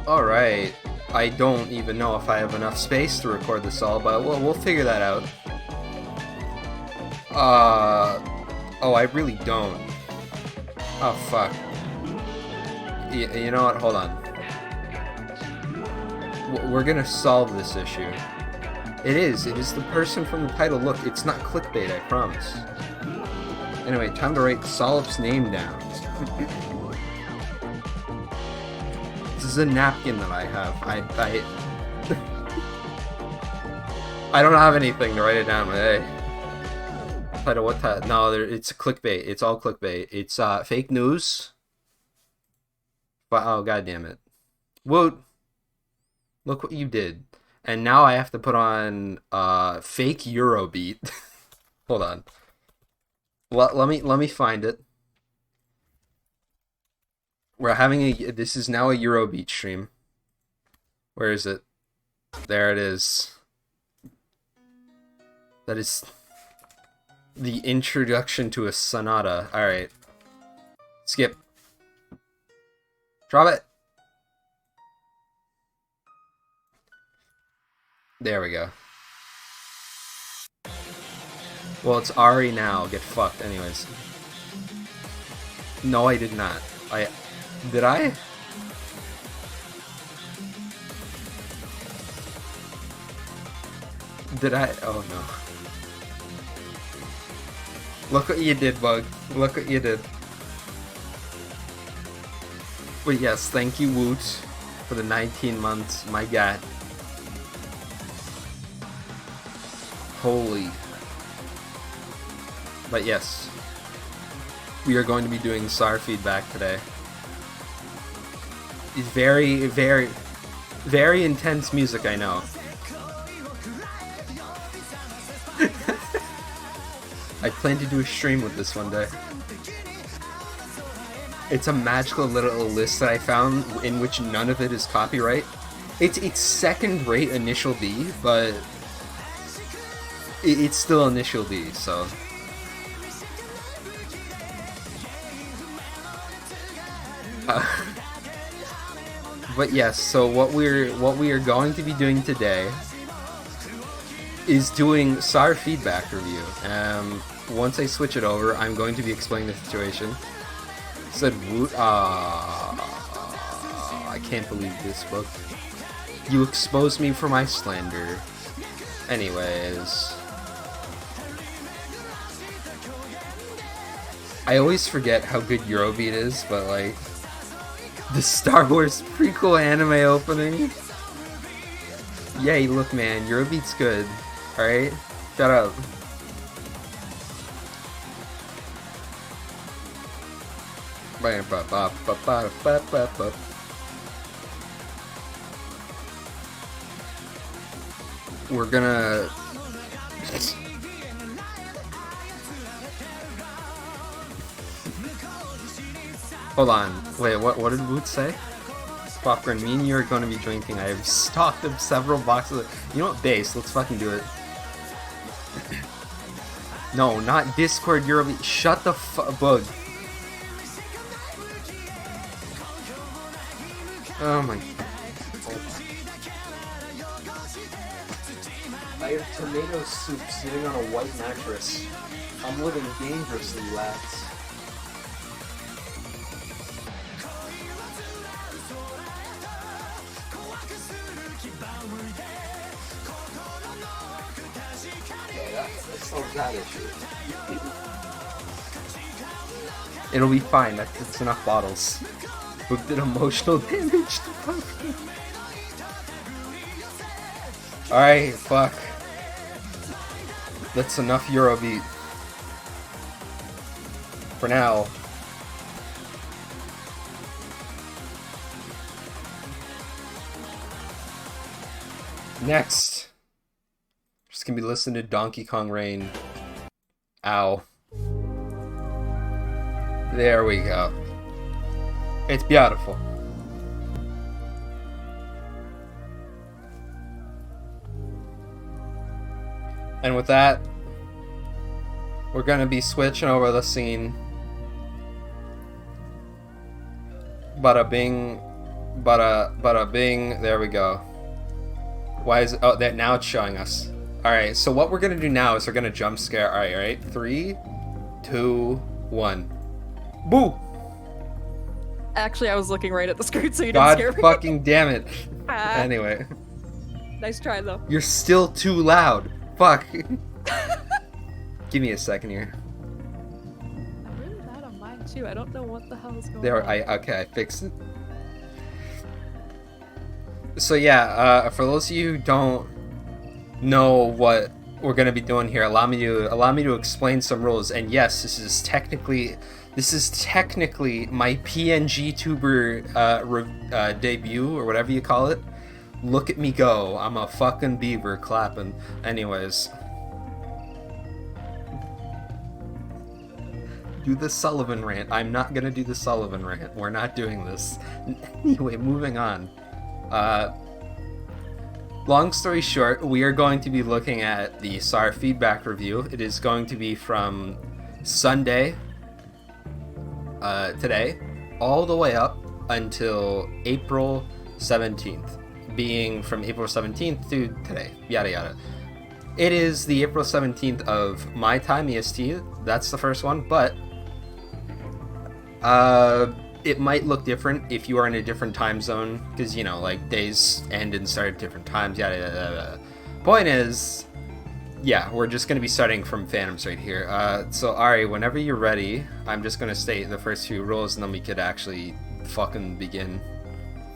Alright. I don't even know if I have enough space to record this all, but we'll figure that out. Oh, I really don't. Oh, fuck. You know what? Hold on. We're gonna solve this issue. It is the person from the title. Look, it's not clickbait, I promise. Anyway, time to write Solip's name down. This is a napkin that I have. I don't have anything to write it down, but hey. Title, what title? No, it's clickbait. It's all clickbait. It's fake news. But oh, god damn it. Woot. Look what you did. And now I have to put on fake Eurobeat. Hold on. Let me find it. We're having this is now a Eurobeat stream. Where is it? There it is. That is the introduction to a sonata. Alright. Skip. Drop it. There we go. Well, it's Arii now. Get fucked. Anyways. No, I did not. Did I? Did I? Oh no. Look what you did, Bug. Look what you did. But yes, thank you, Woot, for the 19 months. My god. Holy. But yes, we are going to be doing SAR feedback today. It's very, very, very intense music, I know. I plan to do a stream with this one day. It's a magical little list that I found in which none of it is copyright. It's second-rate initial D, but it's still initial D, so. But yes, so what we are going to be doing today is doing SAR feedback review. Once I switch it over, I'm going to be explaining the situation. Said Woot, I can't believe this book. You exposed me for my slander. Anyways. I always forget how good Eurobeat is, but like, the Star Wars prequel anime opening. Yay, look man, Eurobeat's good. Alright? Shut up. We're gonna... Hold on. Wait, what did Woot say? Popcorn, me and you are going to be drinking. I have stocked up several boxes of... You know what? Base. Let's fucking do it. No, not Discord, Eurobeat. Shut the bug. Oh my... I have tomato soup sitting on a white mattress. I'm living dangerously, lads. That issue. It'll be fine. That's enough bottles. Who did emotional damage to Pumpkin? Alright, fuck. That's enough Eurobeat. For now. Next. Just gonna be listening to Donkey Kong Rain. Ow. There we go. It's beautiful. And with that, we're gonna be switching over the scene. Bada bing, Bada bing. There we go. Why is it? Oh, that now it's showing us. All right. So what we're gonna do now is we're gonna jump scare. All right. 3, 2, 1. Boo! Actually, I was looking right at the screen, so you didn't scare me. God fucking damn it. Anyway. Nice try, though. You're still too loud. Fuck. Give me a second here. I'm really loud on mine, too. I don't know what the hell is going There, on. okay, I fixed it. So yeah, for those of you who don't know what we're gonna be doing here, allow me to explain some rules. And yes, this is technically my PNG tuber debut, or whatever you call it. Look at me go! I'm a fucking beaver clapping. Anyways, do the Sullivan rant. I'm not gonna do the Sullivan rant. We're not doing this. Anyway, moving on. Long story short, we are going to be looking at the SAR feedback review. It is going to be from Sunday, today, all the way up until April 17th, being from April 17th to today, yada yada. It is the April 17th of my time, EST, that's the first one, but it might look different if you are in a different time zone, because, you know, like, days end and start at different times, yada yada yada. Point is, yeah, we're just going to be starting from Phantoms right here. So, Arii, whenever you're ready, I'm just going to state the first few rules, and then we could actually fucking begin.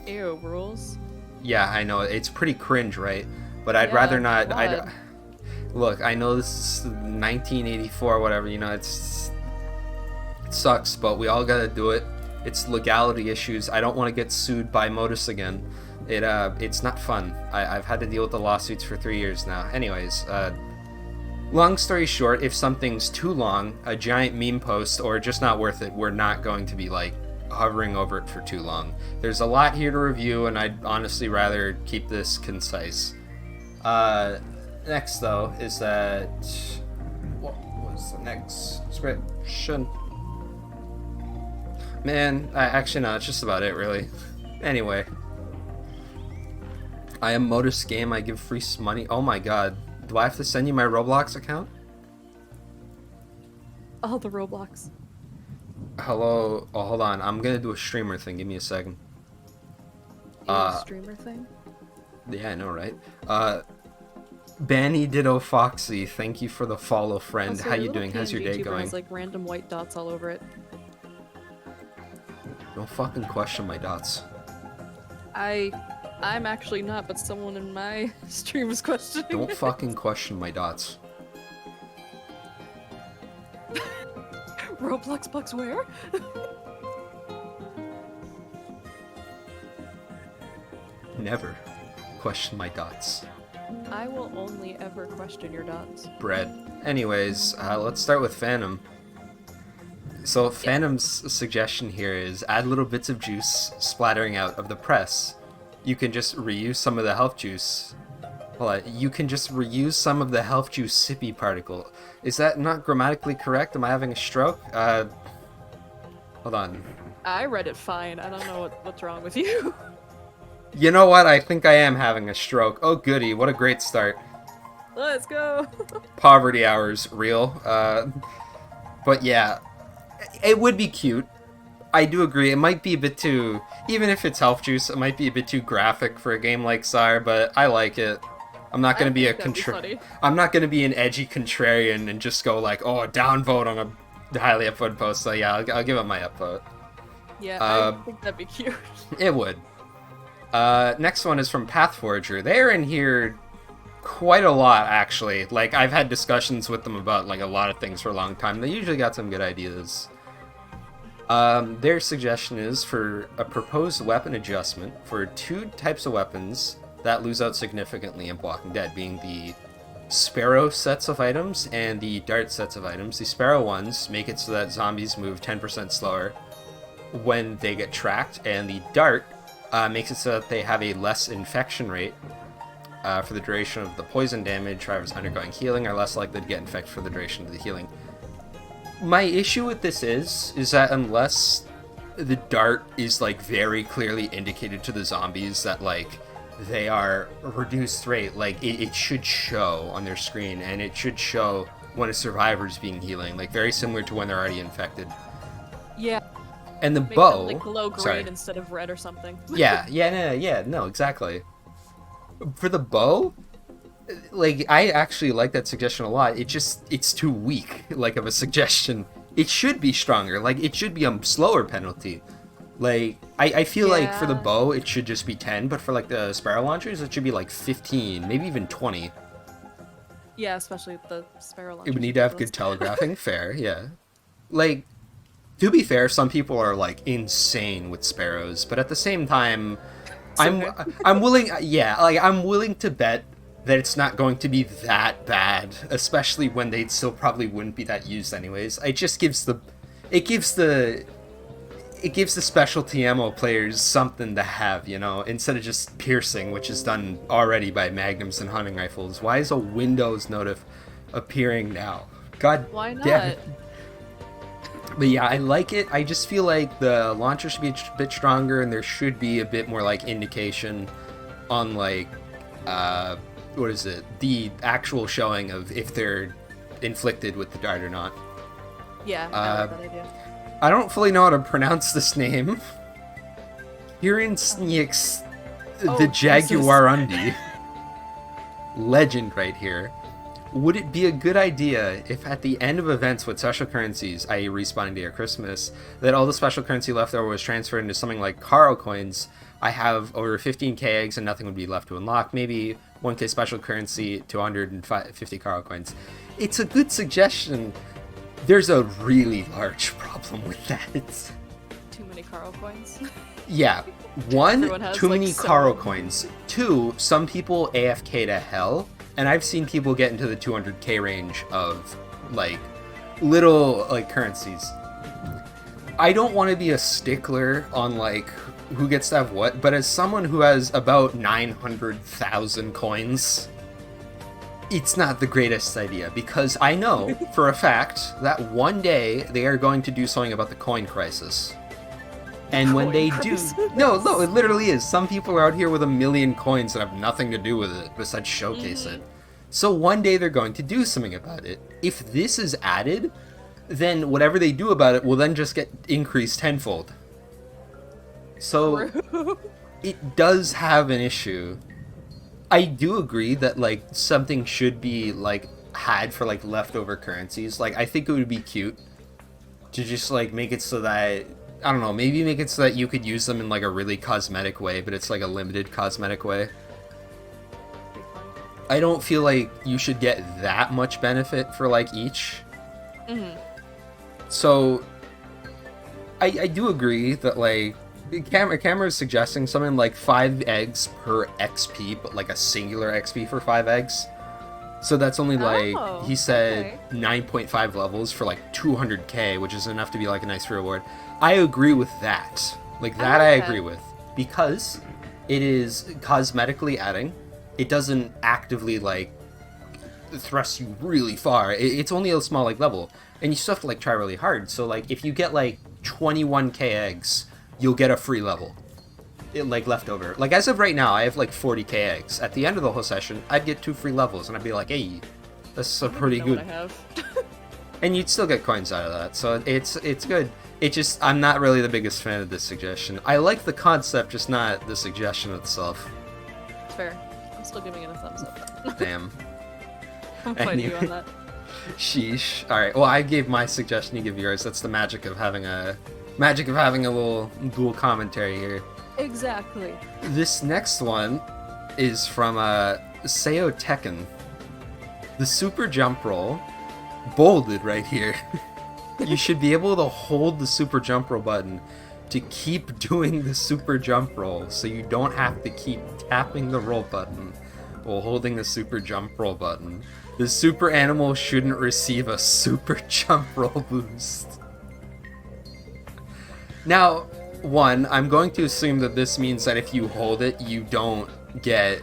Ew, rules? Yeah, I know, it's pretty cringe, right? But I'd rather not... Look, I know this is 1984, whatever, you know, it sucks, but we all gotta do it. It's legality issues. I don't want to get sued by Modus again. It's not fun. I've had to deal with the lawsuits for 3 years now. Anyways, long story short, if something's too long, a giant meme post, or just not worth it, we're not going to be, like, hovering over it for too long. There's a lot here to review, and I'd honestly rather keep this concise. Next, though, is that... What was the next description? Man, actually no, it's just about it, really. Anyway. I am Modus Game, I give free money. Oh my god. Do I have to send you my Roblox account? Oh, the Roblox. Hello? Oh, hold on. I'm gonna do a streamer thing. Give me a second. Streamer thing? Yeah, I know, right? Banny Ditto Foxy, thank you for the follow, friend. Also, How you doing? How's your day going? Has, like, random white dots all over it. Don't fucking question my dots. I'm actually not, but someone in my stream is questioning. Don't fucking question my dots. Roblox bugs where? Never question my dots. I will only ever question your dots. Bread. Anyways, let's start with Phantom. So Phantom's suggestion here is add little bits of juice splattering out of the press. You can just reuse some of the health juice. Well, you can just reuse some of the health juice sippy particle. Is that not grammatically correct? Am I having a stroke? Hold on. I read it fine. I don't know what's wrong with you. You know what? I think I am having a stroke. Oh goody, what a great start. Let's go. Poverty hours, real. But yeah. It would be cute. I do agree. It might be a bit too... Even if it's health juice, it might be a bit too graphic for a game like SAR, but I like it. I'm not going to be I'm not going to be an edgy contrarian and just go like, oh, downvote on a highly upvoted post. So yeah, I'll give it my upvote. Yeah, I think that'd be cute. It would. Next one is from Pathforger. They're in here quite a lot, actually. Like, I've had discussions with them about, like, a lot of things for a long time. They usually got some good ideas. Their suggestion is for a proposed weapon adjustment for 2 types of weapons that lose out significantly in Walking Dead, being the Sparrow sets of items and the Dart sets of items. The Sparrow ones make it so that zombies move 10% slower when they get tracked, and the Dart makes it so that they have a less infection rate for the duration of the poison damage. Drivers undergoing healing are less likely to get infected for the duration of the healing. My issue with this is that unless the dart is like very clearly indicated to the zombies that like they are reduced rate. Like it should show on their screen, and it should show when a survivor's being healing, like very similar to when they're already infected. Yeah. And the Make bow, them, like, glow green sorry. instead of red or something. No, exactly. For the bow, like I actually like that suggestion a lot. It's too weak, like of a suggestion. It should be stronger. Like it should be a slower penalty. Like I feel like for the Yeah. bow it should just be 10, but for like the sparrow launchers it should be like 15, maybe even 20. Yeah, especially with the sparrow It launchers. would need to have good telegraphing. Fair, yeah. Like, to be fair, some people are like insane with sparrows, but at the same time, I'm willing. Yeah, like I'm willing to bet that it's not going to be that bad, especially when they still probably wouldn't be that used anyways. It just gives the, it gives the. It gives the specialty ammo players something to have, you know, instead of just piercing, which is done already by magnums and hunting rifles. Why is a Windows notif appearing now? God Why not? damn it. But yeah, I like it. I just feel like the launcher should be a bit stronger, and there should be a bit more like indication on like, what is it? The actual showing of if they're inflicted with the dart or not. Yeah, I like that idea. I don't fully know how to pronounce this name. Kieran Sneaks, Oh, the Jesus. Jaguarundi. Legend right here. Would it be a good idea if at the end of events with special currencies, i.e. respawning day or Christmas, that all the special currency left over was transferred into something like Caro coins? I have over 15k eggs and nothing would be left to unlock. Maybe 1k special currency to 150 Caro coins. It's a good suggestion. There's a really large problem with that. Too many Carl coins. Yeah. One, Everyone has, too like, many so Caro many. coins. Two, some people AFK to hell. And I've seen people get into the 200k range of, like, little, like, currencies. I don't want to be a stickler on, like, who gets to have what, but as someone who has about 900,000 coins, it's not the greatest idea, because I know for a fact that one day they are going to do something about the coin crisis. And when Coin they crisis? do, no, it literally is. Some people are out here with 1 million coins that have nothing to do with it besides showcase it. So one day they're going to do something about it. If this is added, then whatever they do about it will then just get increased tenfold. So it does have an issue. I do agree that like something should be like had for like leftover currencies. Like I think it would be cute to just like make it so that, I don't know, maybe make it so that you could use them in like a really cosmetic way, but it's like a limited cosmetic way. I don't feel like you should get that much benefit for like each. So I do agree that like camera is suggesting something like 5 eggs per XP, but like a singular XP for 5 eggs. So that's only like, Oh, he said okay. 9.5 levels for like 200k, which is enough to be like a nice reward. I agree with that. Like that I like agree that. with. Because it is cosmetically adding. It doesn't actively like thrust you really far. It's only a small like level. And you still have to like try really hard. So like if you get like 21k eggs, you'll get a free level. Like leftover. Like as of right now, I have like 40k eggs. At the end of the whole session, I'd get 2 free levels, and I'd be like, hey, that's a pretty know good. what I have. And you'd still get coins out of that, so it's good. It just, I'm not really the biggest fan of this suggestion. I like the concept, just not the suggestion itself. Fair. I'm still giving it a thumbs up. Damn. I'm fighting you on that. Sheesh. All right. Well, I gave my suggestion. You give yours. That's the magic of having a little dual commentary here. Exactly. This next one is from Seo Tekken. The super jump roll, bolded right here. You should be able to hold the super jump roll button to keep doing the super jump roll, so you don't have to keep tapping the roll button while holding the super jump roll button. The super animal shouldn't receive a super jump roll boost. Now, one, I'm going to assume that this means that if you hold it, you don't get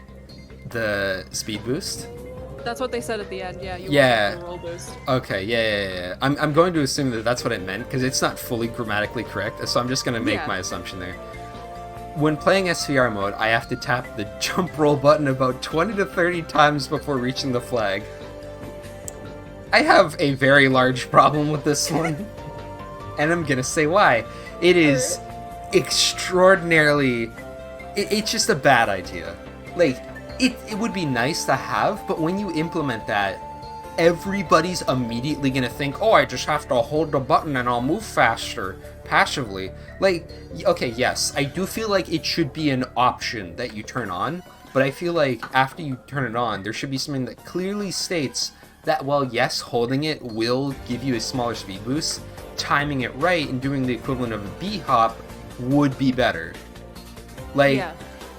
the speed boost. That's what they said at the end. Yeah, you Yeah. want the roll boost. Okay, yeah. I'm going to assume that that's what it meant, because it's not fully grammatically correct, so I'm just going to make my assumption there. When playing SVR mode, I have to tap the jump roll button about 20 to 30 times before reaching the flag. I have a very large problem with this one, and I'm going to say why. It is extraordinarily... It's just a bad idea. Like, it would be nice to have, but when you implement that, everybody's immediately gonna think, oh, I just have to hold the button and I'll move faster, passively. Like, okay, yes, I do feel like it should be an option that you turn on, but I feel like after you turn it on, there should be something that clearly states that, well, yes, holding it will give you a smaller speed boost, timing it right and doing the equivalent of a B-hop would be better. Like,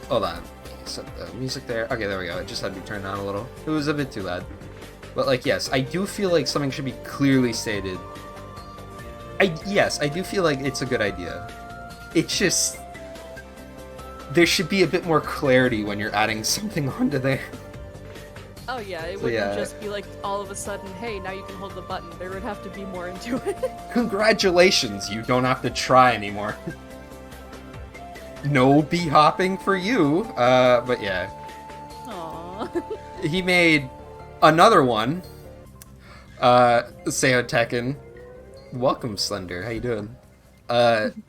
hold on, set the music there. Okay, there we go, it just had to be turned down a little. It was a bit too loud. But, like, yes, I do feel like something should be clearly stated. Yes, I do feel like it's a good idea. It's just... there should be a bit more clarity when you're adding something onto there. Oh yeah, it wouldn't just be like, all of a sudden, hey, now you can hold the button. There would have to be more into it. Congratulations, you don't have to try anymore. No B-hopping for you, but yeah. Aww. He made... another one, Seo Tekken. Welcome, Slender. How you doing?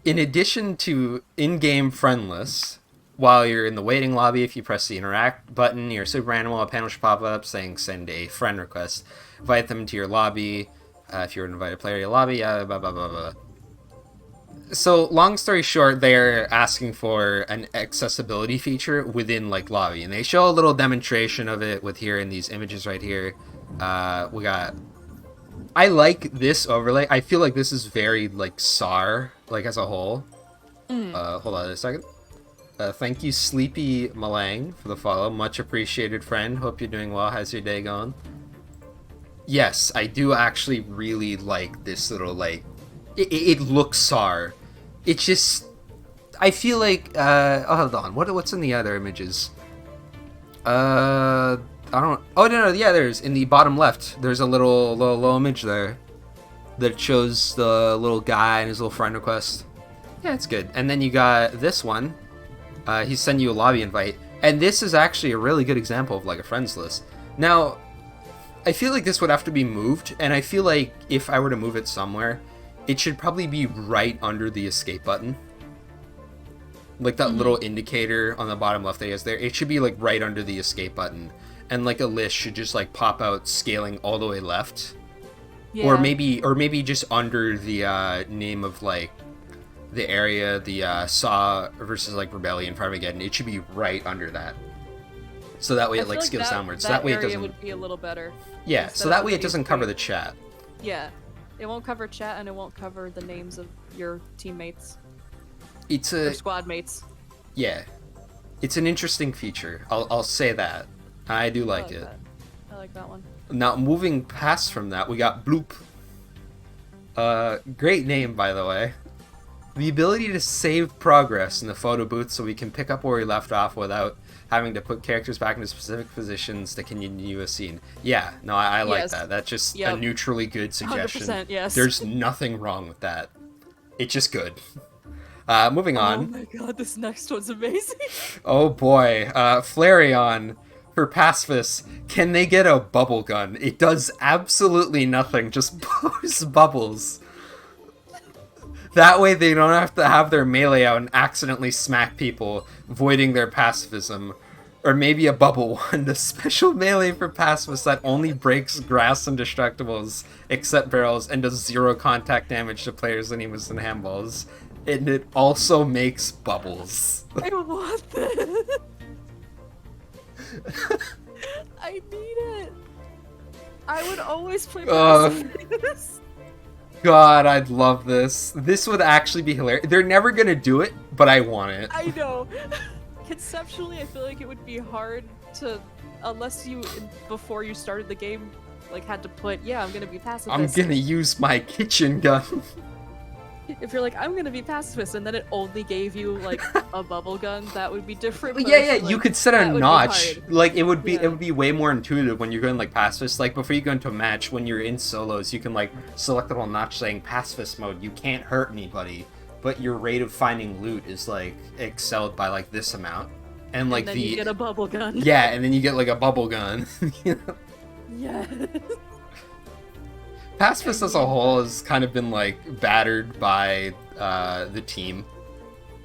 In addition to in-game friend lists, while you're in the waiting lobby, if you press the interact button, your super animal, a panel should pop up saying send a friend request. Invite them to your lobby. If you're an invited player to your lobby, blah, blah, blah, blah. So, long story short, they're asking for an accessibility feature within, like, lobby. And they show a little demonstration of it with here in these images right here. We got... I like this overlay. I feel like this is very, like, SAR, like, as a whole. Hold on a second. Thank you, Sleepy Malang, for the follow. Much appreciated, friend. Hope you're doing well. How's your day going? Yes, I do actually really like this little, like... It looks SAR. It's just... I feel like... oh, hold on. What's in the other images? I don't... Oh, no, yeah, there's... In the bottom left, there's a little image there that shows the little guy and his little friend request. Yeah, it's good. And then you got this one. He's sending you a lobby invite. And this is actually a really good example of, like, a friends list. Now, I feel like this would have to be moved, and I feel like if I were to move it somewhere... it should probably be right under the escape button. Like that little indicator on the bottom left that he has there. It should be like right under the escape button. And like a list should just like pop out scaling all the way left. Yeah. Or maybe just under the name of like the area, the SAW versus like Rebellion for Armageddon. It should be right under that. So that way it like scales downwards. So that way it doesn't... would be a little better. Yeah, so that way it doesn't cover the chat. Yeah. It won't cover chat, and it won't cover the names of your teammates. It's or squad mates. Yeah. It's an interesting feature. I'll say that. I do like it. I like that one. Now, moving past from that, we got Bloop. Great name, by the way. The ability to save progress in the photo booth so we can pick up where we left off without having to put characters back into specific positions to continue a scene. Yeah, no, I like that. That's just a neutrally good suggestion. 100%, yes. There's nothing wrong with that. It's just good. Moving on. Oh my god, this next one's amazing. Oh boy. Flareon for Pacifist. Can they get a bubble gun? It does absolutely nothing, just blows bubbles. That way they don't have to have their melee out and accidentally smack people, voiding their pacifism. Or maybe a bubble wand, a special melee for pacifists that only breaks grass and destructibles, except barrels, and does 0 contact damage to players, enemies, and handballs. And it also makes bubbles. I want this! I need it! I would always play pacifists. God, I'd love this. This would actually be hilarious. They're never gonna do it, but I want it. I know. Conceptually, I feel like it would be hard to, unless you, before you started the game, like had to put, yeah, I'm gonna be pacifist. I'm gonna use my kitchen gun. If you're like, I'm gonna be pacifist, and then it only gave you like a bubble gun, that would be different. But Yeah, I yeah, feel you like could set a that would be notch. hard. Like it would be Yeah. it would be way more intuitive when you're going like pacifist. Like before you go into a match, when you're in solos, you can like select a little notch saying pacifist mode. You can't hurt anybody, but your rate of finding loot is like excelled by like this amount. And like And then you get a bubble gun. yeah, and then you get like a bubble gun. You know? Yeah. Pacifist as a whole has kind of been like battered by the team,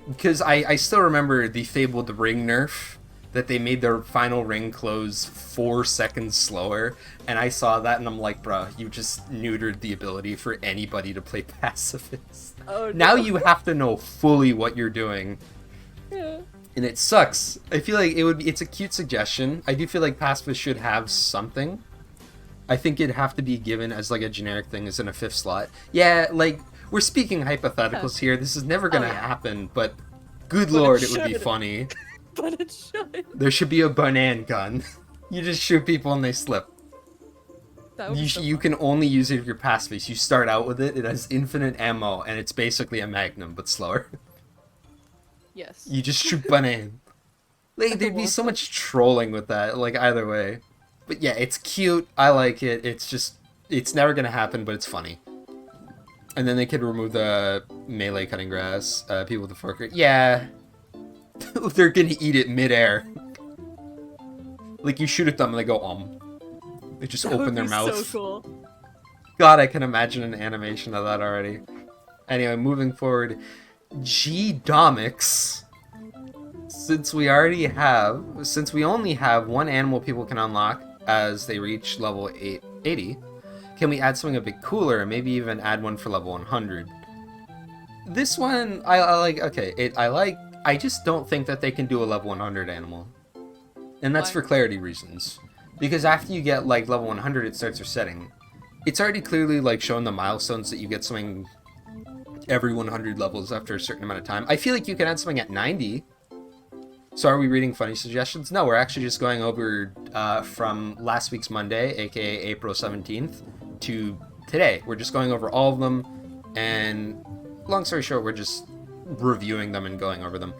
because I still remember the fabled ring nerf that they made their final ring close 4 seconds slower, and I saw that and I'm like, bruh, you just neutered the ability for anybody to play pacifist. Oh, no. Now you have to know fully what you're doing. Yeah. And it sucks. I feel like it's a cute suggestion. I do feel like pacifist should have something. I think it'd have to be given as like a generic thing as in a 5th slot. Yeah, like we're speaking hypotheticals here. This is never gonna happen, but good lord, it would be funny. But it should. There should be a banana gun. You just shoot people and they slip. That would be so You can only use it if you're pacifist. You start out with it. It has infinite ammo, and it's basically a magnum but slower. Yes. You just shoot banana. Like there'd be so much trolling with that. Like either way. But yeah, it's cute. I like it. It's never gonna happen, but it's funny. And then they could remove the melee cutting grass. People with the fork. Yeah. They're gonna eat it midair. Like you shoot at them and they go They just open their mouth. So cool. God, I can imagine an animation of that already. Anyway, moving forward. G-Domics. Since we only have one animal people can unlock as they reach level 80, can we add something a bit cooler and maybe even add one for level 100? This one, I like, okay, I just don't think that they can do a level 100 animal. And that's Why? for clarity reasons. Because after you get, like, level 100, it starts resetting. It's already clearly, like, shown the milestones that you get something every 100 levels after a certain amount of time. I feel like you can add something at 90. So are we reading funny suggestions? No, we're actually just going over from last week's Monday, aka April 17th, to today. We're just going over all of them, and long story short, we're just reviewing them and going over them.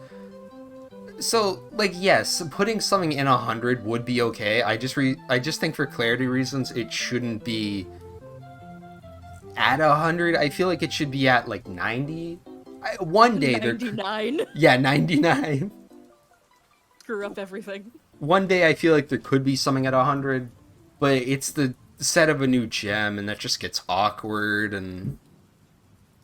So, like, yes, putting something in 100 would be okay. I just think for clarity reasons, it shouldn't be at 100. I feel like it should be at, like, 90. One day 99. Yeah, 99. Screw up everything. One day I feel like there could be something at 100, but it's the set of a new gem, and that just gets awkward, and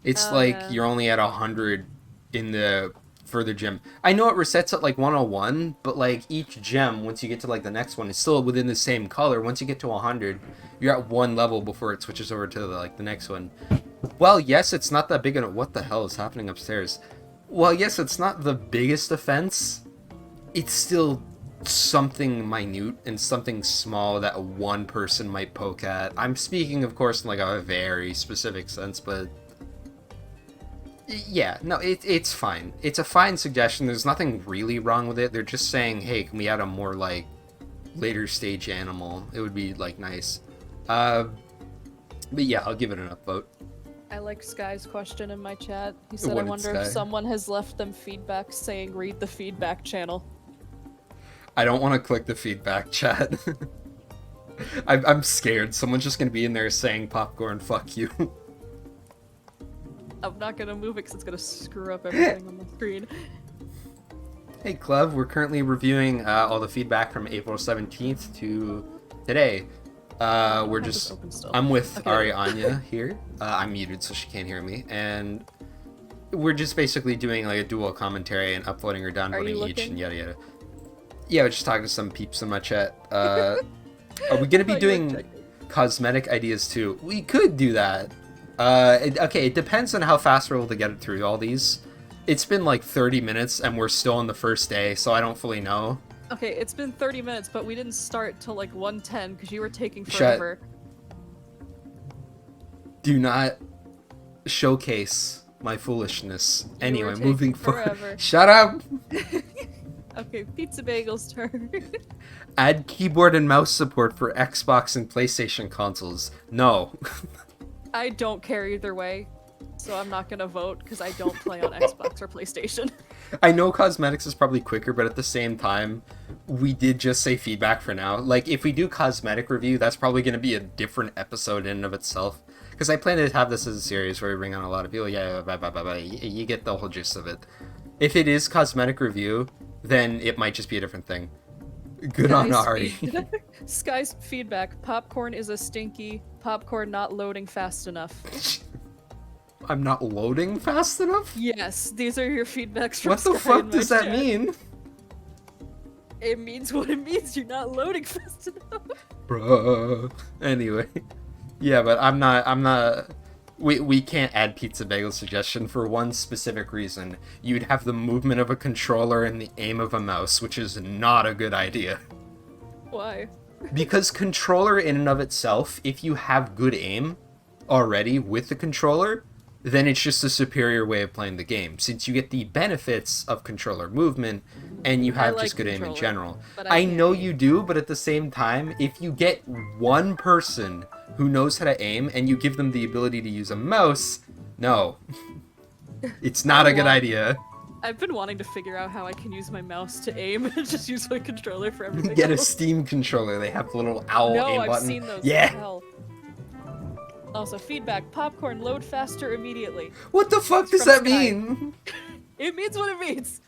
it's you're only at 100 in the further gem. I know it resets at like 101, but like each gem, once you get to like the next one, is still within the same color. Once you get to 100, you're at one level before it switches over to the next one. Well, yes, it's not that big of what the hell is happening upstairs? Well, yes, it's not the biggest offense. It's still something minute and something small that one person might poke at. I'm speaking, of course, in like a very specific sense, but yeah, no, it's fine. It's a fine suggestion. There's nothing really wrong with it. They're just saying, hey, can we add a more like later stage animal? It would be like nice. But yeah, I'll give it an upvote. I like Sky's question in my chat. He said, What I did wonder Sky? if someone has left them feedback saying read the feedback channel. I don't want to click the feedback chat. I'm scared. Someone's just going to be in there saying, Popcorn, fuck you. I'm not gonna move it because it's gonna screw up everything on the screen. Hey, Clev, we're currently reviewing all the feedback from April 17th to today. I'm with AriiAnia here. I'm muted, so she can't hear me. And we're just basically doing like a dual commentary and upvoting or downvoting each and yada yada. Yeah, we're just talking to some peeps in my chat. Are we going to be doing cosmetic ideas too? We could do that. Okay, it depends on how fast we're able to get it through all these. It's been like 30 minutes and we're still on the first day, so I don't fully know. Okay, it's been 30 minutes, but we didn't start till like 1:10 because you were taking forever. Do not showcase my foolishness. Anyway, moving forward. Shut up! Okay, Pizza Bagel's turn. Add keyboard and mouse support for Xbox and PlayStation consoles. No. I don't care either way. so I'm not gonna vote because I don't play on Xbox or PlayStation. I know cosmetics is probably quicker, but at the same time, we did just say feedback for now. Like, if we do cosmetic review, that's probably going to be a different episode in and of itself. Because I plan to have this as a series where we bring on a lot of people. Yeah, blah. You get the whole gist of it. If it is cosmetic review, then it might just be a different thing. Good on Arii. Sky's feedback. Popcorn is a stinky. Popcorn not loading fast enough. I'm not loading fast enough? Yes, these are your feedbacks from What the Sky in fuck my does that chat. mean? It means what it means. You're not loading fast enough. Bruh. Anyway. Yeah, but I'm not... We can't add pizza bagel suggestion for one specific reason. You'd have the movement of a controller and the aim of a mouse, which is not a good idea. Why? Because controller in and of itself, if you have good aim already with the controller, then it's just a superior way of playing the game, since you get the benefits of controller movement, and you have just good aim in general. I know you do, but at the same time, if you get one person who knows how to aim, and you give them the ability to use a mouse, no. It's not a good idea. I've been wanting to figure out how I can use my mouse to aim and just use my controller for everything Get a else. Steam controller, they have the little owl No, aim I've button. seen those. Yeah! Hell. Also, feedback. Popcorn load faster immediately. What the fuck does from that Sky. mean? It means what it means.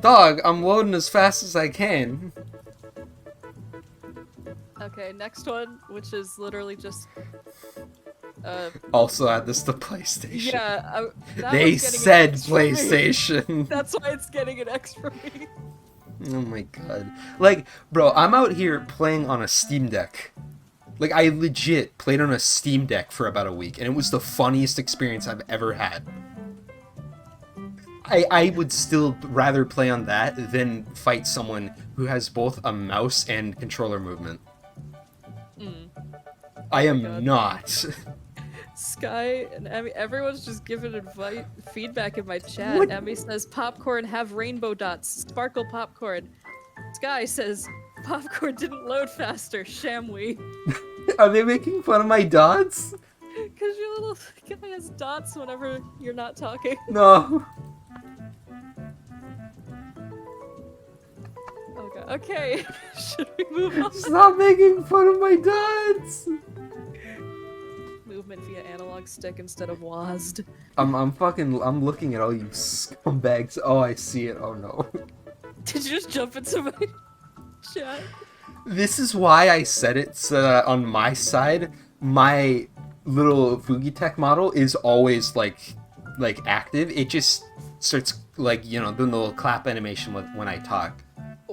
Dog, I'm loading as fast as I can. Okay, next one, which is literally just... Also add this to PlayStation. yeah, that They one's getting an said X for me. PlayStation. That's why it's getting an X for me. Oh my god. Like, bro, I'm out here playing on a Steam Deck. Like, I legit played on a Steam Deck for about a week, and it was the funniest experience I've ever had. I would still rather play on that than fight someone who has both a mouse and controller movement. I am God. not. Sky and Emmy, everyone's just giving feedback in my chat. What? Emmy says, popcorn have rainbow dots. Sparkle popcorn. Sky says, popcorn didn't load faster. Shamwe. Are they making fun of my dots? Because your little guy has dots whenever you're not talking. No. Oh god. Okay. Should we move on? Stop making fun of my dots. Movement via analog stick instead of WASD. I'm looking at all you scumbags. Oh, I see it. Oh no. Did you just jump into my chat? This is why I said it, so that on my side, my little Fugitech model is always like active. It just starts like, you know, doing the little clap animation when I talk.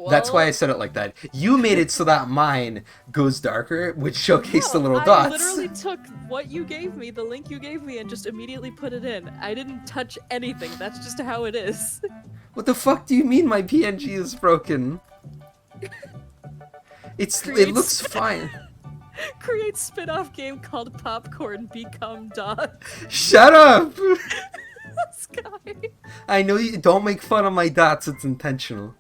That's why I said it like that. You made it so that mine goes darker, which showcased the little I dots. literally took what you gave me, the link you gave me, and just immediately put it in. I didn't touch anything. That's just how it is. What the fuck do you mean my PNG is broken? It looks fine. Create spin-off game called Popcorn Become Dot. Shut up! Sky. I know you don't make fun of my dots, it's intentional.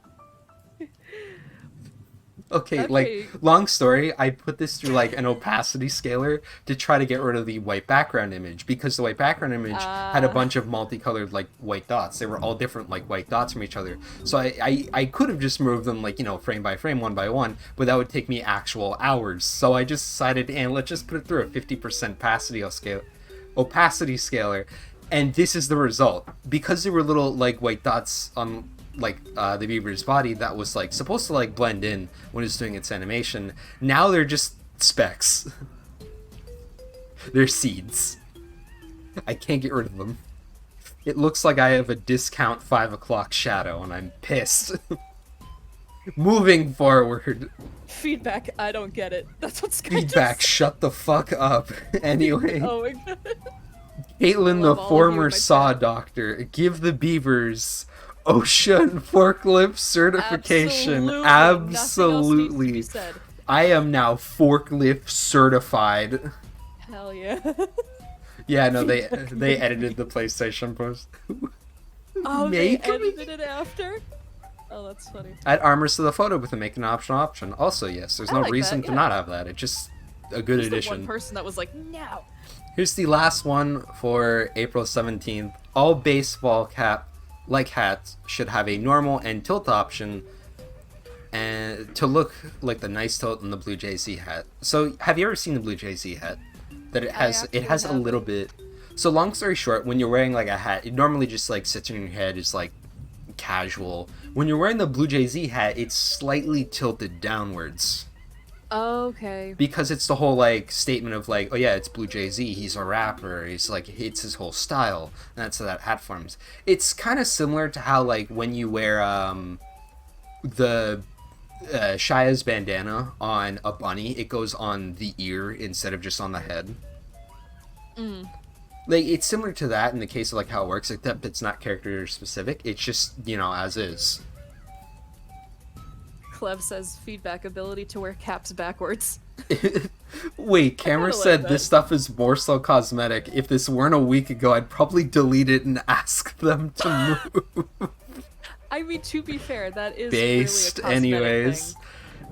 Okay, like, long story, I put this through, like, an opacity scaler to try to get rid of the white background image, because the white background image had a bunch of multicolored, like, white dots. They were all different, like, white dots from each other. So I could have just moved them, like, you know, frame by frame, one by one, but that would take me actual hours. So I just decided, and let's just put it through a 50% opacity scaler, and this is the result. Because there were little, like, white dots on... like the beaver's body that was like supposed to like blend in when it's doing its animation. Now they're just specks. They're seeds. I can't get rid of them. It looks like I have a discount 5 o'clock shadow and I'm pissed. Moving forward. Feedback, I don't get it. That's what Sky Feedback, just... shut the fuck up. Anyway. Oh my god. Caitlin, the love all of you former in my saw chat. doctor, give the beavers ocean forklift certification. Absolutely. Nothing else Absolutely. needs to be said. I am now forklift certified. Hell yeah. Yeah, no, they edited the PlayStation post. Oh, Make they me- edited it after? Oh, that's funny. Add armors to the photo with a make an optional option. Also, yes, there's I no like reason that, to yeah. not have that. It's just a good Just the addition. one person that was like, no. Here's the last one for April 17th. All baseball cap like hats should have a normal and tilt option and to look like the nice tilt in the Blue Jay Z hat. So have you ever seen the Blue Jay Z hat? That it has a little bit. So long story short, when you're wearing like a hat, it normally just like sits in your head, it's like casual. When you're wearing the Blue Jay Z hat, it's slightly tilted downwards. Okay. Because it's the whole like statement of like, oh yeah, it's Blue Jay Z, he's a rapper, he's like, it's his whole style, and that's how that hat forms. It's kind of similar to how like when you wear the Shia's bandana on a bunny, it goes on the ear instead of just on the head. Like, it's similar to that in the case of like how it works, except it's not character specific, it's just, you know, as is. Clev says feedback ability to wear caps backwards. Wait, Camera said this stuff is more so cosmetic. If this weren't a week ago, I'd probably delete it and ask them to move. I mean, to be fair, that is Based really a cosmetic anyways. thing.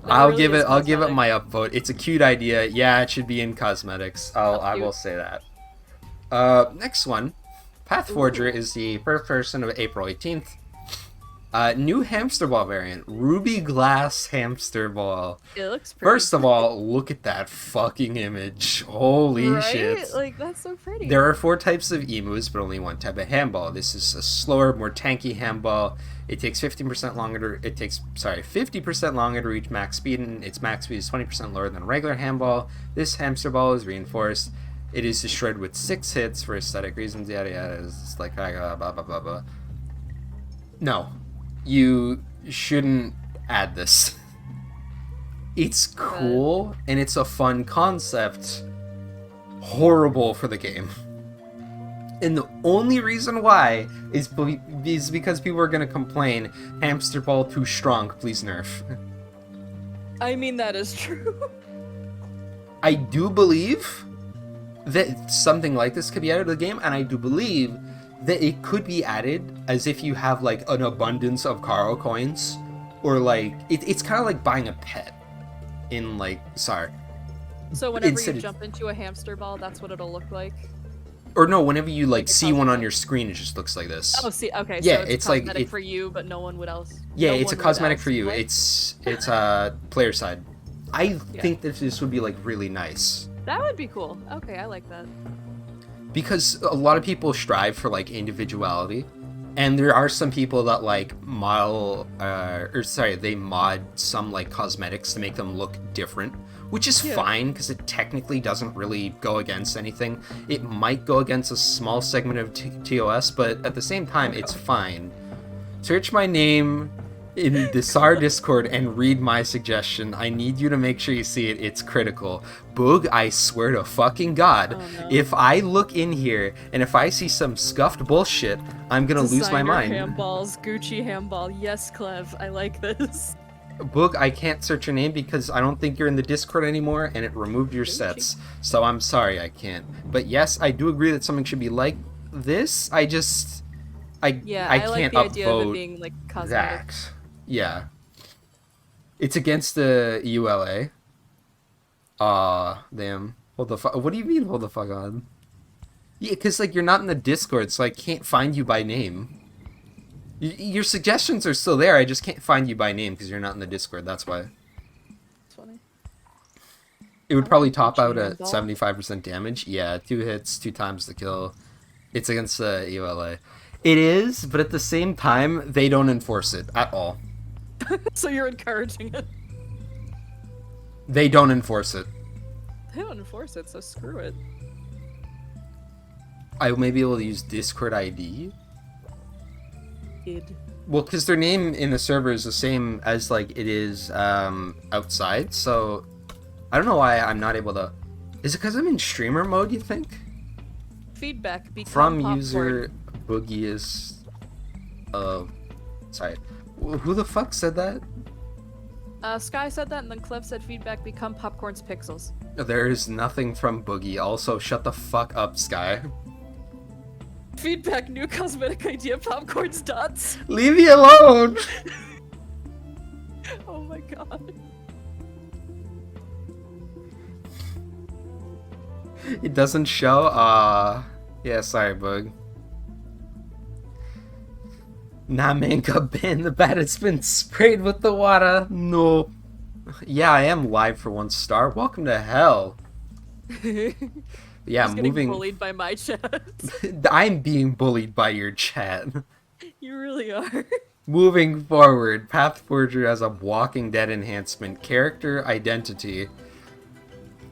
I'll really give it my upvote. It's a cute idea. Yeah, it should be in cosmetics. I will say that. Next one. Pathforger is the first person of April 18th. New hamster ball variant. Ruby glass hamster ball. It looks pretty. First of all, look at that fucking image. Holy shit. Like, that's so pretty. There are 4 types of emus, but only 1 type of handball. This is a slower, more tanky handball. It takes 50% longer to reach max speed, and its max speed is 20% lower than a regular handball. This hamster ball is reinforced. It is destroyed with 6 hits for aesthetic reasons, yada yada. It's like blah blah blah blah. No. You shouldn't add this. It's cool, and it's a fun concept. Horrible for the game. And the only reason why is because people are going to complain, hamster ball too strong, please nerf. I mean, that is true. I do believe that something like this could be added to the game, and I do believe that it could be added as if you have like an abundance of Karo coins, or like it's kind of like buying a pet in like SAR. So whenever you jump into a hamster ball, that's what it'll look like. Or no, whenever you like see one on your screen, it just looks like this. Oh, see, okay. Yeah, so it's a cosmetic like for you, but no one would else. Yeah, no it's a one would cosmetic else for you. play? It's player side. I think that this would be like really nice. That would be cool. Okay, I like that. Because a lot of people strive for like individuality, and there are some people that like they mod some like cosmetics to make them look different, which is fine because it technically doesn't really go against anything. It might go against a small segment of TOS, but at the same time, it's fine. Search my name in the SAR Discord and read my suggestion. I need you to make sure you see it. It's critical. Boog, I swear to fucking God, if I look in here and if I see some scuffed bullshit, I'm gonna lose my mind. Handballs, Gucci handball. Yes, Clev, I like this. Boog, I can't search your name because I don't think you're in the Discord anymore and it removed your sets. So I'm sorry, I can't. But yes, I do agree that something should be like this. I can't like the idea of it being like cosmetic. That. Yeah. It's against the ULA. Aw, damn. Hold the fuck. What do you mean, hold the fuck on? Yeah, because, like, you're not in the Discord, so I can't find you by name. Your suggestions are still there, I just can't find you by name because you're not in the Discord, that's why. It's funny. It would probably top out at 75% damage. Yeah, 2 hits, 2 times the kill. It's against the ULA. It is, but at the same time, they don't enforce it at all. So you're encouraging it? They don't enforce it. They don't enforce it, so screw it. I may be able to use Discord ID. Id. Well, because their name in the server is the same as, like, it is outside, so I don't know why I'm not able to... Is it because I'm in streamer mode, you think? Feedback become From popcorn. user Boogiest... Sorry. Who the fuck said that? Sky said that, and then Clev said feedback become popcorn's pixels. There is nothing from Boogie. Also, shut the fuck up, Sky. Feedback, new cosmetic idea, popcorn's dots. Leave me alone! Oh my god. It doesn't show? Yeah, sorry, bug. Nah, man, got banned. The bat has been sprayed with the water. No. Yeah, I am live for 1 star. Welcome to hell. Yeah, Just getting moving. bullied by my chat. I'm being bullied by your chat. You really are. Moving forward, Pathforger has a Walking Dead enhancement. Character identity.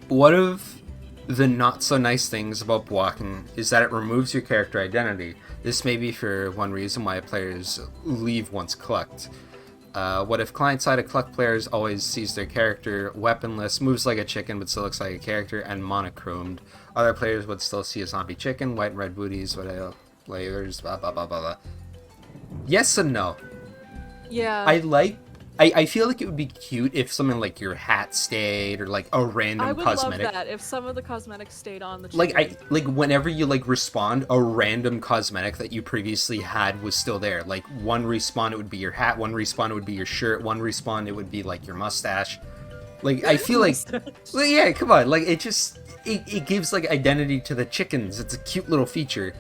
One of the not so nice things about walking is that it removes your character identity. This may be for one reason why players leave once clucked. What if client-sided cluck players always sees their character weaponless, moves like a chicken but still looks like a character, and monochromed? Other players would still see a zombie chicken, white and red booties, whatever, layers, blah blah blah blah blah. Yes and no. Yeah. I feel like it would be cute if something like your hat stayed, or like a random I would cosmetic. love that if some of the cosmetics stayed on the Like chicken. whenever you like respawn, a random cosmetic that you previously had was still there. Like one respawn it would be your hat, one respawn it would be your shirt, one respawn it would be like your mustache. Like I feel like yeah, come on, like it gives like identity to the chickens. It's a cute little feature.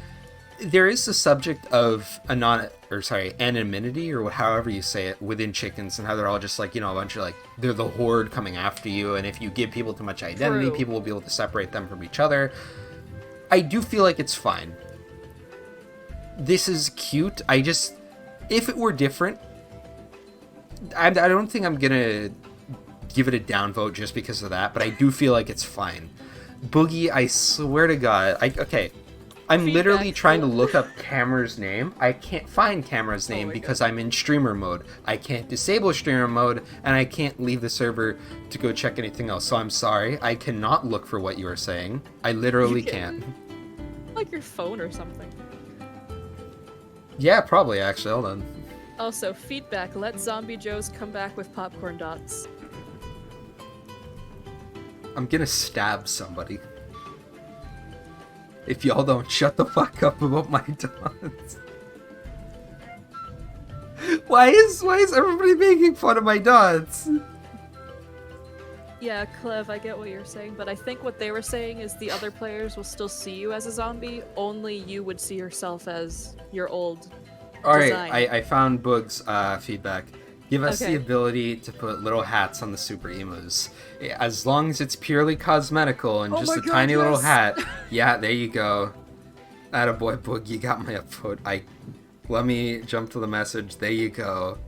There is the subject of anonymity, or however you say it, within chickens, and how they're all just like, you know, a bunch of like, they're the horde coming after you, and if you give people too much identity, True. people will be able to separate them from each other. I do feel like it's fine. This is cute. If it were different, I don't think I'm gonna give it a downvote just because of that, but I do feel like it's fine. Boogie, I swear to God, I'm Feedback. literally trying to look up Camera's name. I can't find Camera's name because I'm in streamer mode. I can't disable streamer mode, and I can't leave the server to go check anything else. So I'm sorry, I cannot look for what you are saying. I literally can't. Like your phone or something. Yeah, probably, actually. Hold on. Also, feedback. Let Zombie Joes come back with popcorn dots. I'm gonna stab somebody. If y'all don't shut the fuck up about my dots. Why is everybody making fun of my dots? Yeah, Clev, I get what you're saying, but I think what they were saying is the other players will still see you as a zombie, only you would see yourself as your old Alright, design. I found Boog's feedback. Give us the Okay. ability to put little hats on the super emus. As long as it's purely cosmetical and Oh just my a God, tiny little yes! hat. Yeah, there you go. Attaboy, Boog, you got my upvote. Let me jump to the message. There you go.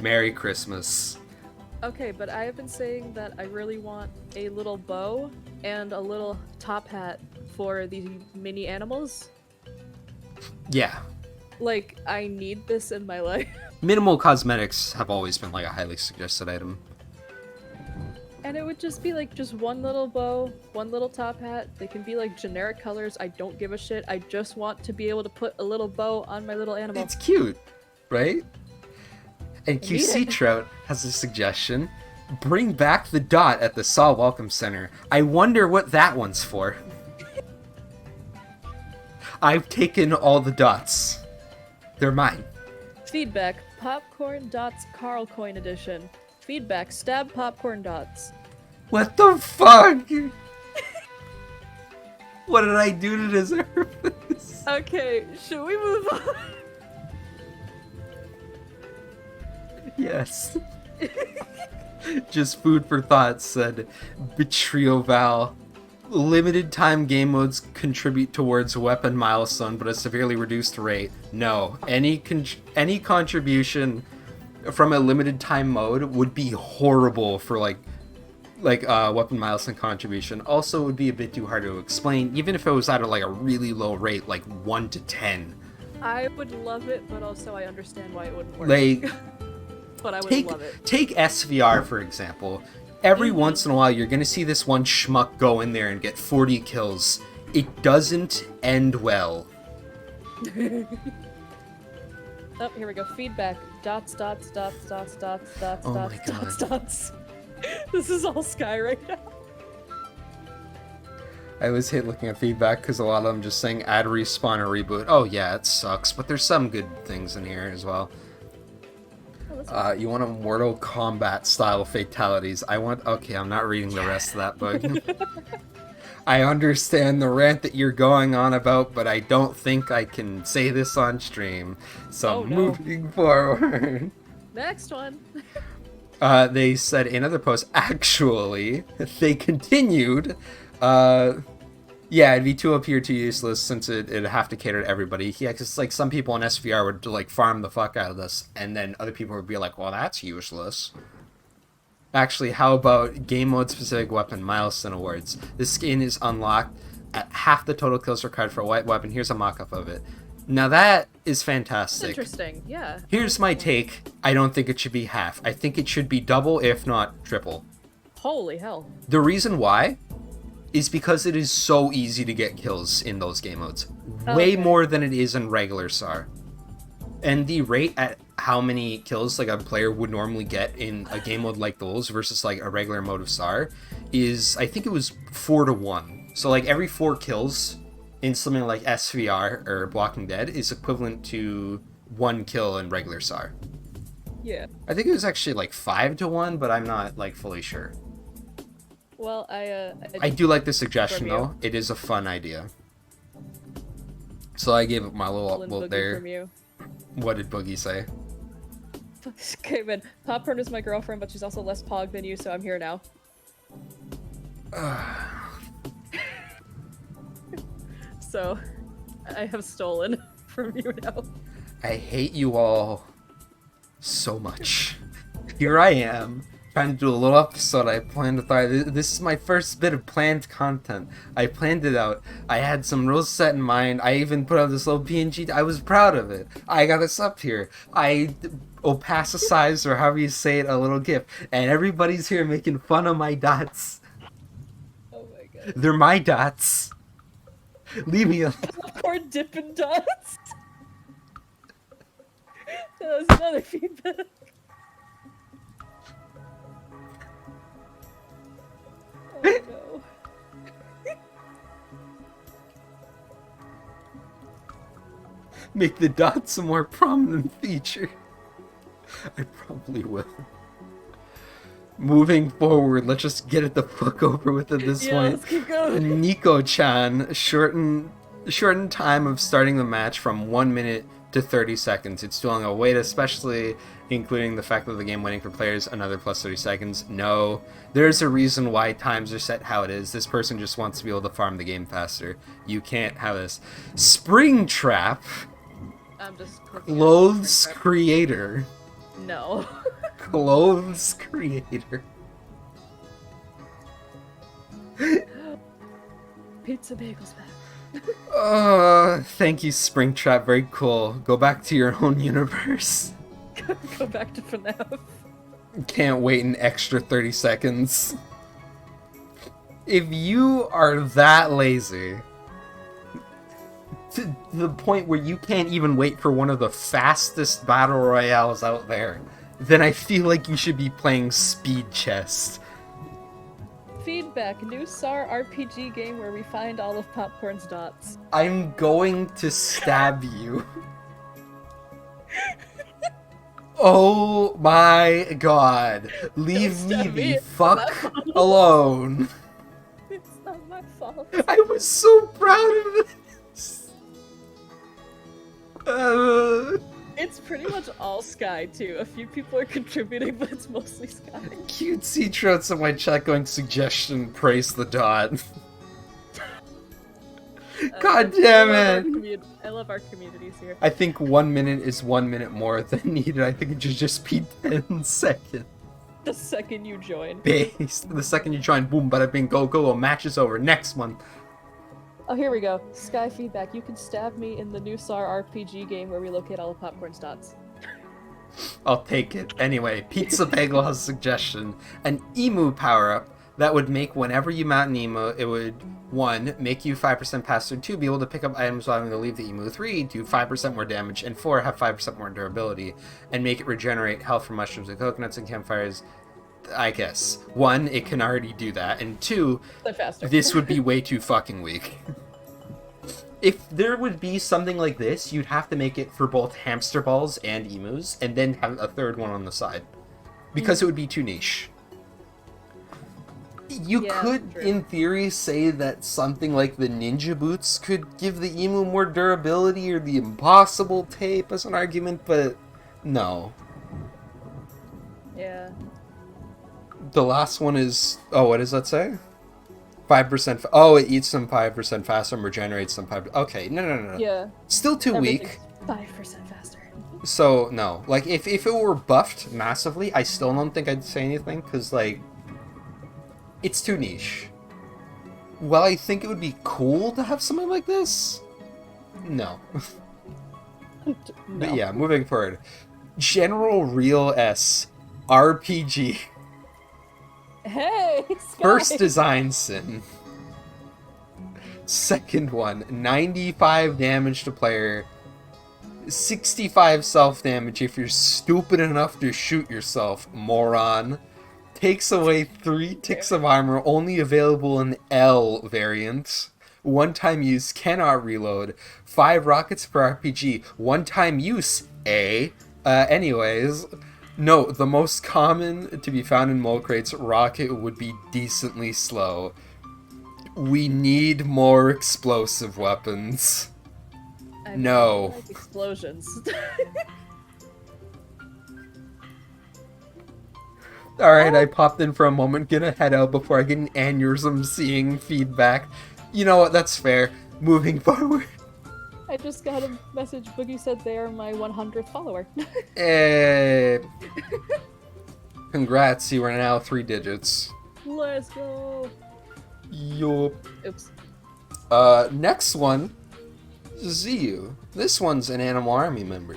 Merry Christmas. Okay, but I have been saying that I really want a little bow and a little top hat for the mini animals. Yeah. Like, I need this in my life. Minimal cosmetics have always been like a highly suggested item. And it would just be like just one little bow, one little top hat. They can be like generic colors. I don't give a shit. I just want to be able to put a little bow on my little animal. It's cute, right? And need QC it. Trout has a suggestion. Bring back the dot at the SAW Welcome Center. I wonder what that one's for. I've taken all the dots. They're mine. Feedback, popcorn dots Carl Coin edition. Feedback, stab popcorn dots. What the fuck? What did I do to deserve this? Okay, should we move on? Yes. Just food for thought, said Betrio Val. Limited time game modes contribute towards weapon milestone, but a severely reduced rate. No. Any contribution from a limited time mode would be horrible for like weapon milestone contribution. Also, it would be a bit too hard to explain, even if it was at like a really low rate, like 1 to 10. I would love it, but also I understand why it wouldn't work. Like, but I would love it. take SVR for example. Every once in a while, you're gonna see this one schmuck go in there and get 40 kills. It doesn't end well. Oh, here we go. Feedback. Dots, dots, dots, dots, dots, dots, Oh dots, my God. dots, dots. This is all Sky right now. I always hate looking at feedback because a lot of them just saying add respawn or reboot. Oh yeah, it sucks, but there's some good things in here as well. You want a Mortal Kombat style fatalities. Okay, I'm not reading the rest of that book. I understand the rant that you're going on about, but I don't think I can say this on stream. So Oh, no. moving forward. Next one. They said in other posts, actually, they continued, yeah, it'd be too OP or too useless since it'd have to cater to everybody. Yeah, because like some people in SVR would like farm the fuck out of this, and then other people would be like, well, that's useless. Actually, how about game mode specific weapon milestone awards? This skin is unlocked at half the total kills required for a white weapon. Here's a mock-up of it. Now that is fantastic. Interesting, yeah. Here's my take. I don't think it should be half. I think it should be double, if not triple. Holy hell. The reason why is because it is so easy to get kills in those game modes. Way more than it is in regular SAR. And the rate at how many kills like a player would normally get in a game mode like those versus like a regular mode of SAR is, I think it was 4-1. So like every 4 kills in something like SVR or Walking Dead is equivalent to 1 kill in regular SAR. Yeah. I think it was actually like 5-1, but I'm not like fully sure. Well, I do like the suggestion though. It is a fun idea. So I gave it my little vote there. From you. What did Boogie say? Okay, man. Popcorn is my girlfriend, but she's also less pog than you, so I'm here now. So, I have stolen from you now. I hate you all so much. Here I am, trying to do a little episode I planned with Arii. This is my first bit of planned content. I planned it out. I had some rules set in mind. I even put out this little PNG. I was proud of it. I got us up here. I opacicized, or however you say it, a little GIF. And everybody's here making fun of my dots. Oh my god. They're my dots. Leave me alone. Poor Dippin' Dots. That was another feedback. Oh no. Make the dots a more prominent feature. I probably will. Moving forward, let's just get it the fuck over with at this point. Let's keep going. Nico-chan shortened time of starting the match from 1 minute to 30 seconds. It's too long a wait, especially including the fact that the game waiting for players another plus 30 seconds. No, there's a reason why times are set how it is. This person just wants to be able to farm the game faster. You can't have this. Springtrap I'm just clothes creator. No. Clothes creator. Pizza Bagels back. Thank you, Springtrap. Very cool. Go back to your own universe. Go back to FNAF. Can't wait an extra 30 seconds. If you are that lazy, to the point where you can't even wait for one of the fastest battle royales out there, then I feel like you should be playing speed chess. Feedback, new SAR RPG game where we find all of Popcorn's dots. I'm going to stab you. Oh my god. Leave me the fuck alone. It's not my fault. I was so proud of this. It's pretty much all Sky, too. A few people are contributing, but it's mostly Sky. Cutesy trots in my chat going suggestion, praise the dot. God damn it! I love our communities here. I think 1 minute is 1 minute more than needed. I think it should just be 10 seconds. The second you join. Base. The second you join, boom, bada bing, go, go, go. Match is over. Next one. Oh, here we go. Sky feedback. You can stab me in the new SAR RPG game where we locate all of Popcorn's dots. I'll take it. Anyway, Pizza Bagel has a suggestion. An emu power-up that would make whenever you mount an emu, it would, 1, make you 5% faster, 2, be able to pick up items while having to leave the emu, 3, do 5% more damage, and 4, have 5% more durability, and make it regenerate health from mushrooms and coconuts and campfires. I guess. 1, it can already do that, and 2, this would be way too fucking weak. If there would be something like this, you'd have to make it for both hamster balls and emus, and then have a third one on the side. Because it would be too niche. You Yeah, could, true. in theory, say that something like the ninja boots could give the emu more durability, or the impossible tape as an argument, but no. Yeah. The last one is, oh, what does that say? 5%. Oh, it eats them 5% faster and regenerates them 5. Okay, no. Yeah. Still too weak. Everything's 5% faster. So no, like if it were buffed massively, I still don't think I'd say anything because like it's too niche. Well, I think it would be cool to have something like this. No. But yeah, moving forward. General Real S RPG. Hey, Sky. First design sin. Second one, 95 damage to player. 65 self-damage if you're stupid enough to shoot yourself, moron. Takes away 3 ticks of armor, only available in L variant. One-time use, cannot reload. 5 rockets per RPG. One-time use, A. Anyways, note, the most common to be found in mole crates, rocket would be decently slow. We need more explosive weapons. I No. like explosions. Alright, I popped in for a moment, gonna head out before I get an aneurysm seeing feedback. You know what, that's fair. Moving forward. I just got a message. Boogie said they are my 100th follower. Congrats, you are now 3 digits. Let's go. Yup. Oops. Next one, Ziyu. This one's an Animal Army member.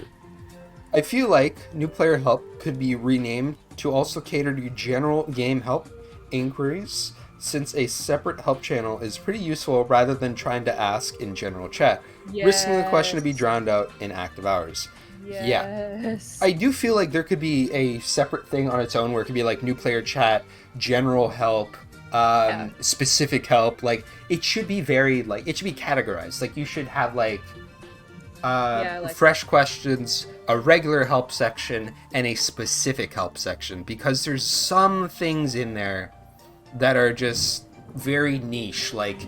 I feel like new player help could be renamed to also cater to general game help inquiries, since a separate help channel is pretty useful rather than trying to ask in general chat, risking the question to be drowned out in active hours. Yes. Yeah. I do feel like there could be a separate thing on its own where it could be like new player chat, general help, specific help. Like it should be very like it should be categorized. Like you should have like fresh questions, a regular help section, and a specific help section, because there's some things in there that are just very niche. Like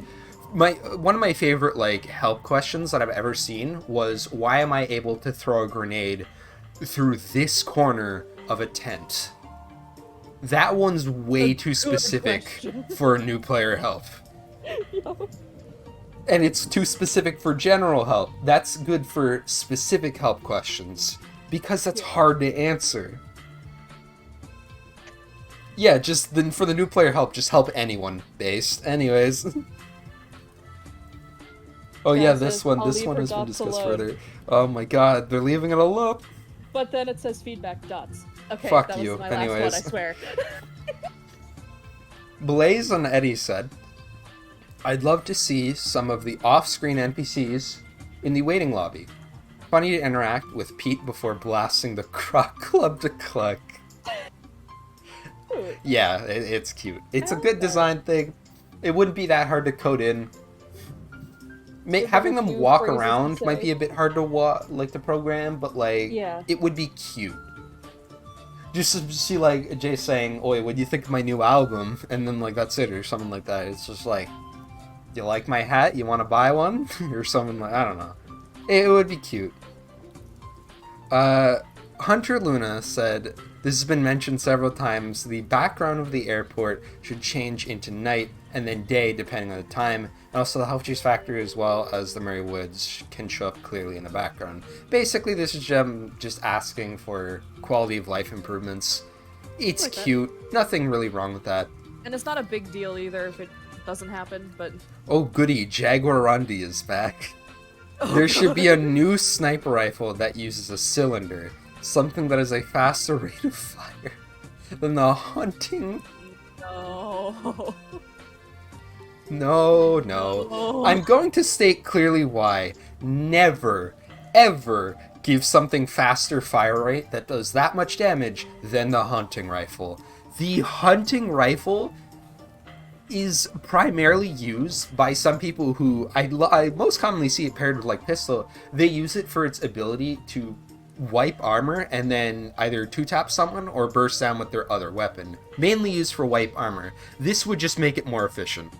one of my favorite like help questions that I've ever seen was, why am I able to throw a grenade through this corner of a tent? That one's way too specific for new player help. And it's too specific for general help. That's good for specific help questions, because that's hard to answer. Yeah, just then for the new player help, just help anyone based. Anyways. Oh yeah, this one has been discussed further. Oh my god, they're leaving it all up. But then it says feedback dots. Okay, fuck that you. was my Anyways. last one, I swear. Blaze on Eddie said, I'd love to see some of the off-screen NPCs in the waiting lobby. Funny to interact with Pete before blasting the Croc Club to Cluck. Yeah, it's cute. It's a good design thing. It wouldn't be that hard to code in. Having them walk around might be a bit hard to program, but like it would be cute. Just to see like Jay saying, "Oi, what do you think of my new album?" and then like that's it, or something like that. It's just like, you like my hat? You want to buy one? Or something like, I don't know. It would be cute. Hunter Luna said, this has been mentioned several times, the background of the airport should change into night and then day depending on the time, and also the health juice factory as well as the Murray Woods can show up clearly in the background. Basically, this is just asking for quality of life improvements. It's cute. Nothing really wrong with that. And it's not a big deal either if it doesn't happen, but... Oh goody, Jaguar Rondi is back. There should be a new sniper rifle that uses a cylinder, something that has a faster rate of fire than the hunting. No. I'm going to state clearly why. Never, ever give something faster fire rate that does that much damage than the hunting rifle. The hunting rifle is primarily used by some people who I most commonly see it paired with like pistol. They use it for its ability to wipe armor and then either 2-tap someone or burst down with their other weapon. Mainly used for wipe armor. This would just make it more efficient.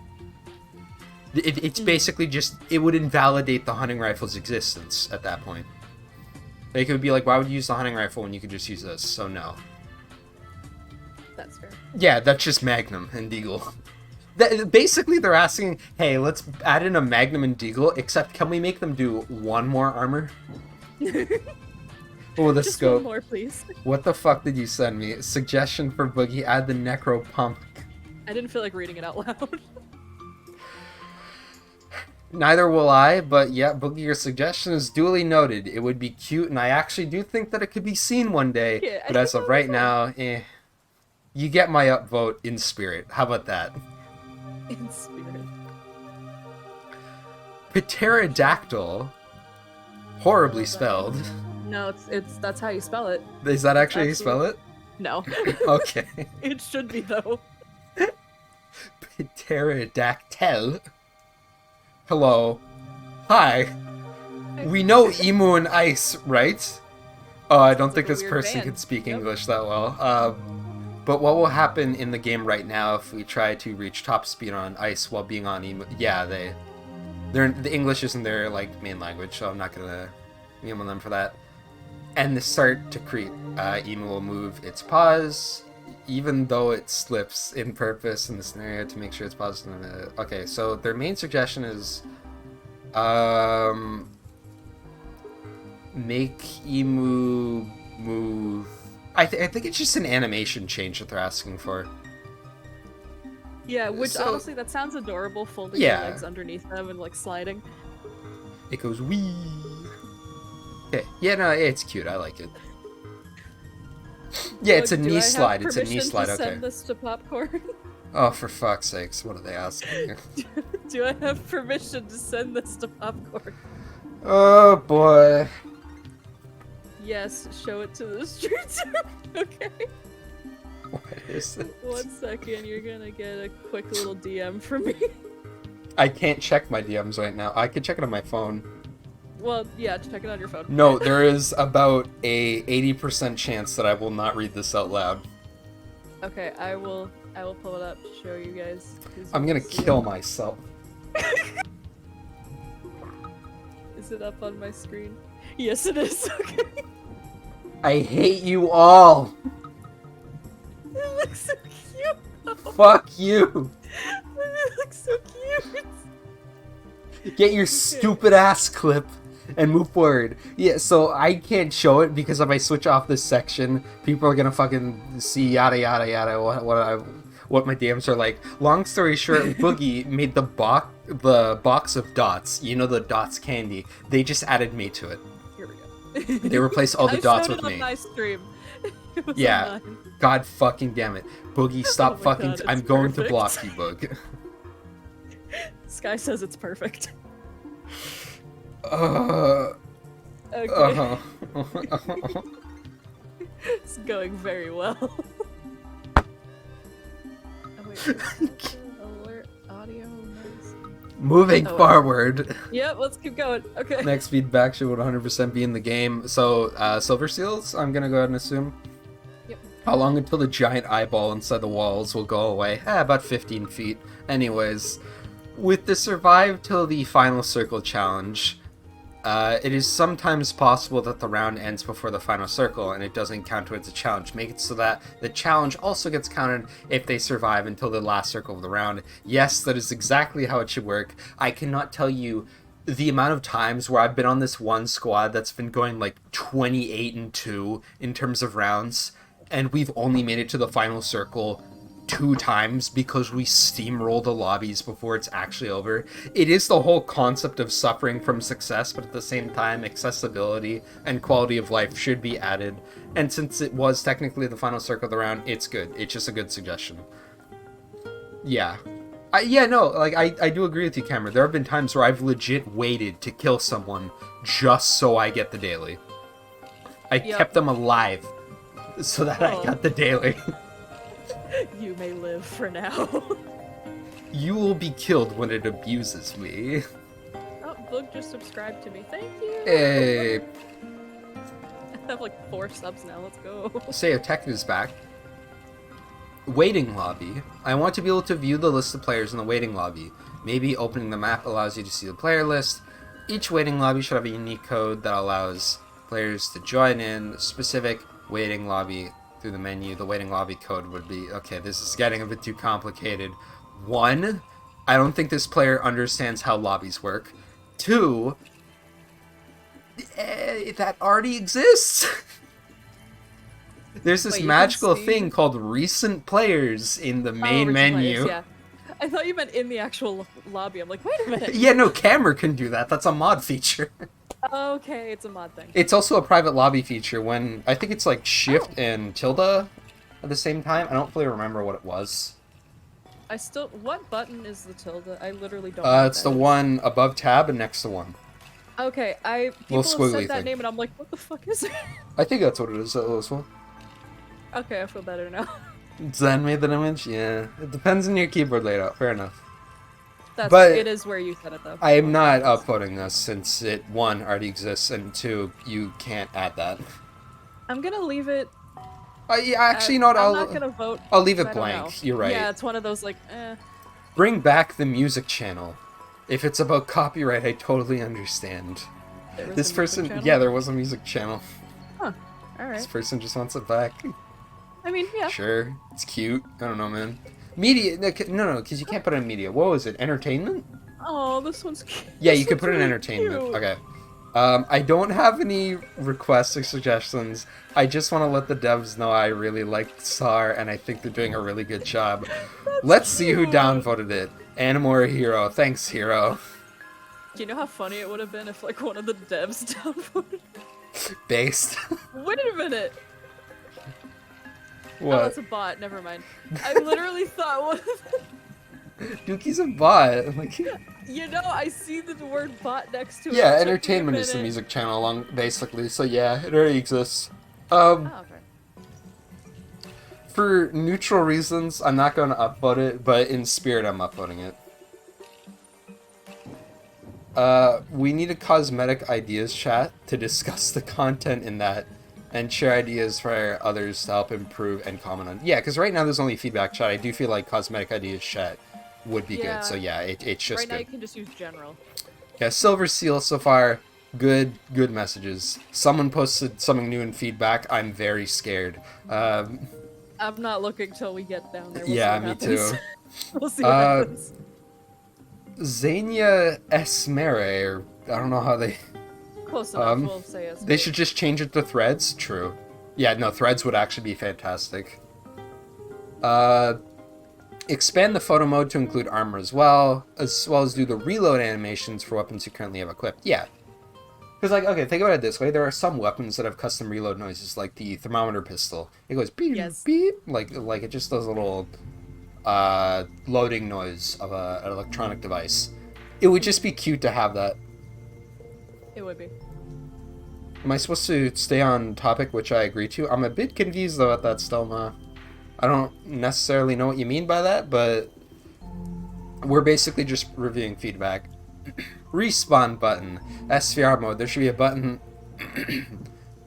It's basically just, it would invalidate the hunting rifle's existence at that point. Like, it would be like, why would you use the hunting rifle when you could just use this? So no. That's fair. Yeah, that's just Magnum and Deagle. Basically, they're asking, hey, let's add in a Magnum and Deagle, except can we make them do one more armor? Oh, the Just scope. one more, please. What the fuck did you send me? Suggestion for Boogie, add the Necro Pump. I didn't feel like reading it out loud. Neither will I, but yeah, Boogie, your suggestion is duly noted. It would be cute, and I actually do think that it could be seen one day. Yeah, but as of right now, you get my upvote in spirit. How about that? In spirit. Pterodactyl. Horribly spelled. No, it's that's how you spell it. Is that actually how you spell it? No. Okay. It should be though. Pterodactyl. Hello. Hi. We know Emu and Ice, right? Oh, I don't think like a this weird person band. can speak Yep. English that well. But what will happen in the game right now if we try to reach top speed on Ice while being on Emu? Yeah, the English isn't their like main language, so I'm not gonna meme on them for that. And the start to creep, Emu will move its paws, even though it slips in purpose in the scenario to make sure it's paused. Okay, so their main suggestion is, make Emu move. I think it's just an animation change that they're asking for. Yeah, which So- honestly, that sounds adorable, folding Yeah. your legs underneath them and like sliding. It goes wee. Okay, yeah, no, it's cute. I like it. Yeah, it's a Do I knee have slide. It's a knee permission slide. to Okay. Send this to Popcorn. Oh, for fuck's sakes! What are they asking? Do I have permission to send this to Popcorn? Oh boy. Yes, show it to the streets. Okay. What is it? 1 second, you're gonna get a quick little DM from me. I can't check my DMs right now. I can check it on my phone. Well, yeah, check it on your phone. No, there is about a 80% chance that I will not read this out loud. Okay, I will pull it up to show you guys. 'cause I'm you gonna can see kill it. myself. Is it up on my screen? Yes, it is. Okay. I hate you all. It looks so cute. Fuck you. It looks so cute. Get your stupid ass clip and move forward. Yeah, so I can't show it because if I switch off this section, people are gonna fucking see yada yada yada what my DMs are like. Long story short, Boogie made the box of dots. You know, the dots candy. They just added me to it. Here we go. They replaced all the dots showed with it on me. my stream. It was Yeah. on mine. God fucking damn it. Boogie, stop Oh my fucking... God, it's I'm going to perfect. block you, Boog. Sky says it's perfect. Uh, Okay. uh-huh. It's going very well. Oh wait, alert audio noise. Moving Oh, forward. Yep, let's keep going. Okay. Next feedback should 100% be in the game. So, Silver Seals, I'm gonna go ahead and assume. Yep. How long until the giant eyeball inside the walls will go away? About 15 feet. Anyways, with the survive till the final circle challenge, it is sometimes possible that the round ends before the final circle and it doesn't count towards the challenge. Make it so that the challenge also gets counted if they survive until the last circle of the round. Yes, that is exactly how it should work. I cannot tell you the amount of times where I've been on this one squad that's been going like 28-2 in terms of rounds, and we've only made it to the final circle 2 times because we steamroll the lobbies before it's actually over. It is the whole concept of suffering from success, but at the same time, accessibility and quality of life should be added. And since it was technically the final circle of the round, it's good. It's just a good suggestion. Yeah. I do agree with you, Cameron. There have been times where I've legit waited to kill someone just so I get the daily. I Yep. kept them alive so that I Oh. got the daily. You may live for now. You will be killed when it abuses me. Oh, Boog just subscribed to me. Thank you. Hey. I have like 4 subs now. Let's go. Say Tech is back. Waiting lobby. I want to be able to view the list of players in the waiting lobby. Maybe opening the map allows you to see the player list. Each waiting lobby should have a unique code that allows players to join in specific waiting lobby through the menu. The waiting lobby code would be... Okay, this is getting a bit too complicated. 1, I don't think this player understands how lobbies work. 2, that already exists. There's this magical thing called recent players in the main menu. Players, yeah. I thought you meant in the actual lobby. I'm like, wait a minute. Yeah, no, camera can do that. That's a mod feature. Okay, it's a mod thing. It's also a private lobby feature when... I think it's like Shift and Tilde at the same time. I don't fully remember what it was. What button is the tilde? I literally don't know. It's the one above tab and next to 1. Okay, people have said that name and I'm like, what the fuck is it? I think that's what it is, that little one. Okay, I feel better now. Zen made that image? Yeah. It depends on your keyboard layout. Fair enough. It is where you said it, though. I am not upvoting this since it, 1, already exists, and 2, you can't add that. I'm gonna leave it... yeah, actually, not. I'm not gonna vote. I'll leave it blank. You're right. Yeah, it's one of those, like, Bring back the music channel. If it's about copyright, I totally understand. This person... Yeah, there was a music channel. Huh. Alright. This person just wants it back. I mean, yeah. Sure. It's cute. I don't know, man. Media... No, because you can't put it in media. What was it? Entertainment? Oh, this one's cute. Yeah, you could put it in entertainment. Cute. Okay. I don't have any requests or suggestions. I just want to let the devs know I really liked SAR, and I think they're doing a really good job. Let's see who downvoted it. Animor Hero. Thanks, Hero. Do you know how funny it would have been if, like, one of the devs downvoted? Based. Wait a minute. What? Oh, that's a bot. Never mind. I literally thought one of them... Dookie's a bot. Like... You know, I see the word bot next to it. Yeah, entertainment is the music channel, basically. So yeah, it already exists. Okay. For neutral reasons, I'm not going to upvote it, but in spirit, I'm upvoting it. We need a cosmetic ideas chat to discuss the content in that and share ideas for others to help improve and comment on. Yeah, because right now there's only feedback chat. I do feel like cosmetic ideas chat would be good. So yeah, it's just right now good. you can just use general. Yeah, Silver Seal so far, good messages. Someone posted something new in feedback. I'm very scared. I'm not looking till we get down there. Yeah, me too. We'll see what happens. Xenia Esmere, or I don't know how they... Close enough, we'll say Esmere. They should just change it to threads? True. Yeah, no, threads would actually be fantastic. Expand the photo mode to include armor as well as do the reload animations for weapons you currently have equipped. Yeah. Because, like, okay, think about it this way. There are some weapons that have custom reload noises, like the thermometer pistol. It goes beep, beep, like it just does a little loading noise of an electronic device. It would just be cute to have that. It would be. Am I supposed to stay on topic, which I agree to? I'm a bit confused, though, at that, Stelma. I don't necessarily know what you mean by that, but we're basically just reviewing feedback. Respawn button. SVR mode. There should be a button...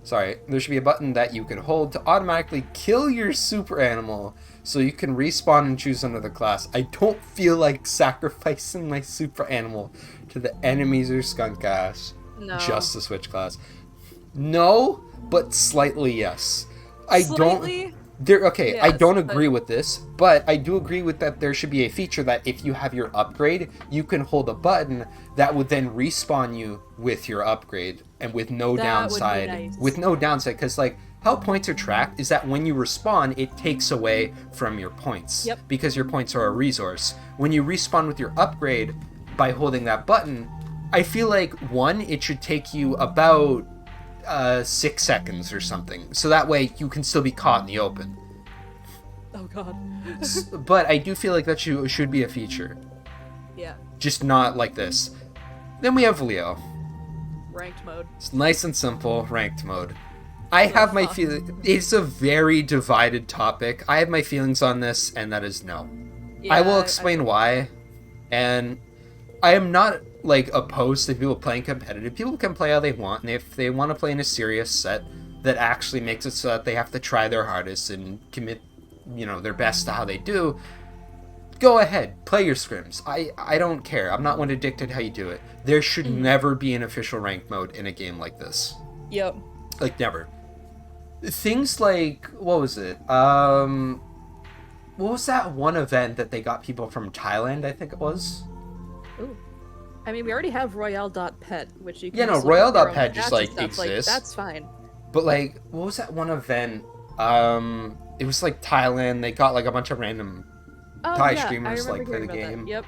Sorry. There should be a button that you can hold to automatically kill your super animal so you can respawn and choose another class. I don't feel like sacrificing my super animal to the enemies or skunk ass just to switch class. No, but slightly yes. I don't... Okay, yes, I don't agree with this, but I do agree with that there should be a feature that if you have your upgrade, you can hold a button that would then respawn you with your upgrade and with no downside. Nice. With no downside, because like how points are tracked is that when you respawn, it takes away from your points. Yep. Because your points are a resource. When you respawn with your upgrade by holding that button, I feel like one, it should take you about 6 seconds or something, so that way you can still be caught in the open. Oh god. But I do feel like that should be a feature. Yeah. Just not like this. Then we have Leo. Ranked mode. It's nice and simple, ranked mode. I have my feeling. It's a very divided topic. I have my feelings on this, and that is no. Yeah, I will explain why. And I am not like opposed to people playing competitive. People can play how they want, and if they want to play in a serious set, that actually makes it so that they have to try their hardest and commit, their best to how they do, go ahead, play your scrims. I don't care. I'm not one to dictate how you do it. There should never be an official ranked mode in a game like this. Yep. Like, never. Things like, what was it? What was that one event that they got people from Thailand, I think it was? Ooh. I mean, we already have Royale.pet, which you can... Yeah, no, Royale.pet just, like, exists. Like, that's fine. But, like, what was that one event? It was, like, Thailand. They got, like, a bunch of random Thai streamers to, like, play the game. Yep.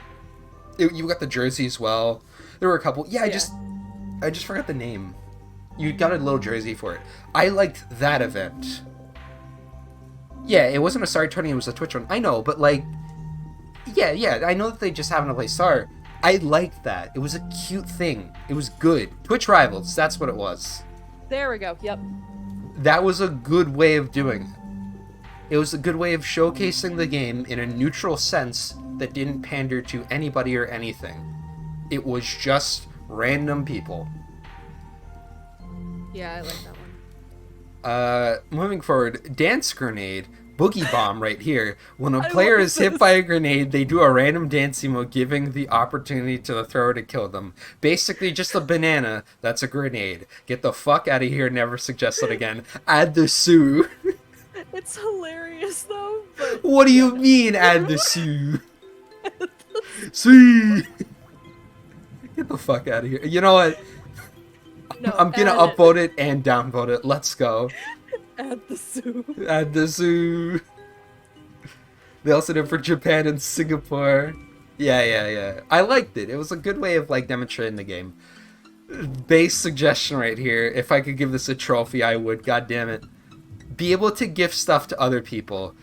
You got the jersey as well. There were a couple. Yeah, I just forgot the name. You got a little jersey for it. I liked that event. Yeah, it wasn't a SAR tourney, it was a Twitch one. I know, but, like... Yeah, I know that they just happen to play SAR. I liked that. It was a cute thing. It was good. Twitch Rivals, that's what it was. There we go, yep. That was a good way of doing it. It was a good way of showcasing the game in a neutral sense that didn't pander to anybody or anything. It was just random people. Yeah, I like that one. Moving forward, Dance Grenade, Boogie Bomb right here. When a player is hit by a grenade, they do a random dance emote, giving the opportunity to the thrower to kill them. Basically, just a banana that's a grenade. Get the fuck out of here, never suggest it again. Add the Sue. It's hilarious, though. But... What do you mean, add the Sue? Sue! Get the fuck out of here. You know what? No, I'm gonna upvote it and downvote it. Let's go. Add the Sue. Add the Sue. They also did it for Japan and Singapore. Yeah. I liked it. It was a good way of, like, demonstrating the game. Base suggestion right here. If I could give this a trophy, I would. God damn it. Be able to gift stuff to other people.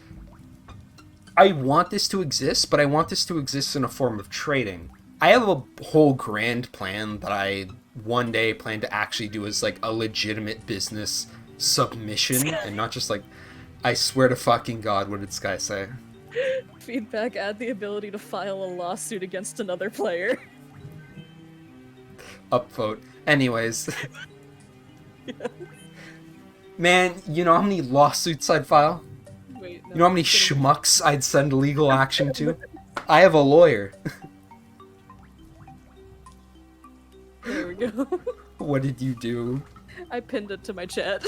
I want this to exist, but I want this to exist in a form of trading. I have a whole grand plan that I one day plan to actually do as, like, a legitimate business submission and not just, like, I swear to fucking God, what did this guy say? Feedback, add the ability to file a lawsuit against another player. Upvote. Anyways. Yes. Man, you know how many lawsuits I'd file? Wait, no, you know how many schmucks I'd send legal action to? I have a lawyer. There we go. What did you do? I pinned it to my chat.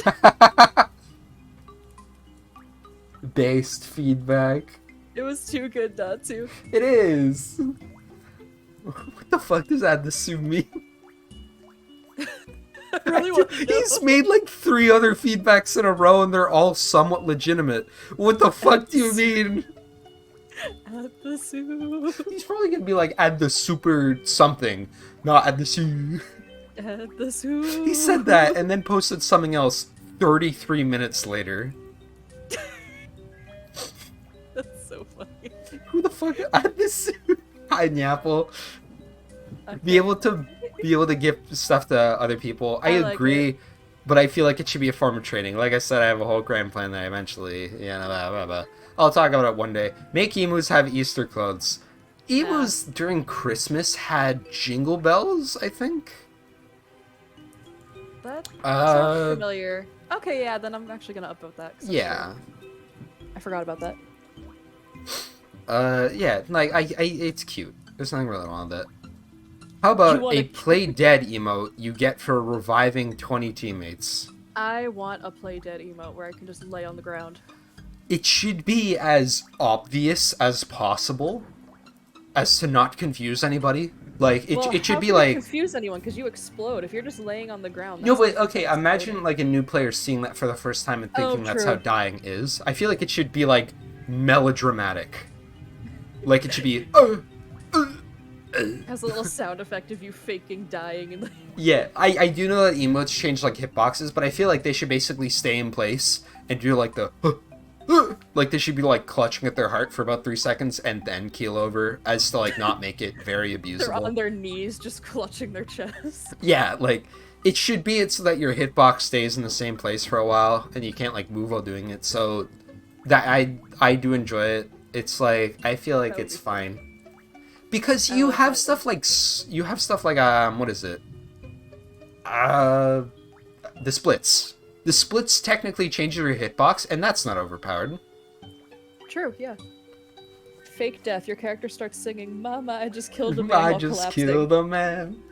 Based feedback. It was too good not to. It is. What the fuck does add the Sue mean? I really want to know. He's made like 3 other feedbacks in a row and they're all somewhat legitimate. What the fuck do you mean? Add the Sue. He's probably gonna be like, add the super something, not add the Sue. Add the Sue. He said that and then posted something else 33 minutes later. That's so funny. Who the fuck add the Sue? Hi, Nyapple. Okay. Be able to give stuff to other people. I agree, but I feel like it should be a form of trading. Like I said, I have a whole grand plan that I eventually, blah, blah, blah. I'll talk about it one day. Make emus have Easter clothes. Emus during Christmas had jingle bells, I think. That sounds familiar. Okay, yeah, then I'm actually gonna upvote that. Yeah. I forgot about that. Yeah, like, it's cute. There's nothing really wrong with it. How about a play dead emote you get for reviving 20 teammates? I want a play dead emote where I can just lay on the ground. It should be as obvious as possible as to not confuse anybody. Like, it should be like... confuse anyone, because you explode. If you're just laying on the ground... No, but, okay, imagine, like, a new player seeing that for the first time and thinking that's how dying is. I feel like it should be, like, melodramatic. Like, it should be... has a little sound effect of you faking dying. And yeah, I do know that emotes change, like, hitboxes, but I feel like they should basically stay in place and do, like, the... like, they should be, like, clutching at their heart for about 3 seconds and then keel over, as to, like, not make it very abusable. They're on their knees, just clutching their chest. Yeah, like, it should be so that your hitbox stays in the same place for a while, and you can't, like, move while doing it, so... that I do enjoy it. It's, like, I feel like it's fine. Because you have stuff like, what is it? The splits. The splits technically change your hitbox, and that's not overpowered. True, yeah. Fake death. Your character starts singing, Mama, I just killed a man I while just collapsing. killed a man.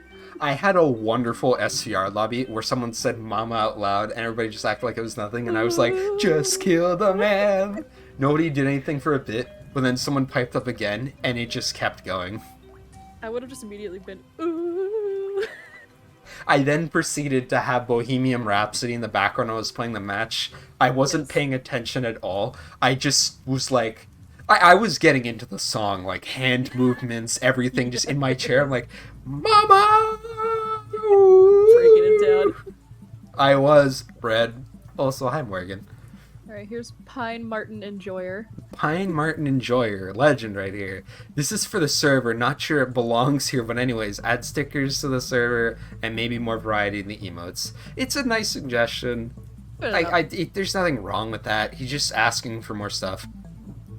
I had a wonderful SCR lobby where someone said mama out loud and everybody just acted like it was nothing, and I was like, just killed a man. Nobody did anything for a bit, but then someone piped up again and it just kept going. I would have just immediately been, ooh. I then proceeded to have Bohemian Rhapsody in the background when I was playing the match. I wasn't paying attention at all. I just was like, I was getting into the song, like hand movements, everything, just in my chair. I'm like, Mama! Breaking it down. I was, Bread. Also, hi, Morgan. Alright, here's Pine Martin Enjoyer. Pine Martin Enjoyer, legend right here. This is for the server. Not sure it belongs here, but anyways, add stickers to the server and maybe more variety in the emotes. It's a nice suggestion. There's nothing wrong with that. He's just asking for more stuff.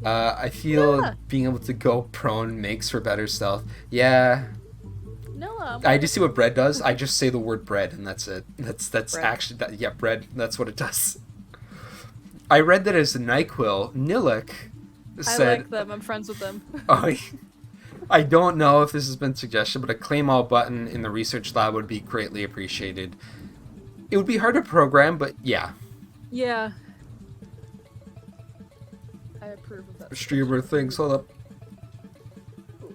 I feel being able to go prone makes for better stealth. Yeah. No, I just see what bread does. I just say the word bread and that's it. That's bread. actually yeah, bread. That's what it does. I read that as NyQuil, Nilek said. I like them. I'm friends with them. I don't know if this has been suggested, but a claim all button in the research lab would be greatly appreciated. It would be hard to program, but yeah. Yeah. I approve of that. Streamer things, hold up.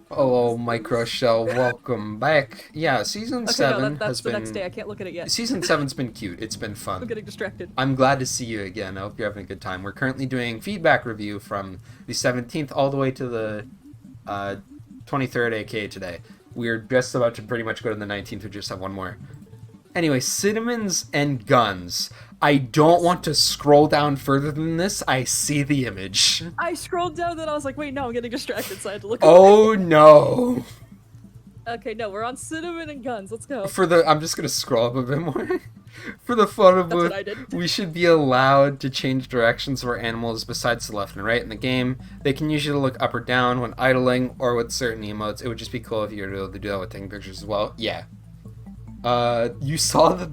Hello, Micro Shell, welcome back. Yeah, season 7 that's has the been... next day. I can't look at it yet. Season 7's been cute. It's been fun. I'm getting distracted. I'm glad to see you again. I hope you're having a good time. We're currently doing feedback review from the 17th all the way to the 23rd, aka today. We're just about to pretty much go to the 19th. We just have one more. Anyway, cinnamons and guns. I don't want to scroll down further than this. I see the image. I scrolled down, then I was like, wait, no, I'm getting distracted, so I had to look Oh no. Okay, no, we're on cinnamon and guns. Let's go. I'm just gonna scroll up a bit more. For the fun of That's it, what I did. we should be allowed to change directions of our animals besides the left and right in the game. They can usually look up or down when idling or with certain emotes. It would just be cool if you were able to do that with taking pictures as well. Yeah. You saw the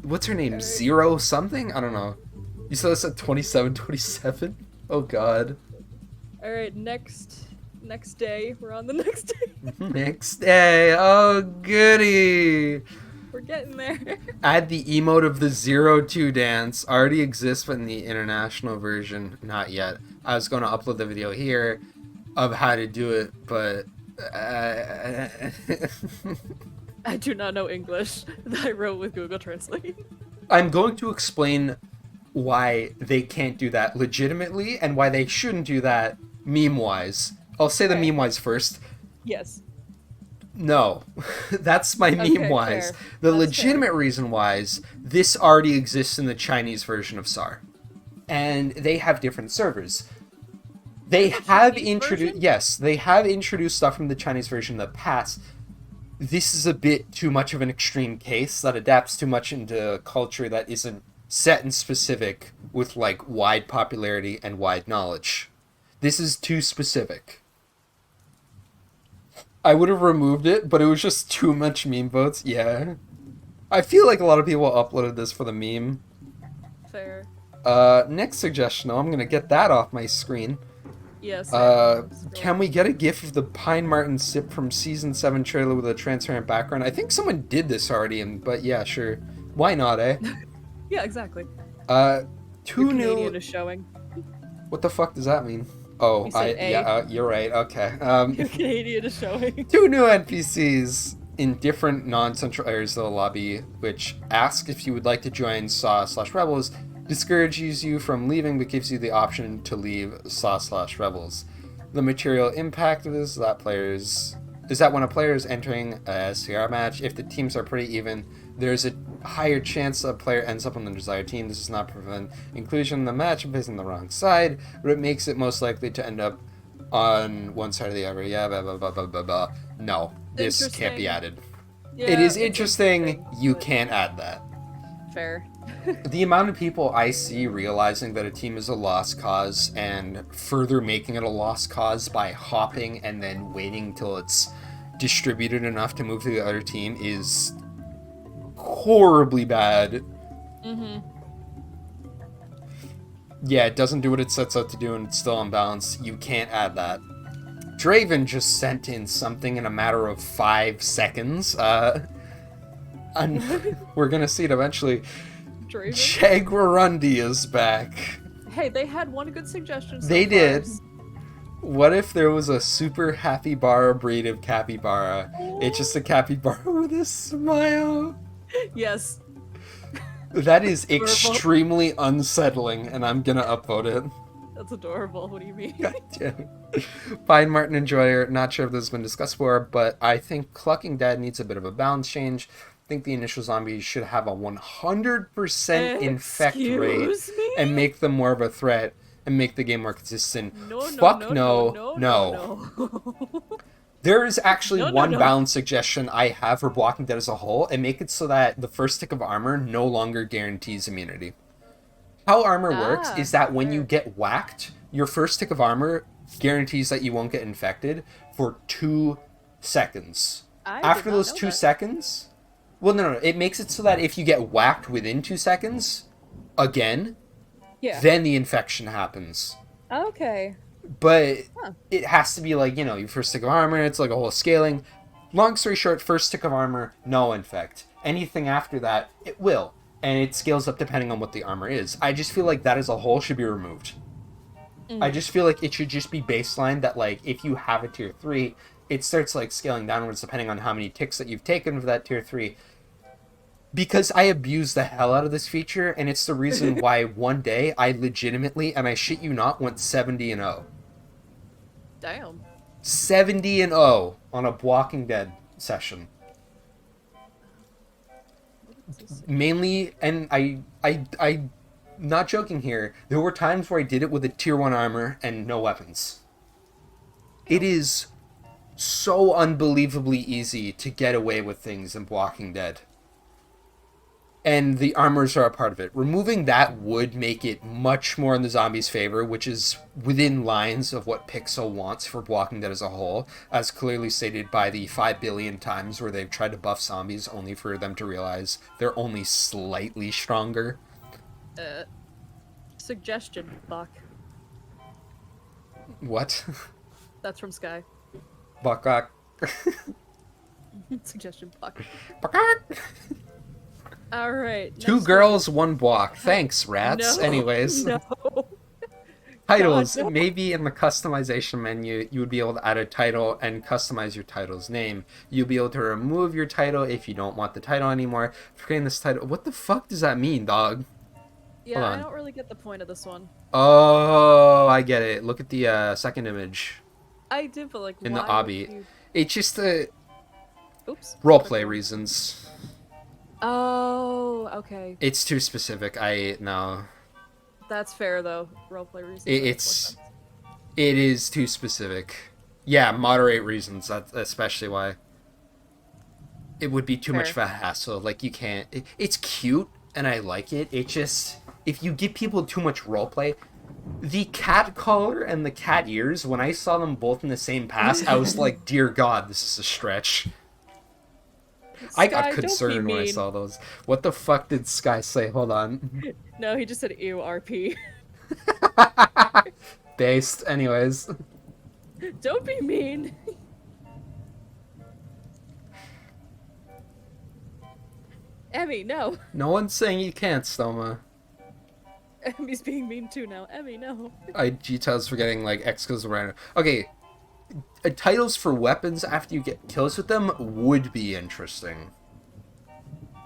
what's her name? Zero something? I don't know. You saw this at 2727? Oh god. Alright, next day. We're on the next day. Next day. Oh goody. We're getting there. Add the emote of the 02 dance. Already exists, but in the international version, not yet. I was going to upload the video here of how to do it, but I do not know English. I wrote with Google Translate. I'm going to explain why they can't do that legitimately and why they shouldn't do that meme-wise. I'll say the meme-wise first. Yes. No, that's my meme-wise. The legitimate reason-wise, this already exists in the Chinese version of SAR. And they have different servers. They have introduced... Yes, they have introduced stuff from the Chinese version in the past. This is a bit too much of an extreme case that adapts too much into a culture that isn't set and specific with, like, wide popularity and wide knowledge. This is too specific. I would have removed it, but it was just too much meme votes. Yeah. I feel like a lot of people uploaded this for the meme. Fair. Next suggestion, though, I'm going to get that off my screen. Yes. Can we get a gif of the Pine Martin sip from Season 7 trailer with a transparent background? I think someone did this already, but yeah, sure. Why not, eh? Yeah, exactly. Two new... Canadian is showing. What the fuck does that mean? Oh, yeah, you're right, okay. Canadian is showing. 2 new NPCs in different non-central areas of the lobby, which ask if you would like to join SAW/Rebels, discourages you from leaving but gives you the option to leave SAW/Rebels. The material impact of this is that when a player is entering a SCR match, if the teams are pretty even, there's a higher chance a player ends up on the desired team. This does not prevent inclusion in the match if facing the wrong side, but it makes it most likely to end up on one side or the other. Yeah, blah, blah, blah, blah, blah, blah. No, this can't be added. Yeah, it is interesting. You can't add that. Fair. The amount of people I see realizing that a team is a lost cause and further making it a lost cause by hopping and then waiting till it's distributed enough to move to the other team is horribly bad. Mm-hmm. Yeah, it doesn't do what it sets out to do and it's still unbalanced. You can't add that. Draven just sent in something in a matter of 5 seconds. And What? we're gonna see it eventually. Draven? Jaguarundi is back. Hey, they had one good suggestion so They far. did. What if there was a super happy bar breed of capybara? It's just a capybara with a smile. Yes. That is Adorable. extremely unsettling, and I'm gonna upvote it. That's adorable. What do you mean? God damn it. Fine, Martin Enjoyer. Not sure if this has been discussed before, but I think Clucking Dead needs a bit of a balance change. I think the initial zombies should have a 100% infect rate Excuse me? and make them more of a threat and make the game more consistent. No, no, Fuck no, no, no, no, no. no, no. There is actually No, no, one no. balance suggestion I have for Walking Dead as a whole, and make it so that the first tick of armor no longer guarantees immunity. How armor works is that when you fair. get whacked, your first tick of armor guarantees that you won't get infected for 2 seconds. I did After not those know 2 that. seconds, well, no, it makes it so that if you get whacked within 2 seconds, again, Yeah. then the infection happens. Okay. But Huh. it has to be like, you know, your first tick of armor, it's like a whole scaling. Long story short, first tick of armor, no infect. Anything after that, it will. And it scales up depending on what the armor is. I just feel like that as a whole should be removed. I just feel like it should just be baseline that, like, if you have a tier 3, it starts, like, scaling downwards depending on how many ticks that you've taken for that tier 3. Because I abuse the hell out of this feature, and it's the reason why one day I legitimately, and I shit you not, went 70-0. Damn. 70-0 on a Walking Dead session. Mainly, and I not joking here, there were times where I did it with a tier 1 armor and no weapons. It is so unbelievably easy to get away with things in Walking Dead. And the armors are a part of it. Removing that would make it much more in the zombies' favor, which is within lines of what Pixel wants for Walking Dead as a whole, as clearly stated by the 5 billion times where they've tried to buff zombies only for them to realize they're only slightly stronger. Suggestion, Buck. What? That's from Sky. Buck. Suggestion, Buck. All right. Two next girls, one block. Thanks, rats. No. Anyways. No. Titles. God, no. Maybe in the customization menu, you would be able to add a title and customize your title's name. You'll be able to remove your title if you don't want the title anymore. Forgetting this title. What the fuck does that mean, dog? Yeah, Hold I on. don't really get the point of this one. Oh, I get it. Look at the second image I did, but like, in why the would obby. you... It's just Oops. roleplay reasons. Oh, okay. It's too specific. No. That's fair though. Roleplay reasons. It, that makes more it's sense. it is too specific. Yeah, moderate reasons. That's especially why. It would be too much of Fair. a hassle. Like, you can't. It's cute and I like it. It just, if you give people too much roleplay, the cat collar and the cat ears, when I saw them both in the same pass, I was like, dear God, this is a stretch. I got Sky, don't be concerned when I mean. saw those. What the fuck did Sky say? Hold on. No, he just said ew RP. Based. Anyways. Don't be mean. Emmy, no. No one's saying you can't, Stoma. Emmy's being mean too now. Emmy, no. G-Tail's forgetting, like, X goes around. Okay. Titles for weapons after you get kills with them would be interesting.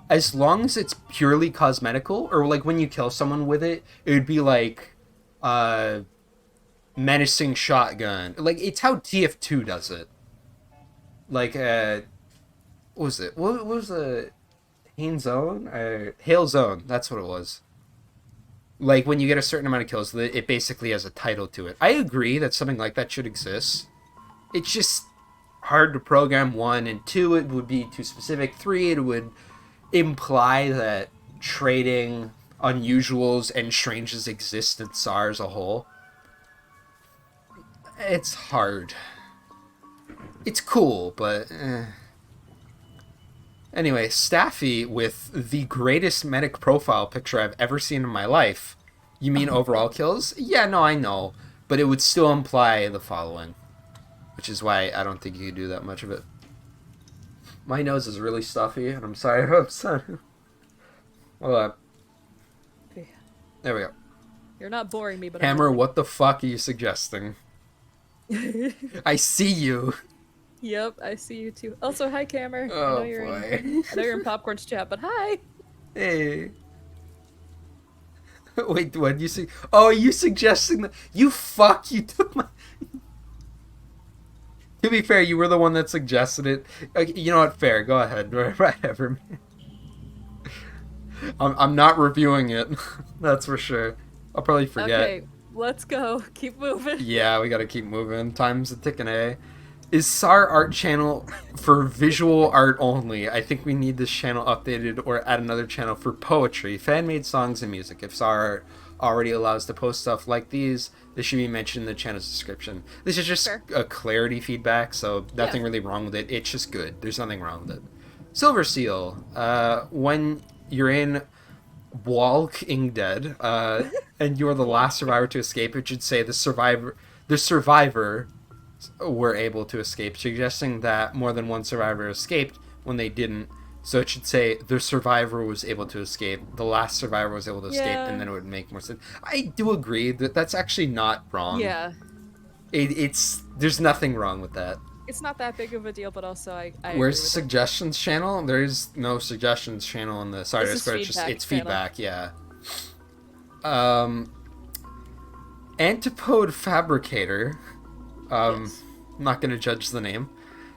As long as it's purely cosmetical, or like when you kill someone with it, it would be like, menacing shotgun. Like, it's how TF2 does it. Like, what was it? What was the Hail Zone? Hail Zone, that's what it was. Like, when you get a certain amount of kills, it basically has a title to it. I agree that something like that should exist. It's just hard to program. 1 and 2, it would be too specific. 3, it would imply that trading unusuals and stranges exist in SAR as a whole. It's hard. It's cool, but Anyway, Staffy with the greatest medic profile picture I've ever seen in my life. You mean overall kills? Yeah, no, I know. But it would still imply the following. Which is why I don't think you could do that much of it. My nose is really stuffy, and I'm sorry. I'm sorry. Hold on. There we go. You're not boring me, but Hammer, what the fuck are you suggesting? I see you. Yep, I see you too. Also, hi, Cammer. Oh, I boy. know you're in Popcorn's chat, but hi. Hey. Wait, what you see? Oh, are you suggesting that? You fuck! You took my. To be fair, you were the one that suggested it. Okay, you know what? Fair. Go ahead. Whatever. I'm not reviewing it. That's for sure. I'll probably forget. Okay, let's go. Keep moving. Yeah, we gotta keep moving. Time's a ticking, eh? Is SAR art channel for visual art only? I think we need this channel updated or add another channel for poetry, fan-made songs, and music. If SAR art already allows to post stuff like these, this should be mentioned in the channel's description. This is just a clarity feedback, so nothing really wrong with it. It's just good. There's nothing wrong with it. Silver Seal. When you're in Walking Dead, and you're the last survivor to escape, it should say the survivor were able to escape, suggesting that more than one survivor escaped when they didn't. So it should say the survivor was able to escape, the last survivor was able to escape, and then it would make more sense. I do agree that that's actually not wrong. Yeah. It's there's nothing wrong with that. It's not that big of a deal, but also I Where's the agree with suggestions channel? There is no suggestions channel in the sorry Discord. It's feedback. Yeah. Antipode Fabricator. Yes. I'm not going to judge the name.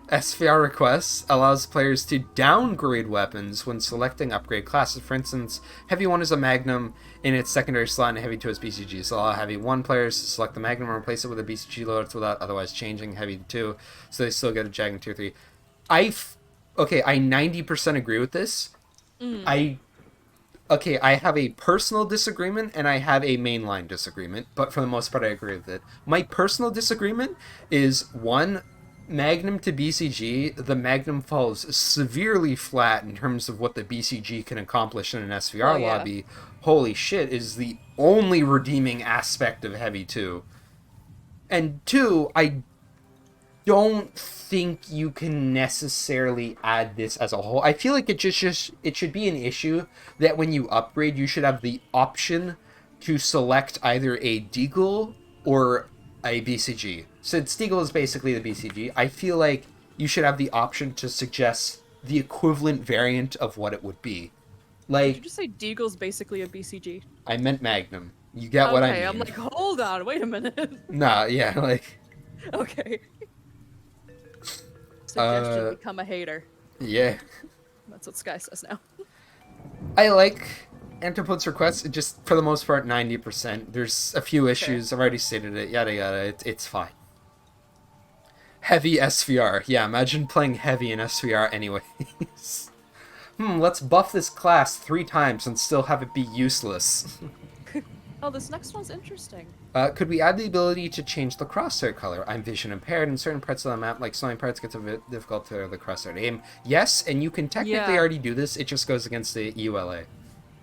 SVR requests allows players to downgrade weapons when selecting upgrade classes. For instance, Heavy 1 is a Magnum in its secondary slot and Heavy 2 is BCG. So allow Heavy 1 players to select the Magnum and replace it with a BCG loadout without otherwise changing Heavy 2, so they still get a Jag in Tier 3. I 90% agree with this. I have a personal disagreement and I have a mainline disagreement, but for the most part I agree with it. My personal disagreement is, one, Magnum to BCG, the Magnum falls severely flat in terms of what the BCG can accomplish in an SVR lobby. Holy shit, is the only redeeming aspect of Heavy 2. And two, I don't think you can necessarily add this as a whole. I feel like it should be an issue that when you upgrade, you should have the option to select either a Deagle or a BCG. Since Deagle is basically the BCG, I feel like you should have the option to suggest the equivalent variant of what it would be. Like, Did you just say Deagle's basically a BCG? I meant Magnum. You get what I mean. Okay, I'm like, hold on, wait a minute. Nah, yeah, like... Okay. Suggestion become a hater. Yeah. That's what Sky says now. I like Antipode's requests, just for the most part 90%. There's a few issues, I've already stated it, yada yada, it's fine. Heavy SVR. Yeah, imagine playing Heavy in SVR anyways. Let's buff this class 3 times and still have it be useless. Oh, this next one's interesting. Could we add the ability to change the crosshair color? I'm vision impaired, and certain parts of the map, like snowing parts, gets a bit difficult for the crosshair to aim. Yes, and you can technically already do this, it just goes against the ULA.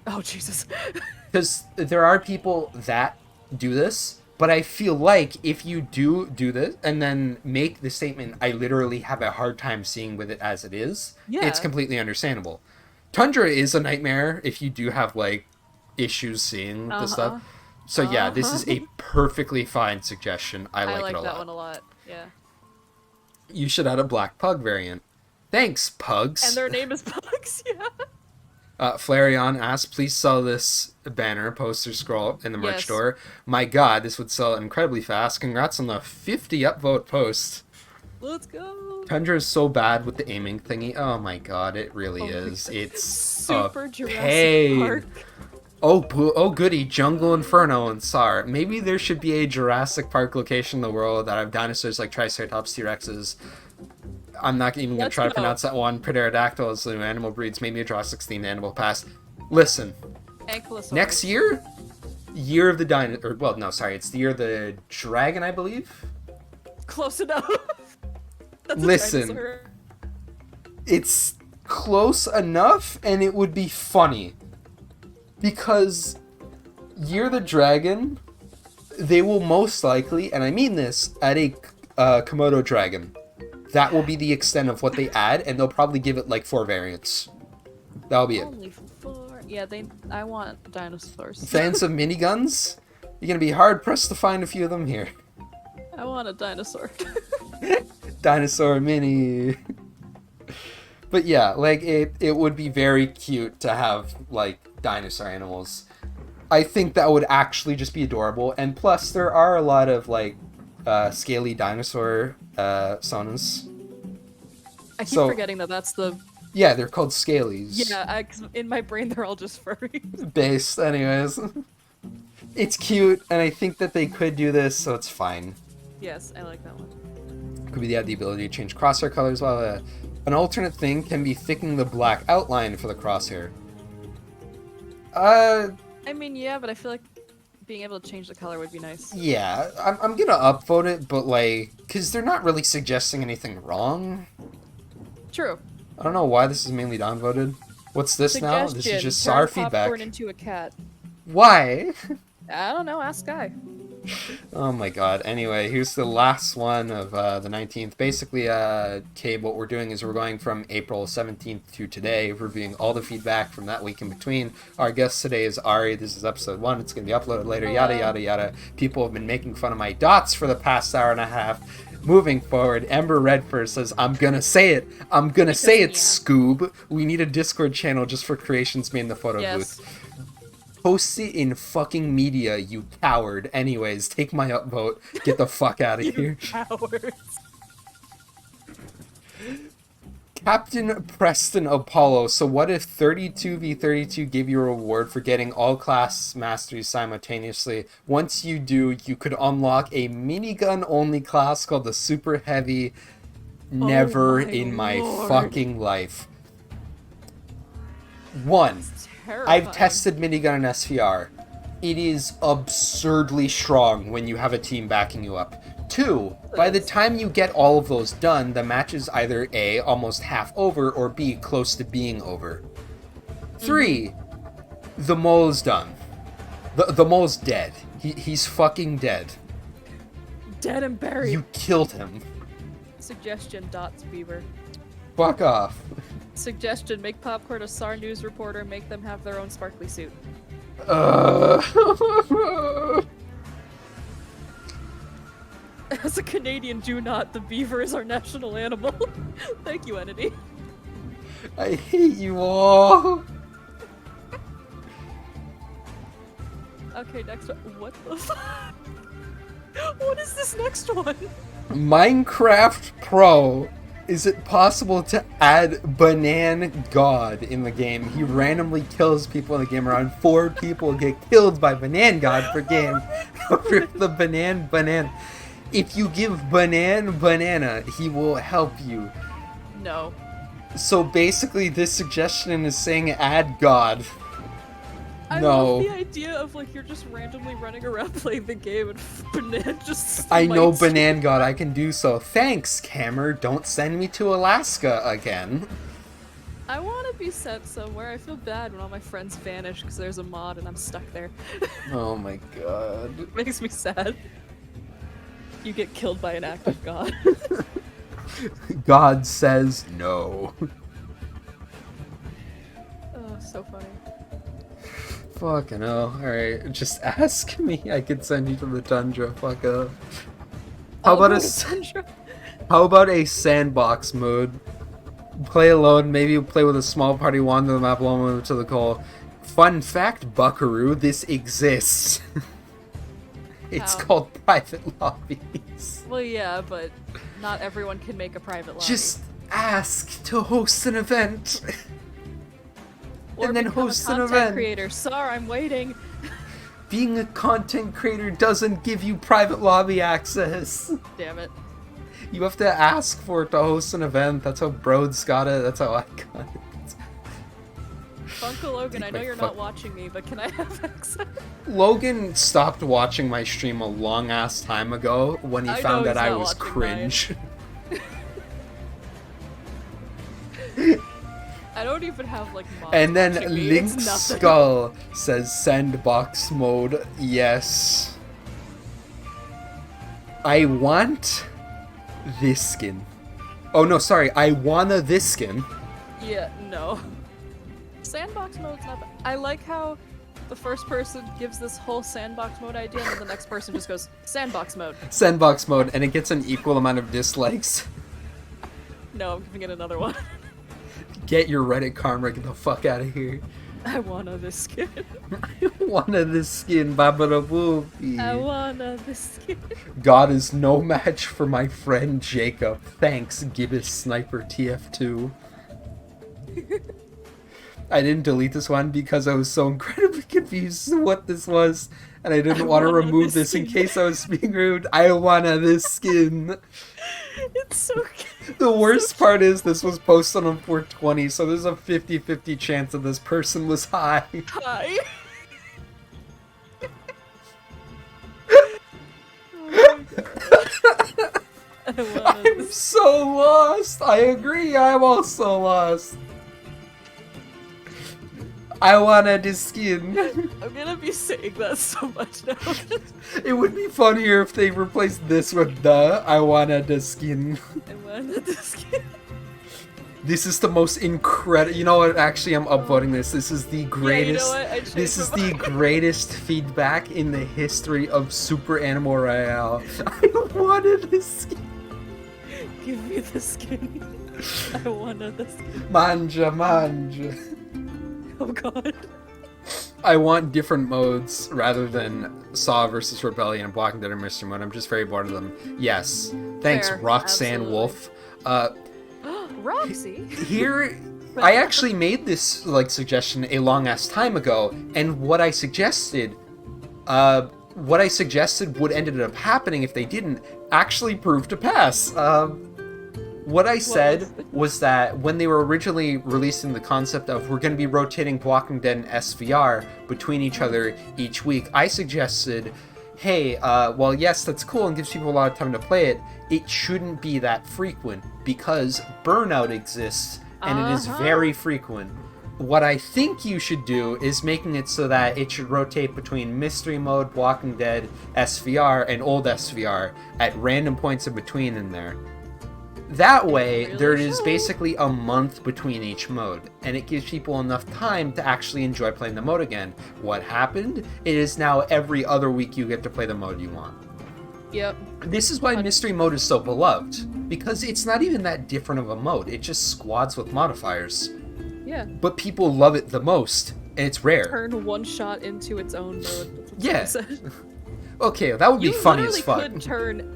Oh, Jesus. Because there are people that do this, but I feel like if you do this and then make the statement, I literally have a hard time seeing with it as it is, it's completely understandable. Tundra is a nightmare if you do have, like, issues seeing the stuff. So yeah, this is a perfectly fine suggestion. I like it a lot. I like that one a lot, yeah. You should add a Black Pug variant. Thanks, Pugs. And their name is Pugs, yeah. Flareon asks, please sell this banner, poster, scroll in the merch store. My god, this would sell incredibly fast. Congrats on the 50 upvote post. Let's go. Tundra is so bad with the aiming thingy. Oh my god, it really is. It's super Jurassic Park. Oh goody, Jungle Inferno and SAR. Maybe there should be a Jurassic Park location in the world that have dinosaurs like Triceratops, T-Rexes. I'm not even going to try to pronounce that one. Pterodactyls, the new animal breeds, maybe a Jurassic themed animal pass. Listen, next year, year of the dinosaur, well, no, sorry, it's the year of the dragon, I believe. Close enough. Listen, it's close enough, and it would be funny. Because Year the Dragon, they will most likely, and I mean this, add a Komodo dragon. That will be the extent of what they add, and they'll probably give it like 4 variants. That'll be it. Only 4. Yeah, I want dinosaurs. Fans of miniguns? You're gonna be hard pressed to find a few of them here. I want a dinosaur. Dinosaur mini. But yeah, like it would be very cute to have like dinosaur animals. I think that would actually just be adorable, and plus there are a lot of like scaly dinosaur sonas. I keep forgetting that that's the... Yeah, they're called scalies. Yeah, 'cause in my brain they're all just furry. Based, anyways. It's cute, and I think that they could do this, so it's fine. Yes, I like that one. Could be the ability to change crosshair colors, while an alternate thing can be thickening the black outline for the crosshair. I mean, yeah, but I feel like being able to change the color would be nice. Yeah, I'm gonna upvote it, but like, because they're not really suggesting anything wrong. True. I don't know why this is mainly downvoted. What's this now? This is just SAR turn feedback. Popcorn into a cat. Why? I don't know, ask Guy. Oh my god. Anyway, here's the last one of the 19th. Basically, Cabe, what we're doing is we're going from April 17th to today, reviewing all the feedback from that week in between. Our guest today is Arii. This is episode 1. It's going to be uploaded later, yada, yada, yada. People have been making fun of my dots for the past hour and a half. Moving forward, Ember Redford says, I'm gonna say it. I'm gonna say it, Scoob. We need a Discord channel just for creations made in the photo booth. Post it in fucking media, you coward. Anyways, take my upvote. Get the fuck out of here. Cowards. Captain Preston Apollo. So what if 32v32 gave you a reward for getting all class masteries simultaneously? Once you do, you could unlock a minigun only class called the Super Heavy. Never in my fucking life. 1. I've tested minigun in SVR. It is absurdly strong when you have a team backing you up. 2, by the time you get all of those done, the match is either A, almost half over, or B, close to being over. 3, the mole is done. The mole's dead. He's fucking dead. Dead and buried. You killed him. Suggestion, Dots Beaver. Fuck off. Suggestion, make Popcorn a SAR news reporter, make them have their own sparkly suit. As a Canadian, do not. The beaver is our national animal. Thank you, Entity. I hate you all. Okay, next one. What the fuck? What is this next one? Minecraft Pro. Is it possible to add Banan God in the game? He randomly kills people in the game. Around 4 people get killed by Banan God per game. For the Banana. If you give Banana, he will help you. No. So basically, this suggestion is saying add God. I love the idea of like you're just randomly running around playing the game and Banan just I know Banan God, I can do so. Thanks, Cammer. Don't send me to Alaska again. I want to be sent somewhere. I feel bad when all my friends vanish because there's a mod and I'm stuck there. Oh my god. It makes me sad. You get killed by an active god. God says no. Oh, so funny. Fucking hell. Alright, just ask me. I could send you to the tundra. Fuck up. How about a sandbox mode? Play alone, maybe play with a small party, wander the map alone to the call. Fun fact, Buckaroo, this exists. It's called private lobbies. Well, yeah, but not everyone can make a private lobby. Just ask to host an event. Or and then host an event. Content creator. SAR, I'm waiting. Being a content creator doesn't give you private lobby access. Damn it. You have to ask for it to host an event. That's how Broads got it. That's how I got it. Funko Logan, I know you're not watching me, but can I have access? Logan stopped watching my stream a long ass time ago when he found that I was cringe. I don't even have like mods And then watching me. Link's It's nothing. Skull says sandbox mode. Yes. I want this skin. Oh no, sorry. I wanna this skin. Yeah, no. Sandbox mode's not bad. I like how the first person gives this whole sandbox mode idea and then the next person just goes, sandbox mode. Sandbox mode, and it gets an equal amount of dislikes. No, I'm giving it another one. Get your Reddit karma, get the fuck out of here. I wanna this skin. I wanna this skin, babadaboopy. I wanna this skin. God is no match for my friend Jacob. Thanks, Gibbous Sniper TF2. I didn't delete this one because I was so incredibly confused as to what this was, and I didn't want to remove this in case I was being rude. I wanna this skin. It's so cute. The worst part is this was posted on 420, so there's a 50-50 chance that this person was high. Hi. Oh my God. I'm so lost. I agree. I'm also lost. I wanna this skin. I'm gonna be saying that so much now. It would be funnier if they replaced this with the I wanna the skin. I wanna this skin. This is the most incredible. You know what? Actually, I'm upvoting this. This is the greatest. Yeah, you know what? I changed This is my the mind. greatest feedback in the history of Super Animal Royale. I wanted this skin. Give me the skin. I wanna the skin. Manja, manja. Oh god. I want different modes rather than Saw versus Rebellion and Walking Dead and Mystery Mode. I'm just very bored of them. Yes. Thanks, Fair, Roxanne absolutely. Wolf. Roxy? Here, I actually made this suggestion a long ass time ago, and what I suggested would ended up happening if they didn't actually prove to pass. What I said was that when they were originally releasing the concept of we're going to be rotating Walking Dead and SVR between each other each week, I suggested, hey, well, yes, that's cool and gives people a lot of time to play it. It shouldn't be that frequent because burnout exists and it is very frequent. What I think you should do is making it so that it should rotate between Mystery Mode, Walking Dead, SVR, and Old SVR at random points in between in there. That way, Really there is should. basically a month between each mode, and it gives people enough time to actually enjoy playing the mode again. What happened? It is now every other week you get to play the mode you want. Yep. This is why Mystery Mode is so beloved, because it's not even that different of a mode, it just squads with modifiers. Yeah. But people love it the most, and it's rare. Turn one shot into its own mode. That's what Yeah. someone said. Okay, that would be funny as fuck.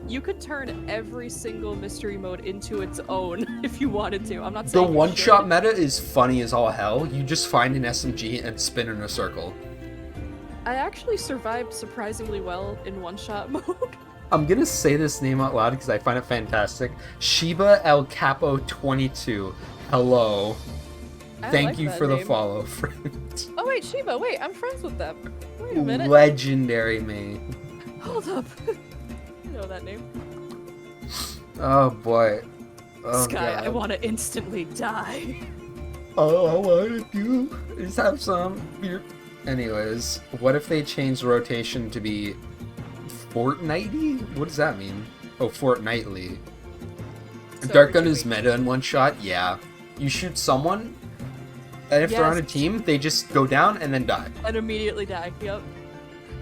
You could turn every single mystery mode into its own if you wanted to. I'm not The saying you one-shot should. meta is funny as all hell. You just find an SMG and spin in a circle. I actually survived surprisingly well in one-shot mode. I'm gonna say this name out loud because I find it fantastic. Shiba El Capo 22. Hello. I Thank like you that for the name. follow, friend. Oh wait, Shiba, wait, I'm friends with them. Wait a minute. Legendary me. Hold up. You know that name. Oh boy. Oh, Sky, God. I want to instantly die. All I wanna do is have some beer. Anyways, what if they changed rotation to be fortnightly? What does that mean? Oh, fortnightly. So Dark every Gun 2 is weeks. meta in one shot? Yeah. You shoot someone, and if they're on a Yes. team, they just go down and then die. And immediately die. Yep.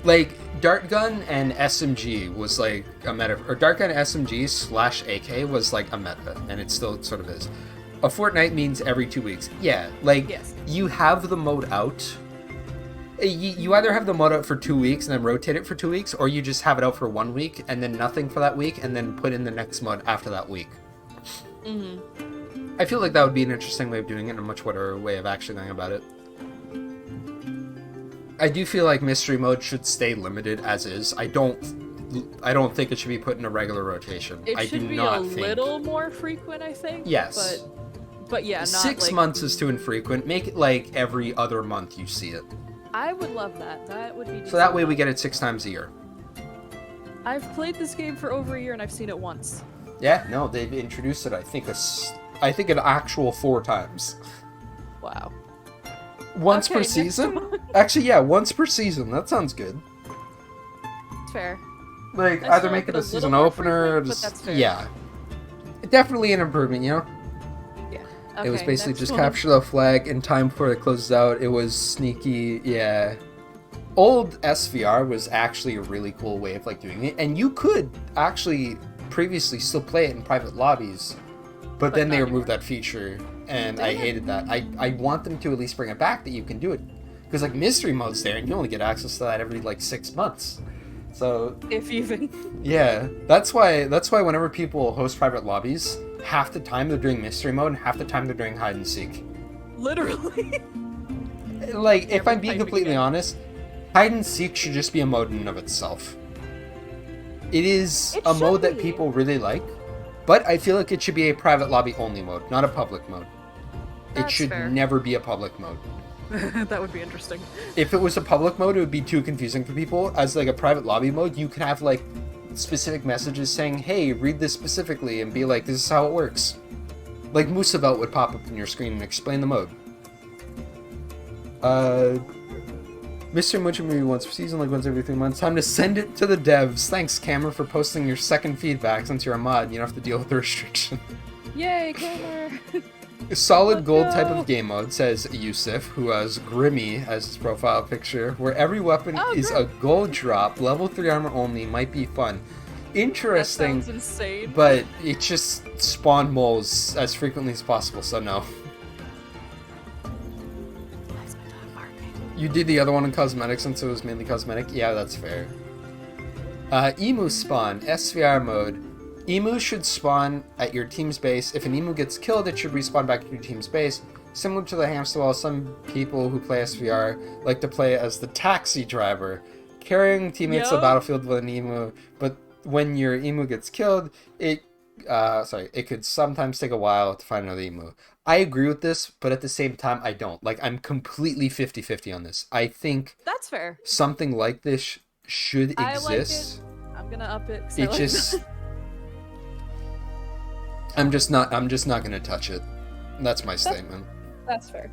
Like, Dart Gun and SMG was like a meta, or Dart Gun SMG slash AK was like a meta, and it still sort of is. A fortnight means every 2 weeks. Yeah, like, Yes. you have the mode out. You either have the mode out for 2 weeks and then rotate it for 2 weeks, or you just have it out for 1 week and then nothing for that week, and then put in the next mode after that week. I feel like that would be an interesting way of doing it and a much better way of actually going about it. I do feel like mystery mode should stay limited as is. I don't think it should be put in a regular rotation. It I should do be not a think. little more frequent, I think. Yes. But yeah, not 6 like, months is too infrequent. Make it like every other month you see it. I would love that. That would be. So that way we get it 6 times a year. I've played this game for over a year and I've seen it once. Yeah, no, they've introduced it. I think an actual 4 times. Wow. Once Okay, per next season? one. Actually, yeah, once per season. That sounds good. Fair. Like, I either still make like it a a little season more opener or frequent, but just... that's fair. Yeah. Definitely an improvement, you know? Yeah. It was Okay, basically next just one. capture the flag in time before it closes out. It was sneaky, yeah. Old SVR was actually a really cool way of like doing it, and you could actually previously still play it in private lobbies, but then they not removed anymore. that feature, and I Damn it. hated that. I want them to at least bring it back that you can do it, because like mystery mode's there, and you only get access to that every like 6 months. So If even. yeah, that's why whenever people host private lobbies, half the time they're doing mystery mode, and half the time they're doing hide and seek. Literally. Like, if Never I'm being typing completely again. honest, hide and seek should just be a mode in and of itself. It is It a should mode that be. people really like, but I feel like it should be a private lobby only mode, not a public mode. It That's should fair. never be a public mode. That would be interesting. If it was a public mode, it would be too confusing for people. As like a private lobby mode, you can have like specific messages saying, "Hey, read this specifically," and be like, "This is how it works." Like Moosevelt would pop up on your screen and explain the mode. Mr. Mucho maybe once per season, like once every 3 months. Time to send it to the devs. Thanks, Cameron, for posting your second feedback. Since you're a mod, you don't have to deal with the restriction. Yay, Cameron! Solid Let's gold go. type of game mode, says Yusuf, who has Grimmy as his profile picture, where every weapon Oh, is Grim. a gold drop, level 3 armor only, might be fun. That Interesting, sounds insane. but it just spawned moles as frequently as possible, so no. Why is my dog barking? You did the other one in cosmetic since it was mainly cosmetic? Yeah, that's fair. Emu spawn, SVR mode. Emu should spawn at your team's base. If an emu gets killed, it should respawn back at your team's base. Similar to the hamster wall, some people who play SVR like to play as the taxi driver, carrying teammates to the Yup. battlefield with an emu, but when your emu gets killed, it could sometimes take a while to find another emu. I agree with this, but at the same time, I don't. Like, I'm completely 50-50 on this. I think That's fair. something like this should I like exist. it. I'm gonna up it. 'Cause I It like just... that. I'm just not gonna touch it. That's my statement. That's fair.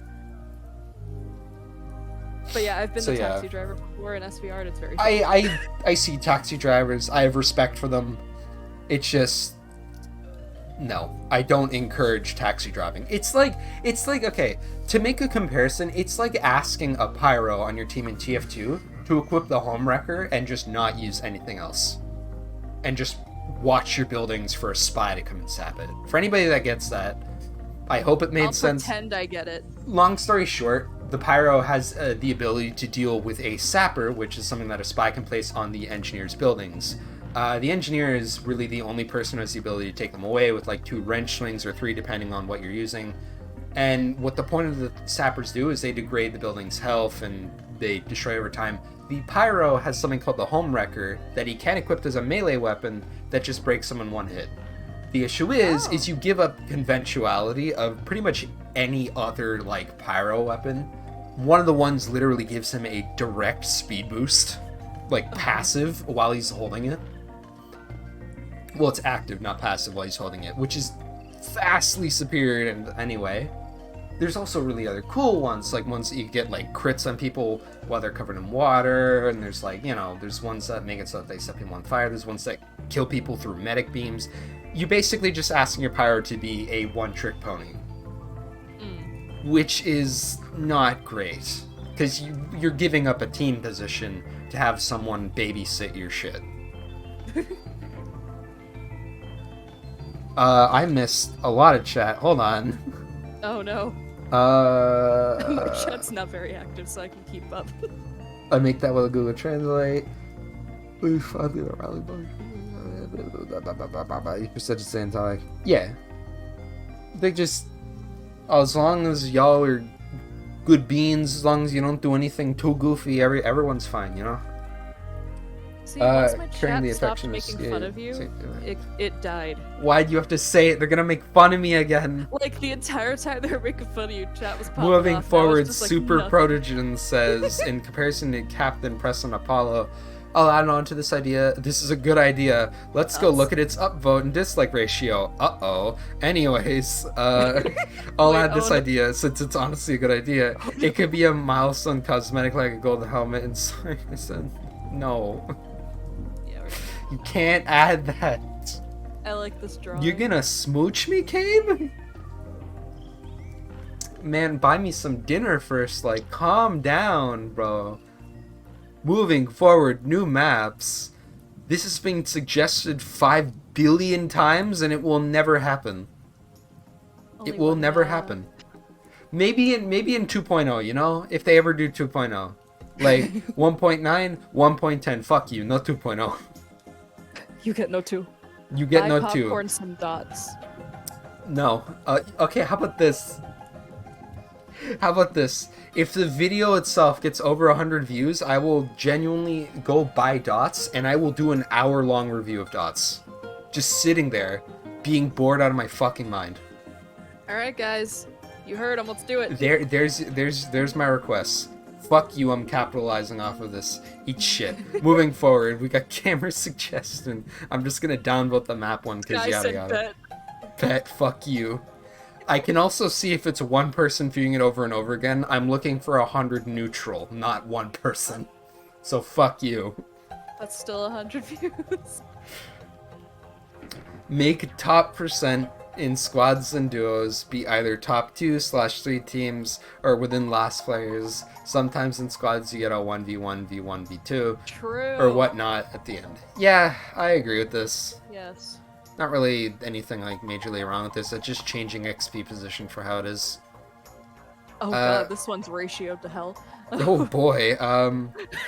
But yeah, I've been So, the yeah. taxi driver before in SVR, and it's very fun. I see taxi drivers. I have respect for them. It's just no. I don't encourage taxi driving. It's like okay, to make a comparison, it's like asking a pyro on your team in TF2 to equip the home wrecker and just not use anything else. And just watch your buildings for a spy to come and sap it. For anybody that gets that, I hope it made I'll sense. pretend I get it. Long story short, the pyro has the ability to deal with a sapper, which is something that a spy can place on the engineer's buildings. The engineer is really the only person who has the ability to take them away with like 2 wrench swings or 3 depending on what you're using. And what the point of the sappers do is they degrade the building's health and they destroy over time. The pyro has something called the home wrecker that he can equip as a melee weapon that just breaks them in one hit. The issue is you give up conventionality of pretty much any other like pyro weapon. One of the ones literally gives him a direct speed boost, like passive while he's holding it. Well, it's active, not passive while he's holding it, which is vastly superior in any way. There's also really other cool ones, like ones that you get like crits on people while they're covered in water, and there's like, you know, there's ones that make it so that they set people on fire, there's ones that kill people through medic beams. You basically just asking your pyro to be a one-trick pony, which is not great, because you're giving up a team position to have someone babysit your shit. I missed a lot of chat. Hold on. Oh no. Uh, My chat's not very active, so I can keep up. I make that with a Google Translate. You said the same time. Yeah. They just, as long as y'all are good beans, as long as you don't do anything too goofy, everyone's fine, you know? See, once my turning chat the stopped affection making fun of you, it died. Why'd you have to say it? They're gonna make fun of me again. Like, the entire time they were making fun of you, chat was popping Moving off, and I was forward, just like, Super nothing. Protogen says, in comparison to Captain Preston Apollo, I'll add on to this idea. This is a good idea. Let's go look at its upvote and dislike ratio. Uh-oh. Anyways, I'll add this idea since it's honestly a good idea. It could be a milestone cosmetic like a golden helmet and I said, no. Yeah, You can't add that. I like this drawing. You're gonna smooch me, Cabe? Man, buy me some dinner first. Like, calm down, bro. Moving forward, new maps. This has been suggested 5 billion times and it will never happen. It will never happen. Maybe in 2.0, you know? If they ever do 2.0. Like 1.9, 1.10, fuck you, no 2.0. You get no 2. You get no 2. Popcorn some dots. No. Okay, how about this? How about this? If the video itself gets over 100 views, I will genuinely go buy dots and I will do an hour-long review of dots. Just sitting there, being bored out of my fucking mind. Alright guys, you heard him, let's do it. There's my request. Fuck you, I'm capitalizing off of this. Eat shit. Moving forward, we got camera suggestion. I'm just gonna downvote the map one because yada yada. Bet, fuck you. I can also see if it's one person viewing it over and over again. I'm looking for 100 neutral, not one person. So fuck you. That's still 100 views. Make top percent in squads and duos be either top 2/3 teams or within last players. Sometimes in squads you get a 1v1, v1, v2. True. Or whatnot at the end. Yeah, I agree with this. Yes. Not really anything like majorly wrong with this. It's just changing XP position for how it is. Oh god, this one's ratioed to hell. Oh boy.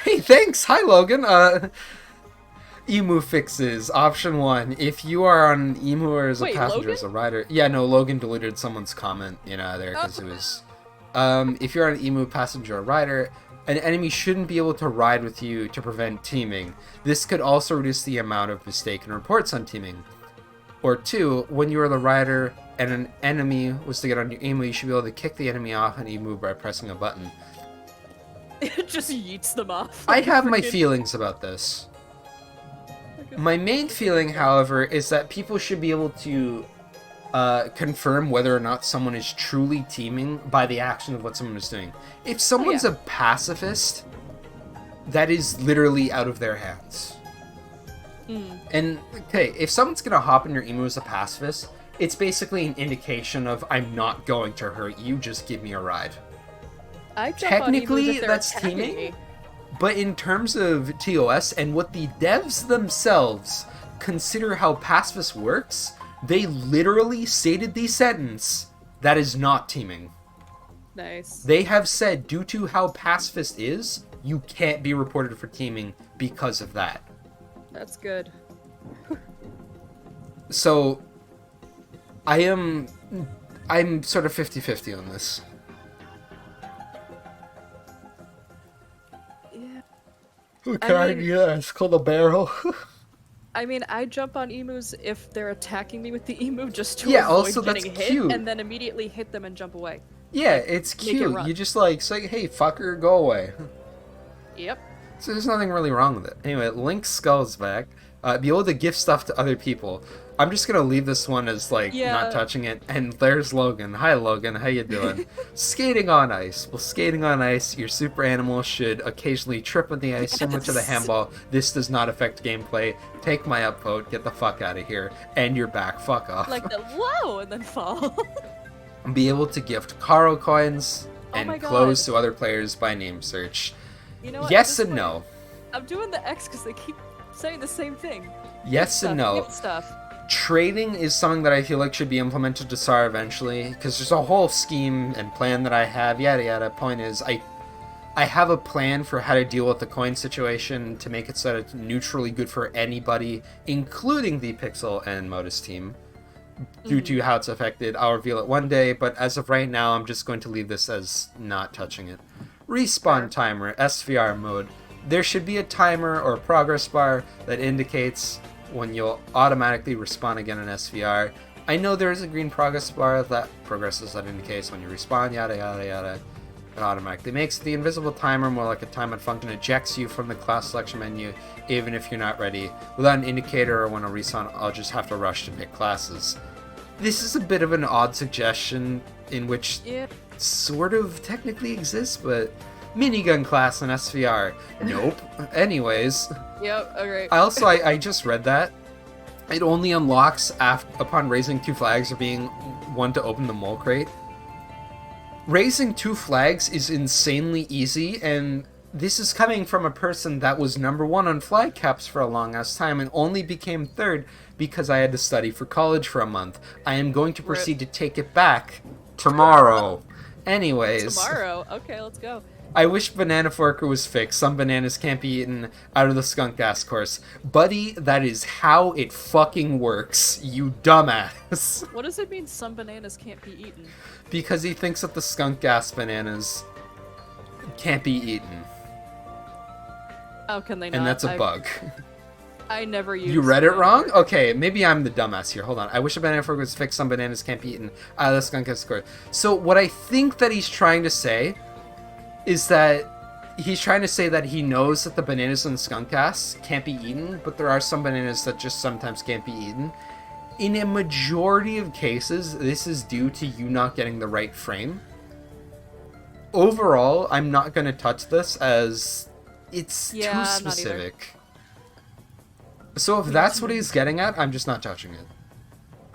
Hey, thanks. Hi, Logan. Emu fixes. Option 1. If you are on an emu or as a passenger, as a rider. Yeah, no, Logan deleted someone's comment, there because it was. If you're on an emu, passenger, or rider, an enemy shouldn't be able to ride with you to prevent teaming. This could also reduce the amount of mistaken reports on teaming. Or 2, when you are the rider and an enemy was to get on your emu, you should be able to kick the enemy off an emu by pressing a button. It just yeets them off. I have my feelings about this. My main feeling, however, is that people should be able to confirm whether or not someone is truly teaming by the action of what someone is doing. If someone's a pacifist, that is literally out of their hands. And, okay, if someone's gonna hop in your emu as a pacifist, it's basically an indication of, I'm not going to hurt you, just give me a ride. Technically, that's teaming, me. But in terms of TOS and what the devs themselves consider how pacifist works, they literally stated the sentence, that is not teaming. Nice. They have said, due to how pacifist is, you can't be reported for teaming because of that. That's good. So, I'm sort of 50-50 on this. Yeah. It's called a barrel. I mean, I jump on emus if they're attacking me with the emu just to avoid also, getting that's hit, cute. and then immediately hit them and jump away. Yeah, it's cute. You just say, hey, fucker, go away. Yep. So there's nothing really wrong with it. Anyway, Link Skull's back. Be able to gift stuff to other people. I'm just gonna leave this one as, not touching it. And there's Logan. Hi, Logan. How you doing? Skating on ice. Well, skating on ice, your super animal should occasionally trip on the ice, similar to the handball. This does not affect gameplay. Take my upvote. Get the fuck out of here. And you're back. Fuck off. Like the whoa, and then fall. Be able to gift Karo coins and clothes to other players by name search. You know what? Yes and no. I'm doing the X because they keep saying the same thing. Yes and no. Gift stuff. Trading is something that I feel like should be implemented to SAR eventually, because there's a whole scheme and plan that I have, yada yada. Point is, I have a plan for how to deal with the coin situation to make it so that it's neutrally good for anybody, including the Pixel and Modus team, due to how it's affected. I'll reveal it one day, but as of right now, I'm just going to leave this as not touching it. Respawn timer, SVR mode. There should be a timer or a progress bar that indicates when you'll automatically respawn again in SVR. I know there is a green progress bar that progresses that indicates when you respawn, yada yada yada. It automatically makes the invisible timer more like a timed function, ejects you from the class selection menu even if you're not ready. Without an indicator or when I respawn, I'll just have to rush to pick classes. This is a bit of an odd suggestion in which sort of technically exists, but minigun class in SVR. Nope. Anyways. Yep, alright. I just read that. It only unlocks upon raising 2 flags or being one to open the mole crate. Raising 2 flags is insanely easy, and this is coming from a person that was number 1 on flag caps for a long ass time and only became 3rd because I had to study for college for a month. I am going to proceed to take it back tomorrow. Anyways. Tomorrow? Okay, let's go. I wish Banana Forker was fixed. Some bananas can't be eaten out of the skunk gas course. Buddy, that is how it fucking works, you dumbass. What does it mean some bananas can't be eaten? Because he thinks that the skunk gas bananas can't be eaten. How can they not? And that's a bug. I never used. You read it wrong? Okay, maybe I'm the dumbass here. Hold on. I wish a banana fork was fixed. Some bananas can't be eaten out of the skunk gas course. So what I think that he's trying to say is that he's trying to say that he knows that the bananas in the skunk gas can't be eaten, but there are some bananas that just sometimes can't be eaten. In a majority of cases, this is due to you not getting the right frame. Overall, I'm not going to touch this as it's too specific. So if that's what he's getting at, I'm just not touching it.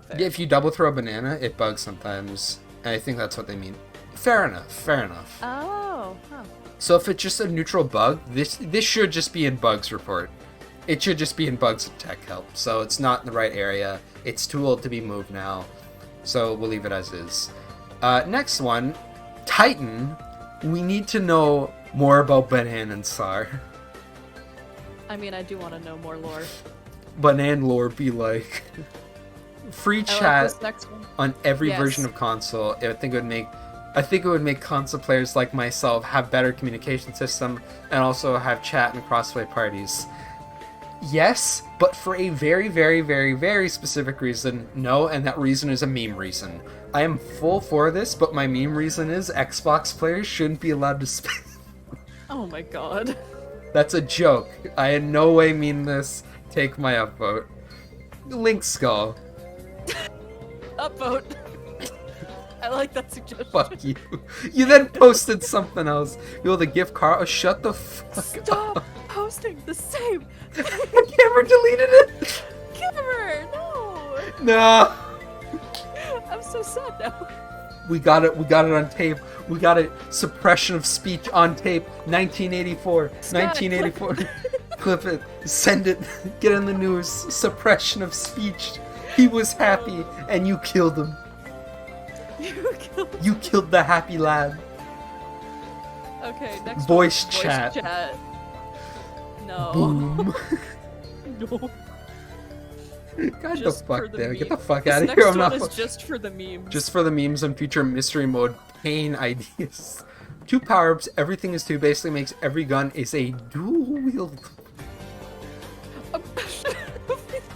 Fair. If you double throw a banana, it bugs sometimes. And I think that's what they mean. Fair enough, fair enough. Oh, huh. So if it's just a neutral bug, this should just be in bugs report. It should just be in bugs and tech help. So it's not in the right area. It's too old to be moved now. So we'll leave it as is. Next one, Titan. We need to know more about Banana and SAR. I mean, I do want to know more lore. Banana lore be like... Free chat on every version of console. I think it would make console players like myself have better communication system and also have chat and crossplay parties. Yes, but for a very, very, very, very specific reason, no, and that reason is a meme reason. I am full for this, but my meme reason is Xbox players shouldn't be allowed to spam. Oh my god. That's a joke. I in no way mean this. Take my upvote. Link skull. Upvote. I like that suggestion. Fuck you. You then posted something else. Yo, the gift card. Oh, shut the fuck Stop up. posting the same. Cameron deleted it. Cameron, no. No. I'm so sad now. We got it. We got it on tape. We got it. Suppression of speech on tape. 1984. Scott, 1984. Clip it. Send it. Get in the news. Suppression of speech. He was happy, and you killed him. You killed the happy lad. Okay, next Voice one. chat. Voice chat. No. Boom. No. God, Just the fuck, for the damn. meme. Get the fuck This out of next here. I'm one not. is just for the memes. Just for the memes and future mystery mode pain ideas. 2 power-ups, everything is 2, basically makes every gun is a dual wield.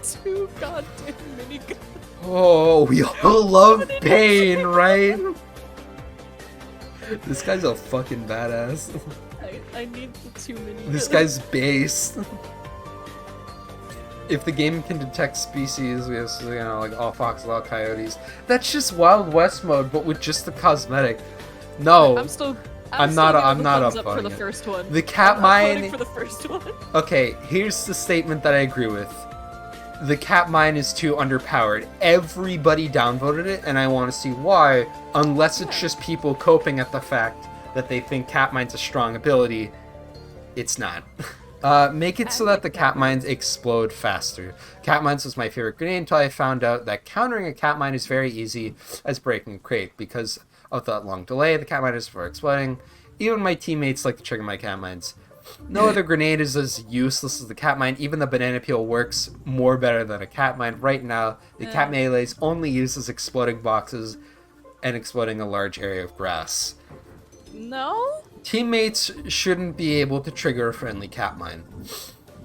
2 goddamn miniguns. Oh, we all love pain, right? This guy's a fucking badass. I need the 2 miniguns. This guy's based. If the game can detect species, we have, you know, like all foxes, all coyotes. That's just Wild West mode, but with just the cosmetic. No, I'm not up for the first one. The cat mine. For the first one. Okay, here's the statement that I agree with. The cat mine is too underpowered. Everybody downvoted it, and I want to see why. Unless it's just people coping at the fact that they think cat mine's a strong ability, it's not. Make it so that the cat mines explode faster. Cat mines was my favorite grenade until I found out that countering a cat mine is very easy as breaking a crate because of that long delay. The cat mine is before exploding. Even my teammates like to trigger my cat mines. No other grenade is as useless as the cat mine. Even the banana peel works more better than a cat mine. Right now, the cat melees only uses exploding boxes and exploding a large area of grass. No? Teammates shouldn't be able to trigger a friendly cat mine.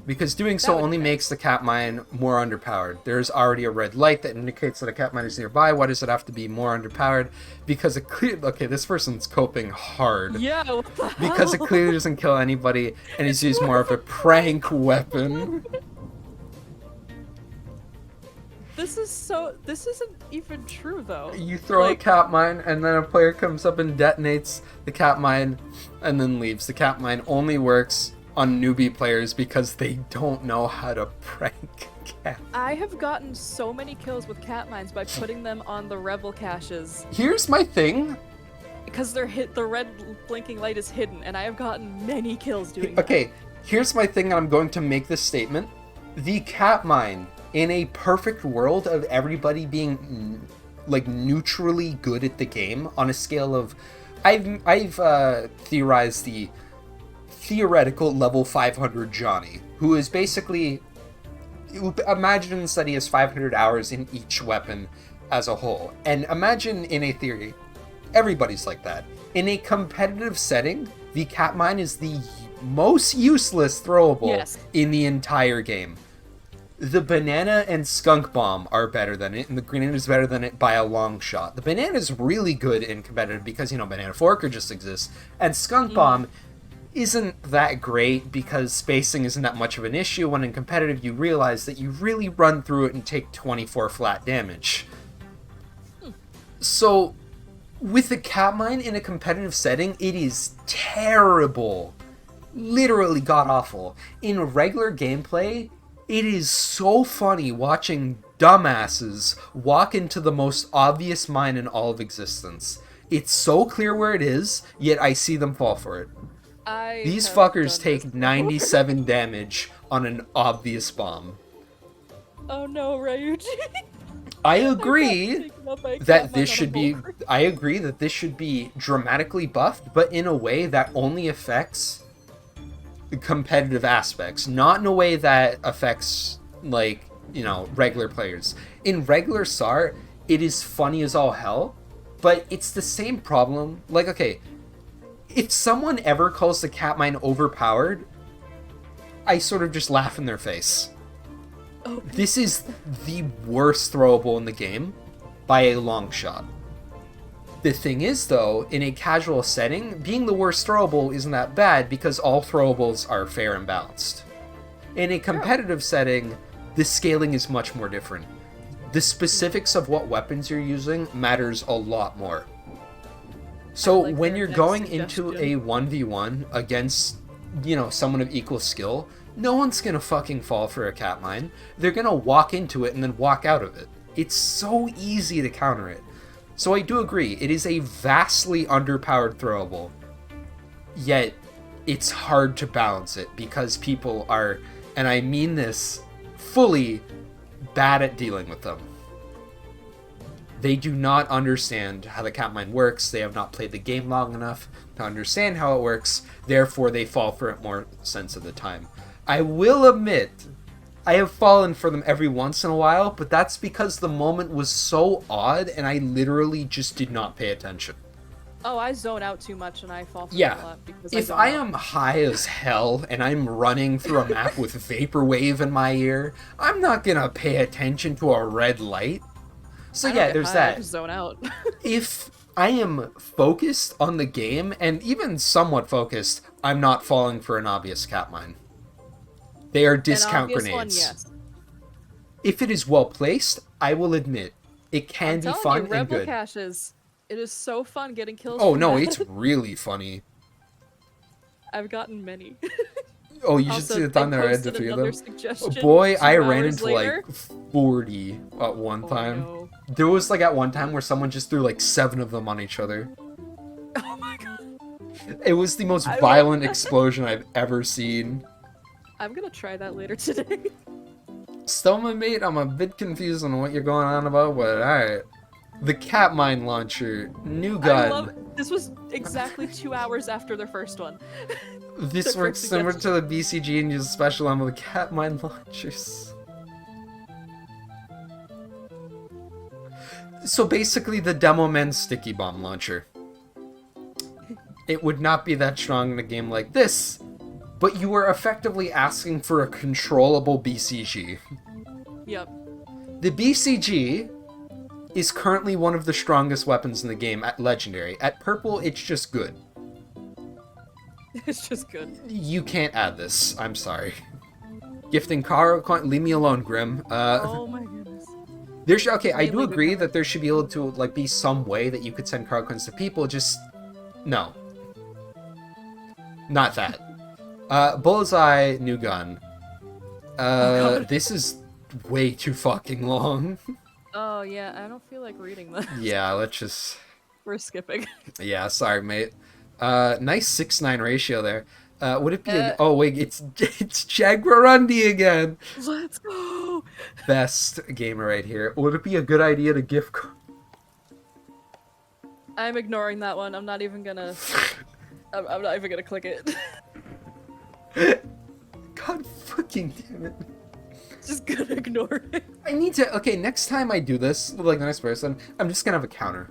Because doing That so would only be makes the cat mine more underpowered. There's already a red light that indicates that a cat mine is nearby. Why does it have to be more underpowered? Because it clearly... Okay, this person's coping hard. Yeah, what the Because it hell? clearly doesn't kill anybody, and he's used more of a prank weapon. This isn't even true though. You throw a cat mine, and then a player comes up and detonates the cat mine, and then leaves. The cat mine only works on newbie players because they don't know how to prank cat. I have gotten so many kills with cat mines by putting them on the rebel caches Here's my thing. because the red blinking light is hidden, and I have gotten many kills doing that. Okay, here's my thing, and I'm going to make this statement. The cat mine, in a perfect world of everybody being like neutrally good at the game on a scale of, I've theorized the theoretical level 500 Johnny, who is basically, imagine that he has 500 hours in each weapon as a whole, and imagine in a theory, everybody's like that. In a competitive setting, the cat mine is the most useless throwable in the entire game. The banana and skunk bomb are better than it, and the grenade is better than it by a long shot. The banana is really good in competitive because, banana forker just exists, and skunk bomb isn't that great because spacing isn't that much of an issue, when in competitive you realize that you really run through it and take 24 flat damage. So, with the cat mine in a competitive setting, it is terrible. Literally god-awful. In regular gameplay, it is so funny watching dumbasses walk into the most obvious mine in all of existence. It's so clear where it is, yet I see them fall for it. These fuckers take 97 damage on an obvious bomb. Oh no, Ryuji. I agree that this should be... I agree that this should be dramatically buffed, but in a way that only affects competitive aspects, not in a way that affects, regular players. In regular SAR, it is funny as all hell, but it's the same problem. Okay, if someone ever calls the cat mine overpowered, I sort of just laugh in their face. Oh. This is the worst throwable in the game by a long shot. The thing is, though, in a casual setting, being the worst throwable isn't that bad because all throwables are fair and balanced. In a competitive setting, the scaling is much more different. The specifics of what weapons you're using matters a lot more. So when you're going into a 1v1 against, someone of equal skill, no one's gonna fucking fall for a cat mine. They're gonna walk into it and then walk out of it. It's so easy to counter it. So I do agree, it is a vastly underpowered throwable, yet it's hard to balance it because people are, and I mean this fully, bad at dealing with them. They do not understand how the cat mine works, they have not played the game long enough to understand how it works, therefore they fall for it more sense of the time. I will admit, I have fallen for them every once in a while, but that's because the moment was so odd and I literally just did not pay attention. Oh, I zone out too much and I fall for it a lot because if I am high as hell and I'm running through a map with vaporwave in my ear, I'm not gonna pay attention to a red light. So yeah, there's that. I just zone out. If I am focused on the game, and even somewhat focused, I'm not falling for an obvious cat mine. They are discount grenades. One, yes. If it is well placed, I will admit, it can be fun and good. Caches. It is so fun getting kills. Oh no, it's really funny. I've gotten many. Oh, you should see the time that I had to fear them. Oh, boy, I ran into like 40 at one time. No. There was at one time where someone just threw 7 of them on each other. Oh my god. It was the most violent explosion I've ever seen. I'm gonna try that later today. Still, my mate, I'm a bit confused on what you're going on about, but alright. The cat mine launcher, new gun. This was exactly 2 hours after the first one. This works similar to the BCG and uses special ammo with cat mine launchers. So basically the Demo Men sticky bomb launcher. It would not be that strong in a game like this, but you are effectively asking for a controllable BCG. Yep. The BCG is currently one of the strongest weapons in the game at Legendary. At Purple, it's just good. It's just good. You can't add this. I'm sorry. Gifting Karo coin. Leave me alone, Grim. Oh my goodness. Okay, I do agree that there should be able to like be some way that you could send Karo coins to people. Just no, not that. Bullseye, new gun. This is way too fucking long. Oh yeah, I don't feel like reading this. Yeah, let's just. We're skipping. Yeah, sorry, mate. Nice 6-9 ratio there. Would it be? Oh wait, it's Jaguarundi again. Let's go. Best gamer right here. Would it be a good idea to gift? I'm ignoring that one. I'm not even gonna. I'm not even gonna click it. God fucking damn it. Just gonna ignore it. I need to. Okay, next time I do this, like the next person, I'm just gonna have a counter.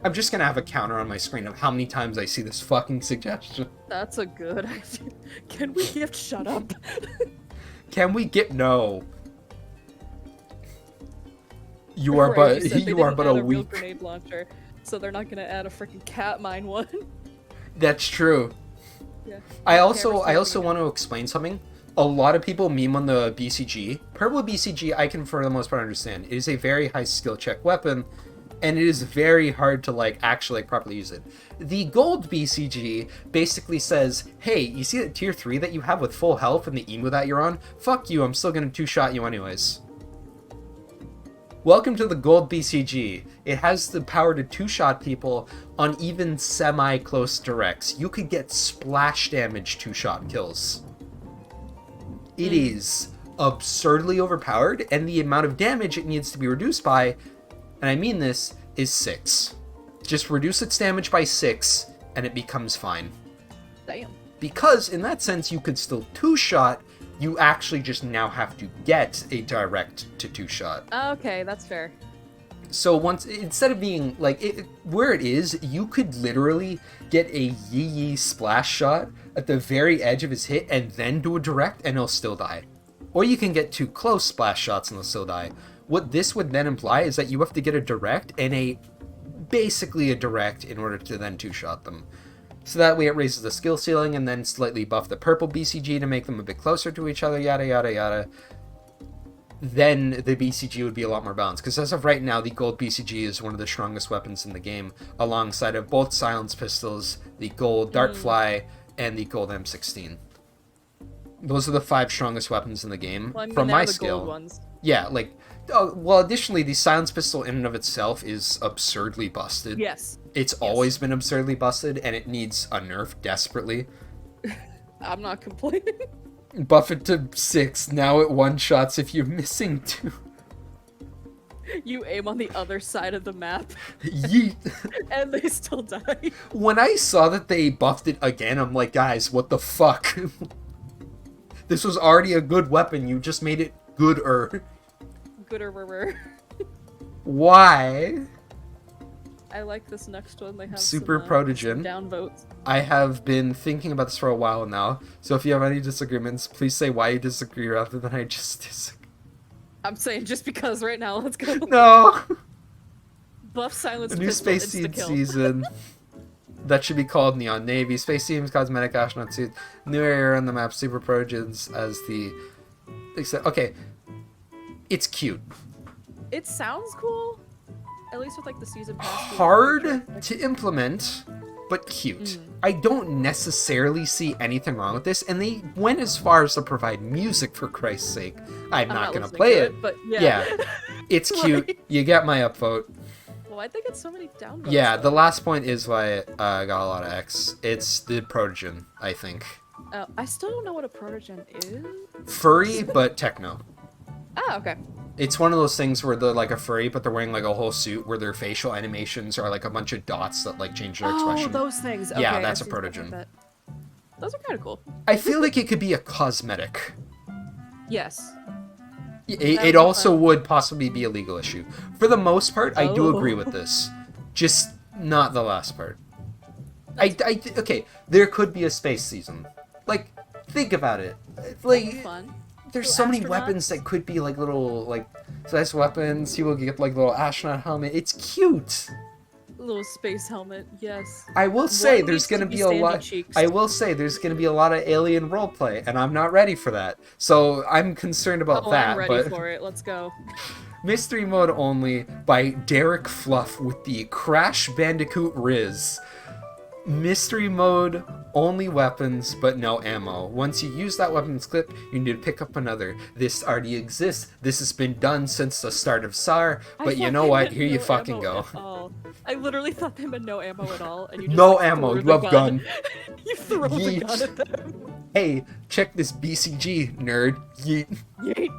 I'm just gonna have a counter on my screen of how many times I see this fucking suggestion. That's a good idea. Can we gift shut up? Can we get no? You are but a real weak. grenade launcher, so they're not gonna add a freaking cat mine one. That's true. Yeah. I also want to explain something. A lot of people meme on the BCG. Purple BCG, I can for the most part understand. It is a very high skill check weapon, and it is very hard to like actually like, properly use it. The gold BCG basically says, hey, you see that tier 3 that you have with full health and the emu that you're on? Fuck you, I'm still gonna two-shot you anyways. Welcome to the gold BCG. It has the power to two-shot people on even semi-close directs. You could get splash damage two-shot kills. It is absurdly overpowered, and the amount of damage it needs to be reduced by, and I mean this, is 6. Just reduce its damage by 6, and it becomes fine. Damn. Because, in that sense, you could still two-shot, you actually just now have to get a direct to two-shot. Okay, that's fair. So instead of being, like, where it is, you could literally get a yee splash shot at the very edge of his hit and then do a direct and he'll still die. Or you can get 2 close splash shots and they'll still die. What this would then imply is that you have to get a direct and basically a direct in order to then two-shot them. So that way it raises the skill ceiling and then slightly buff the purple BCG to make them a bit closer to each other, yada yada yada. Then the BCG would be a lot more balanced. Because as of right now, the gold BCG is one of the strongest weapons in the game, alongside of both silence pistols, the gold dartfly, and the gold M16. Those are the 5 strongest weapons in the game, well, I mean, from my the scale. gold ones. Yeah, like, well, additionally, the silence pistol in and of itself is absurdly busted. Yes. It's always been absurdly busted, and it needs a nerf desperately. I'm not complaining. Buff it to 6, now it one-shots if you're missing 2. You aim on the other side of the map, Yeet. and they still die. When I saw that they buffed it again, I'm like, guys, what the fuck? This was already a good weapon, you just made it gooder. Gooder. Why? I like this next one. They have Super some, Protogen. downvotes. I have been thinking about this for a while now, so if you have any disagreements, please say why you disagree rather than I just disagree. I'm saying just because right now, let's go. No! Buff silence A new pistol, Space Seed insta-kill. season. That should be called Neon Navy. Space Teams, Cosmetic, Astronaut Suit. New area on the map, Super Progens as the... Okay. It's cute. It sounds cool. At least with like the season pass. Hard to implement, but cute. I don't necessarily see anything wrong with this, and they went as far as to provide music, for Christ's sake. I'm not gonna play it. But yeah. It's cute. You get my upvote. Well, I think it's so many downvotes. Yeah, though. the last point is why I got a lot of X. It's the Protogen, I think. I still don't know what a protogen is. Furry, but techno. Ah, okay. It's one of those things where they're like a furry, but they're wearing like a whole suit where their facial animations are like a bunch of dots that like change their expression. Oh, those things. Okay, Yeah, that's I've a seen stuff protogen. like that. Those are kind of cool. I feel like it could be a cosmetic. Yes. It also would possibly be a legal issue. For the most part, I do agree with this. Just not the last part. Okay, there could be a space season. Like, think about it. It's That'd be like, fun. there's Little so many astronauts. weapons that could be like little, like, nice weapons. People get like little astronaut helmet. It's cute. Little space helmet, yes. I will say One there's needs gonna to be a sandy lot. cheeks. I will say there's gonna be a lot of alien roleplay, and I'm not ready for that. So I'm concerned about Oh, that. I'm ready But for it. Let's go. Mystery Mode Only by Derek Fluff with the Crash Bandicoot Riz. Mystery Mode, only weapons, but no ammo. Once you use that weapons clip, you need to pick up another. This already exists. This has been done since the start of SAR, but you know what? Here you fucking go. I literally thought they meant no ammo at all, and you just No like, ammo, threw you the have gun. You throw the Yeet. gun at them. Hey, check this BCG, nerd. Yeet. Yeet.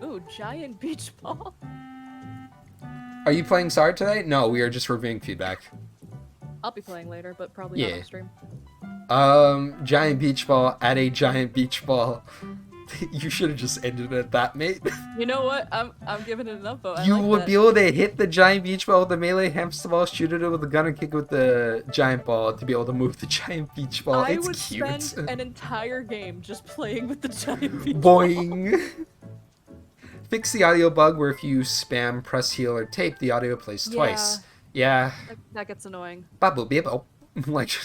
Ooh, giant beach ball. Are you playing SAR today? No, we are just reviewing feedback. I'll be playing later, but probably not on stream. Giant beach ball at a giant beach ball. You should have just ended it at that, mate. You know what? I'm giving it enough vote. You would be able to hit the giant beach ball with the melee hamster ball, shoot it with a gun, and kick it with the giant ball to be able to move the giant beach ball. I It's would cute. spend an entire game just playing with the giant beach Boing. Fix the audio bug where if you spam, press heal, or tape, the audio plays twice. Yeah. That gets annoying. Babu bibbo. Like,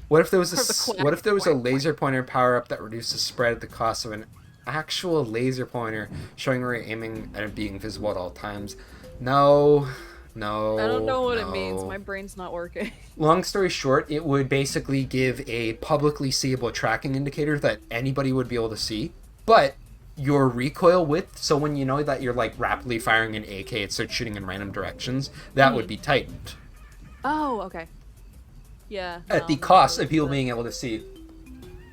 what if there was a laser pointer power up that reduces spread at the cost of an actual laser pointer, showing where you're aiming and it being visible at all times? No. I don't know what it means. My brain's not working. Long story short, it would basically give a publicly seeable tracking indicator that anybody would be able to see, but your recoil width, so when you know that you're like rapidly firing an AK, it starts shooting in random directions, that would be tightened. Oh, okay. Yeah. At the cost of people being able to see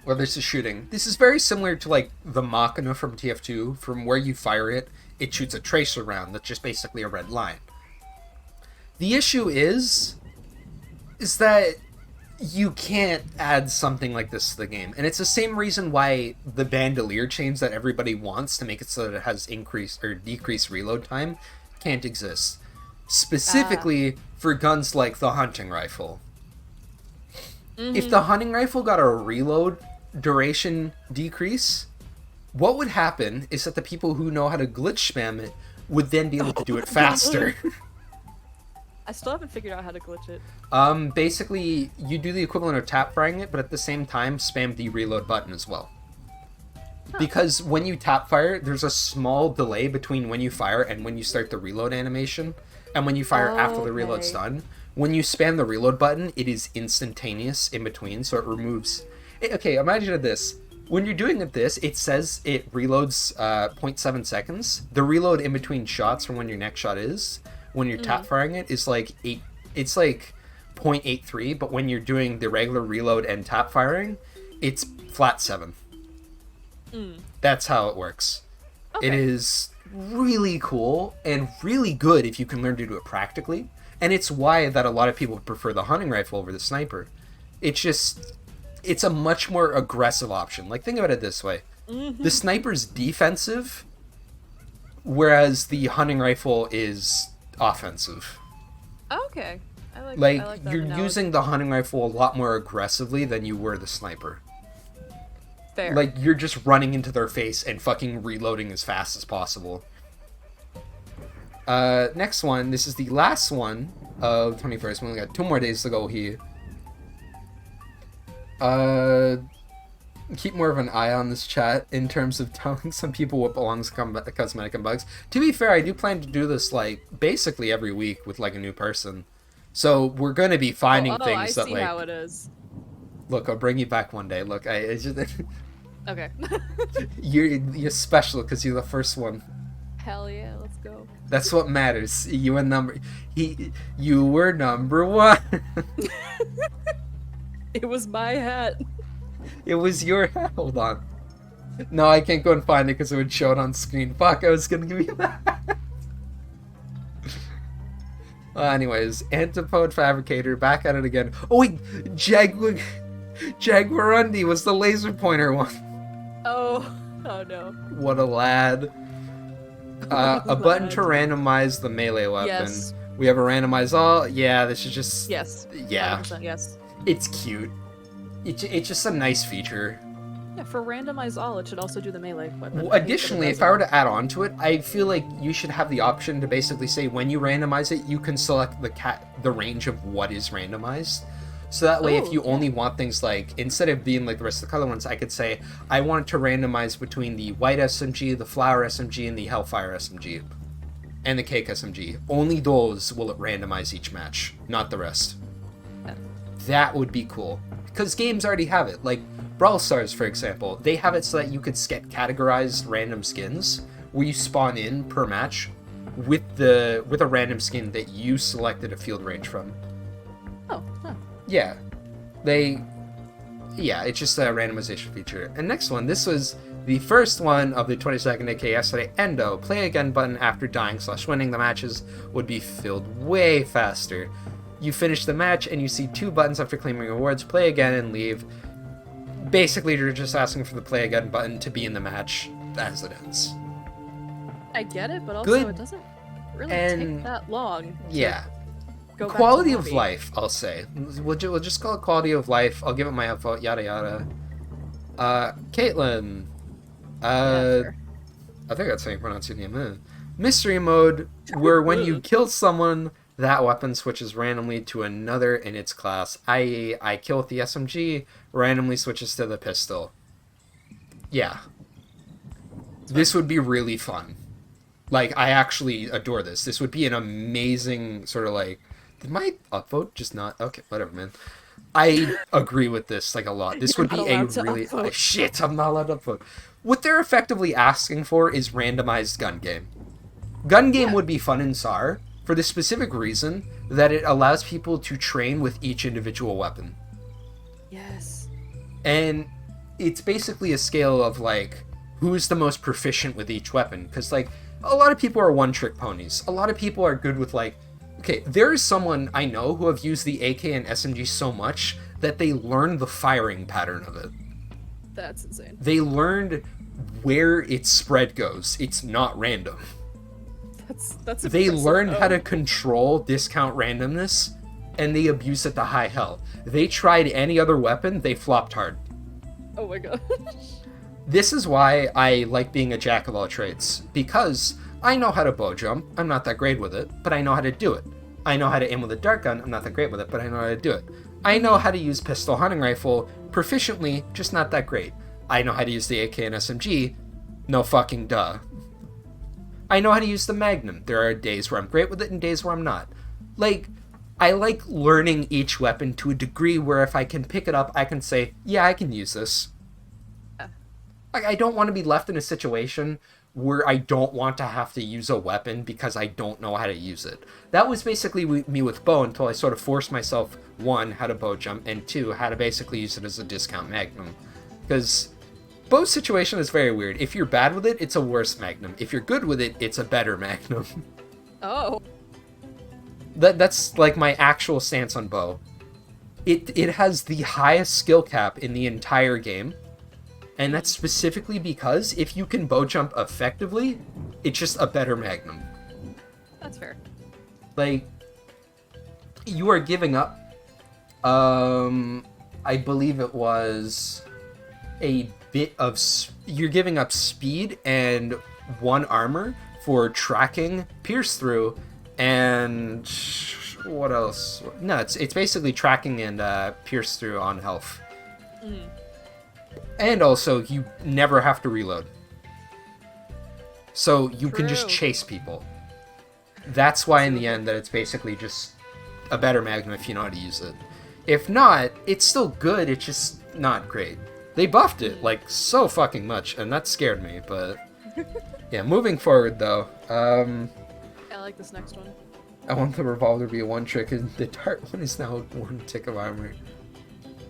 where this is shooting. This is very similar to like the Machina from TF2. From where you fire it, it shoots a tracer round that's just basically a red line. The issue is that you can't add something like this to the game. And it's the same reason why the bandolier chains that everybody wants to make it so that it has increased or decreased reload time can't exist. Specifically for guns like the hunting rifle. If the hunting rifle got a reload duration decrease, what would happen is that the people who know how to glitch spam it would then be able to do it faster. I still haven't figured out how to glitch it. Basically, you do the equivalent of tap firing it, but at the same time, spam the reload button as well. Because when you tap fire, there's a small delay between when you fire and when you start the reload animation, and when you fire after the reload's done. When you spam the reload button, it is instantaneous in between, so it removes... Okay, imagine this. When you're doing this, it says it reloads 0.7 seconds. The reload in between shots from when your next shot is, when you're tap firing it, is like 8... It's like 0.83, but when you're doing the regular reload and tap firing, it's flat 7. That's how it works. Okay. It is really cool and really good if you can learn to do it practically. And it's why that a lot of people prefer the hunting rifle over the sniper. It's a much more aggressive option. Like, think about it this way. The sniper's defensive, whereas the hunting rifle is offensive. Okay. I like that you're analogy. using the hunting rifle a lot more aggressively than you were the sniper. Fair. Like, you're just running into their face and fucking reloading as fast as possible. Next one. This is the last one of the 21st. We only got 2 more days to go here. Keep more of an eye on this chat in terms of telling some people what belongs to cosmetic and bugs. To be fair, I do plan to do this, like, basically every week with, like, a new person. So we're going to be finding things that, like... I see how it is. Look, I'll bring you back one day. Look, it's just... Okay. You're special because you're the first one. Hell yeah, let's go. That's what matters. You were number 1. It was my hat. It was your hat. Hold on. No, I can't go and find it because it would show it on screen. Fuck, I was gonna give you that. Anyways, Antipode Fabricator, back at it again. Oh wait, Jaguarundi was the laser pointer one. Oh no. What a lad. A button to randomize the melee weapon. Yes. We have a randomize all. Yeah, this is just... Yes. Yeah. 100% yes. It's cute. It's just a nice feature. Yeah, for randomize all, it should also do the melee weapon. Additionally, if I were to add on to it, I feel like you should have the option to basically say when you randomize it, you can select the range of what is randomized. So that way, if you only want things like, instead of being like the rest of the color ones, I could say, I want it to randomize between the white SMG, the flower SMG, and the Hellfire SMG. And the Cake SMG. Only those will it randomize each match, not the rest. Yeah. That would be cool. Because games already have it. Like, Brawl Stars, for example, they have it so that you could get categorized random skins, where you spawn in per match with a random skin that you selected a field range from. Oh, huh. Yeah. It's just a randomization feature. And next one, this was the first one of the 22nd, aka yesterday, Endo. Play again button after dying/winning. The matches would be filled way faster. You finish the match and you see 2 buttons after claiming rewards. Play again and leave. Basically, you're just asking for the play again button to be in the match as it ends. I get it, but also Good. It doesn't really take that long. Yeah. Go back Quality to of life, I'll say. We'll just call it quality of life. I'll give it my upvote, yada yada. Caitlin. Sure. I think that's how you pronounce your name. Mystery mode, where when you kill someone, that weapon switches randomly to another in its class. I.e., I kill with the SMG, randomly switches to the pistol. Yeah. This would be really fun. Like, I actually adore this. This would be an amazing sort of like... Did my upvote just not... Okay, whatever, man. I agree with this, like, a lot. This would be a really... shit, I'm not allowed to upvote. What they're effectively asking for is randomized gun game. Gun game would be fun in SAR, for the specific reason that it allows people to train with each individual weapon. Yes. And it's basically a scale of, like, who's the most proficient with each weapon. Because, like, a lot of people are one-trick ponies. A lot of people are good with, like... Okay, there is someone I know who have used the AK and SMG so much that they learned the firing pattern of it. That's insane. They learned where its spread goes. It's not random. That's They learned how to control discount randomness, and they abuse it to high hell. They tried any other weapon, they flopped hard. Oh my god. This is why I like being a jack of all trades, because I know how to bow jump. I'm not that great with it, but I know how to do it. I know how to aim with a dart gun. I'm not that great with it, but I know how to do it. I know how to use pistol hunting rifle proficiently, just not that great. I know how to use the AK and SMG. No fucking duh. I know how to use the Magnum. There are days where I'm great with it and days where I'm not. Like, I like learning each weapon to a degree where if I can pick it up, I can say, yeah, I can use this. Like, I don't want to be left in a situation where I don't want to have to use a weapon because I don't know how to use it. That was basically me with bow until I sort of forced myself, 1, how to bow jump, and 2, how to basically use it as a discount Magnum. Because bow's situation is very weird. If you're bad with it, it's a worse Magnum. If you're good with it, it's a better Magnum. Oh. That's like my actual stance on bow. It has the highest skill cap in the entire game. And that's specifically because if you can bow jump effectively, it's just a better Magnum. That's fair. Like, you are giving up, I believe it was a bit of, you're giving up speed and 1 armor for tracking, pierce through, and what else? No, it's basically tracking and pierce through on health. Mm. And also, you never have to reload. So you can just chase people. That's why in the end that it's basically just a better Magnum if you know how to use it. If not, it's still good, it's just not great. They buffed it, like, so fucking much, and that scared me, but... Yeah, moving forward, though, I like this next one. I want the revolver to be a one-trick, and the dart one is now 1 tick of armor.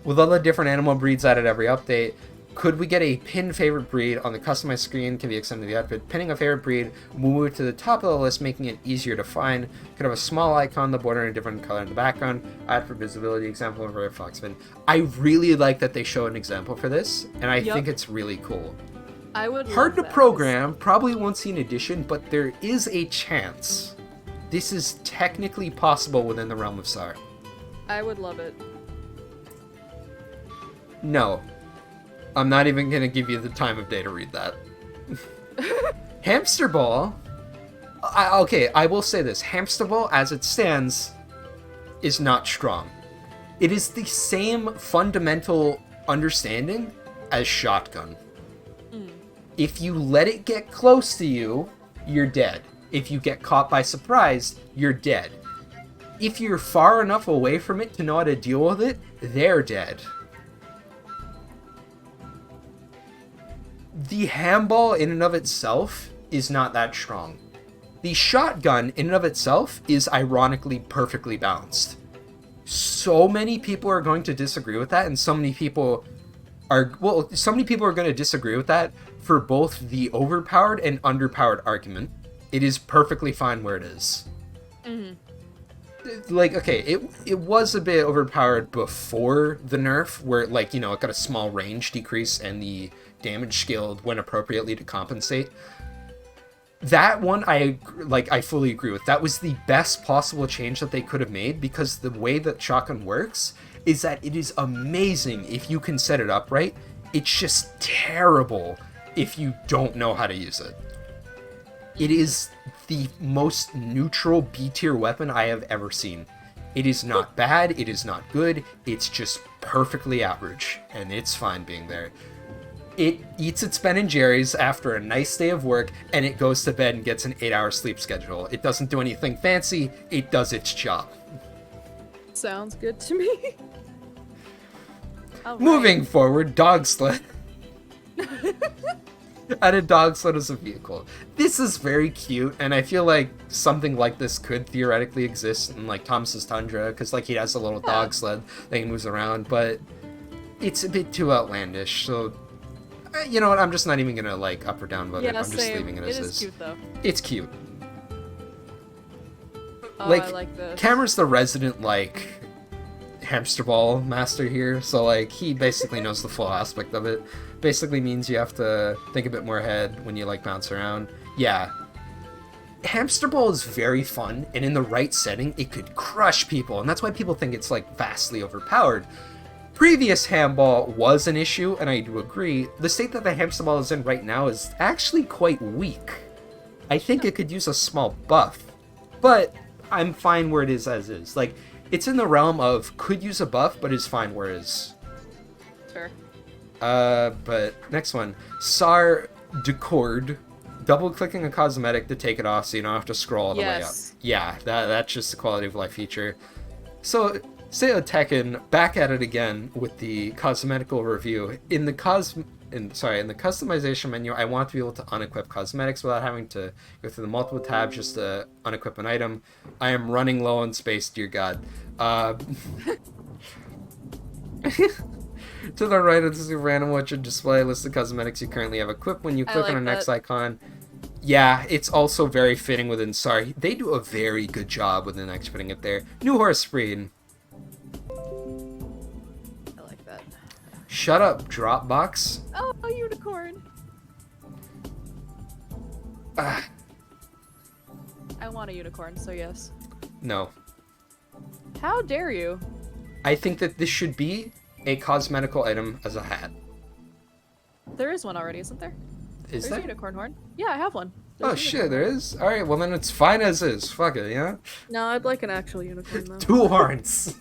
With all the different animal breeds added every update, could we get a pin favorite breed on the customized screen? Can be extended to the outfit. Pinning a favorite breed will move it to the top of the list, making it easier to find. Could have a small icon on the border and a different color in the background. Add for visibility. Example of a foxpin. I really like that they show an example for this, and I think it's really cool. I would hard to program, probably won't see an addition, but there is a chance. This is technically possible within the realm of SAR. I would love it. No. I'm not even gonna give you the time of day to read that. Hamster Ball... okay, I will say this. Hamster Ball, as it stands, is not strong. It is the same fundamental understanding as Shotgun. If you let it get close to you, you're dead. If you get caught by surprise, you're dead. If you're far enough away from it to know how to deal with it, they're dead. The handball in and of itself is not that strong. The shotgun in and of itself is ironically perfectly balanced. So many people are going to disagree with that, and so many people are going to disagree with that for both the overpowered and underpowered argument. It is perfectly fine where it is. Like, okay, it was a bit overpowered before the nerf, where, like, you know, it got a small range decrease and the damage scaled went appropriately to compensate. That one, I fully agree with. That was the best possible change that they could have made, because the way that shotgun works is that it is amazing if you can set it up right. It's just terrible if you don't know how to use it. It is the most neutral B-tier weapon I have ever seen. It is not bad, it is not good, it's just perfectly average, and it's fine being there. It eats its Ben and Jerry's after a nice day of work, and it goes to bed and gets an 8-hour sleep schedule. It doesn't do anything fancy, it does its job. Sounds good to me. Moving forward, dog sled. Added dog sled as a vehicle. This is very cute, and I feel like something like this could theoretically exist in, like, Thomas's Tundra, because, like, he has a little dog sled that he moves around, but it's a bit too outlandish, so... You know what, I'm just not even gonna, like, up or down about it. I'm just leaving it as is. It is cute, though. It's cute. Oh, I like this. Cameron's the resident, like, hamster ball master here, so, like, he basically knows the full aspect of it. Basically means you have to think a bit more ahead when you, like, bounce around. Yeah. Hamster ball is very fun, and in the right setting, it could crush people, and that's why people think it's, like, vastly overpowered. Previous handball was an issue, and I do agree. The state that the hamster ball is in right now is actually quite weak. I think it could use a small buff, but I'm fine where it is as is. Like, it's in the realm of could use a buff, but is fine where it is. Sure. But next one. SAR Decord. Double-clicking a cosmetic to take it off so you don't have to scroll all the way up. Yeah, that's just a quality of life feature. So... Seo Tekken, back at it again with the cosmetical review. In the customization menu, I want to be able to unequip cosmetics without having to go through the multiple tabs just to unequip an item. I am running low on space, dear God. To the right of this random what should display a list of cosmetics you currently have equipped. When you click on the next icon, yeah, it's also very fitting within SAR. They do a very good job with the next putting it there. New horse breed. Shut up, Dropbox. Oh, a unicorn. I want a unicorn, so yes. No. How dare you? I think that this should be a cosmetical item as a hat. There is one already, isn't there? There's a unicorn horn. Yeah, I have one. Oh shit, there is? Alright, well then it's fine as is. Fuck it, yeah? No, I'd like an actual unicorn though. 2 horns.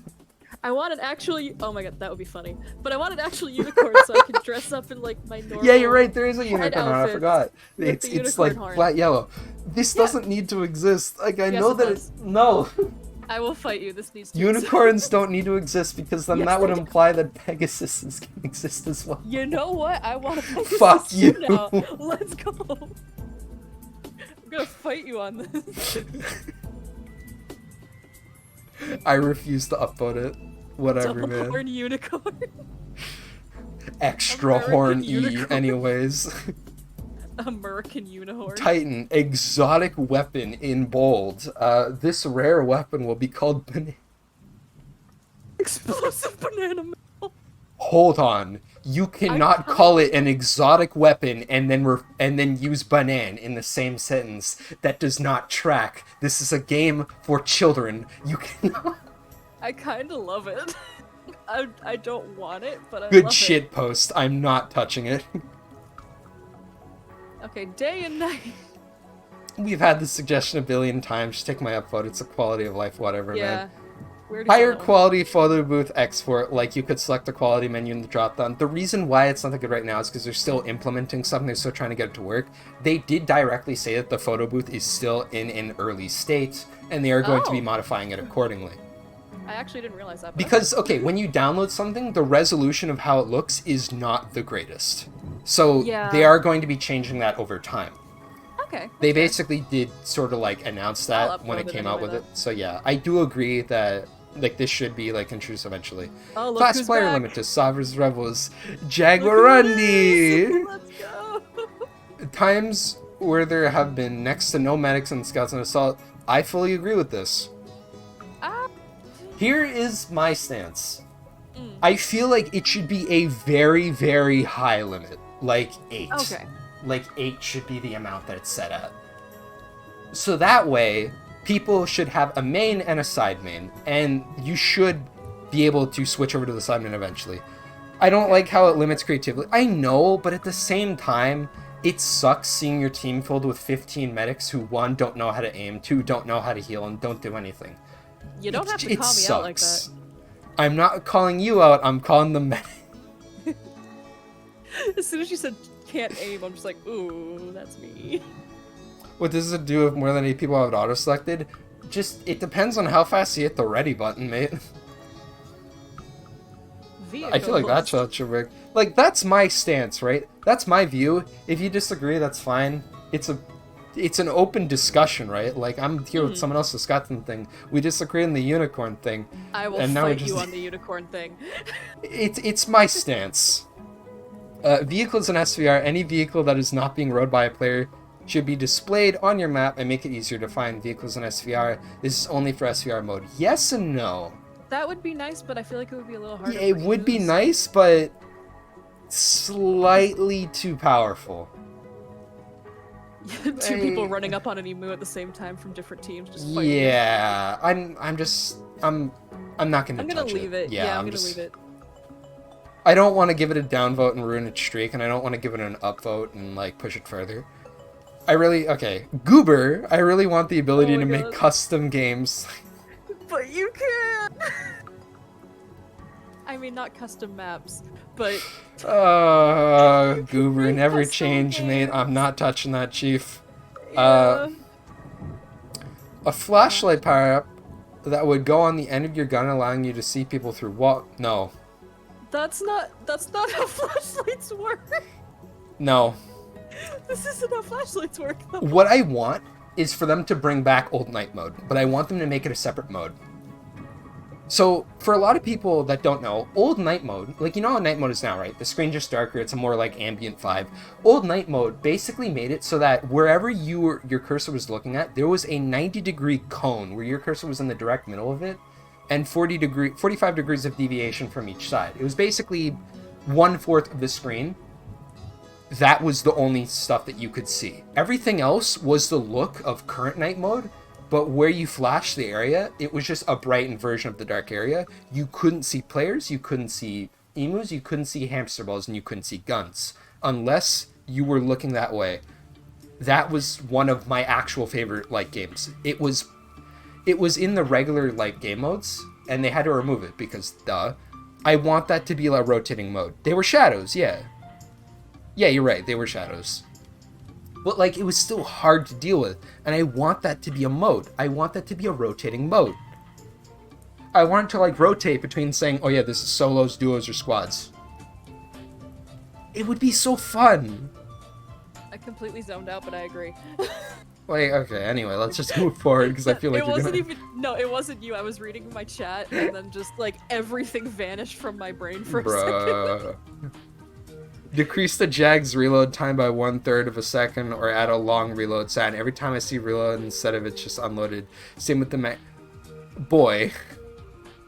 I want an actual... Oh my god, that would be funny. But I want an actual unicorn so I can dress up in, like, my normal... Yeah, you're right, there is a unicorn horn, I forgot. It's like, horn. flat yellow. This doesn't need to exist. Like, I know that does. No. I will fight you, this needs to Unicorns don't need to exist, because then that would imply that Pegasuses can exist as well. You know what? I want a Pegasus Fuck you. now. Let's go. I'm gonna fight you on this. I refuse to upvote it. Whatever, Double man. horn unicorn. Extra American horn unicorn. E, anyways. American unicorn. Titan, exotic weapon in bold. This rare weapon will be called Explosive banana metal. Hold on. You cannot call it an exotic weapon and then use banan in the same sentence. That does not track. This is a game for children. You cannot. I kinda love it. I don't want it, but I Good love shit post. I'm not touching it. it. Okay, day and night. We've had this suggestion a billion times. Just take my upvote. It's a quality of life, whatever, man. We already saw Higher that one. quality photo booth export, like you could select the quality menu in the dropdown. The reason why it's not that good right now is because they're still implementing something, they're still trying to get it to work. They did directly say that the photo booth is still in an early state, and they are going to be modifying it accordingly. I actually didn't realize that. Because, okay, when you download something, the resolution of how it looks is not the greatest. So they are going to be changing that over time. Okay. They basically did sort of like announce that when it came out with it. So yeah, I do agree that like this should be like introduced eventually. Oh, look Class who's player back. limit to Sovereign's Rebels. Jaguarundi! Let's go. Times where there have been next to no medics and scouts and assault. I fully agree with this. Here is my stance. I feel like it should be a very, very high limit. Like 8. Okay. Like 8 should be the amount that it's set at. So that way, people should have a main and a side main, and you should be able to switch over to the side main eventually. I don't like how it limits creativity. I know, but at the same time, it sucks seeing your team filled with 15 medics who, 1, don't know how to aim, 2, don't know how to heal, and don't do anything. You don't have to call me out like that. I'm not calling you out, I'm calling the medic. As soon as you said can't aim, I'm just like, ooh, that's me. What does it do if more than 8 people have it auto-selected? Just, it depends on how fast you hit the ready button, mate. I feel like that's what should work. Like, that's my stance, right? That's my view. If you disagree, that's fine. It's an open discussion, right? Like, I'm here with someone else who's got something. We disagree on the unicorn thing. I will fight you on the unicorn thing. It's my stance. Vehicles in SVR, any vehicle that is not being rode by a player should be displayed on your map and make it easier to find vehicles in SVR. This is only for SVR mode. Yes and no. That would be nice, but I feel like it would be a little harder. Yeah, it would be nice, but slightly too powerful. 2 people running up on an emu at the same time from different teams, just fighting. Yeah, I'm not gonna. I'm gonna leave it. Yeah, I'm gonna leave it. I don't want to give it a downvote and ruin its streak, and I don't want to give it an upvote and like push it further. Goober, I really want the ability to make custom games. But you can't! I mean, not custom maps, but... Goober, never change, mate. I'm not touching that, chief. Yeah. A flashlight power-up that would go on the end of your gun, allowing you to see people through wall... No. That's not how flashlights work! No. This isn't how flashlights work, though. What I want is for them to bring back Old Night mode, but I want them to make it a separate mode. So, for a lot of people that don't know, Old Night mode, like, you know how Night mode is now, right? The screen just darker, it's a more, like, ambient vibe. Old Night mode basically made it so that wherever your cursor was looking at, there was a 90-degree cone where your cursor was in the direct middle of it, and 45 degrees of deviation from each side. It was basically 1/4 of the screen. That was the only stuff that you could see. Everything else was the look of current night mode, but where you flashed the area, it was just a brightened version of the dark area. You couldn't see players, you couldn't see emus, you couldn't see hamster balls, and you couldn't see guns, unless you were looking that way. That was one of my actual favorite light games. It was in the regular light game modes, and they had to remove it because, duh. I want that to be a rotating mode. They were shadows, yeah. Yeah, you're right, they were shadows. But, like, it was still hard to deal with, and I want that to be a mode. I want that to be a rotating mode. I want it to, like, rotate between saying, oh yeah, this is solos, duos, or squads. It would be so fun! I completely zoned out, but I agree. Like, okay, anyway, let's just move forward, because I feel like No, it wasn't you. I was reading my chat, and then just, like, everything vanished from my brain for a second. Decrease the Jag's reload time by 1/3 of a second, or add a long reload sound. Every time I see reload, instead of it's just unloaded. Same with the Boy.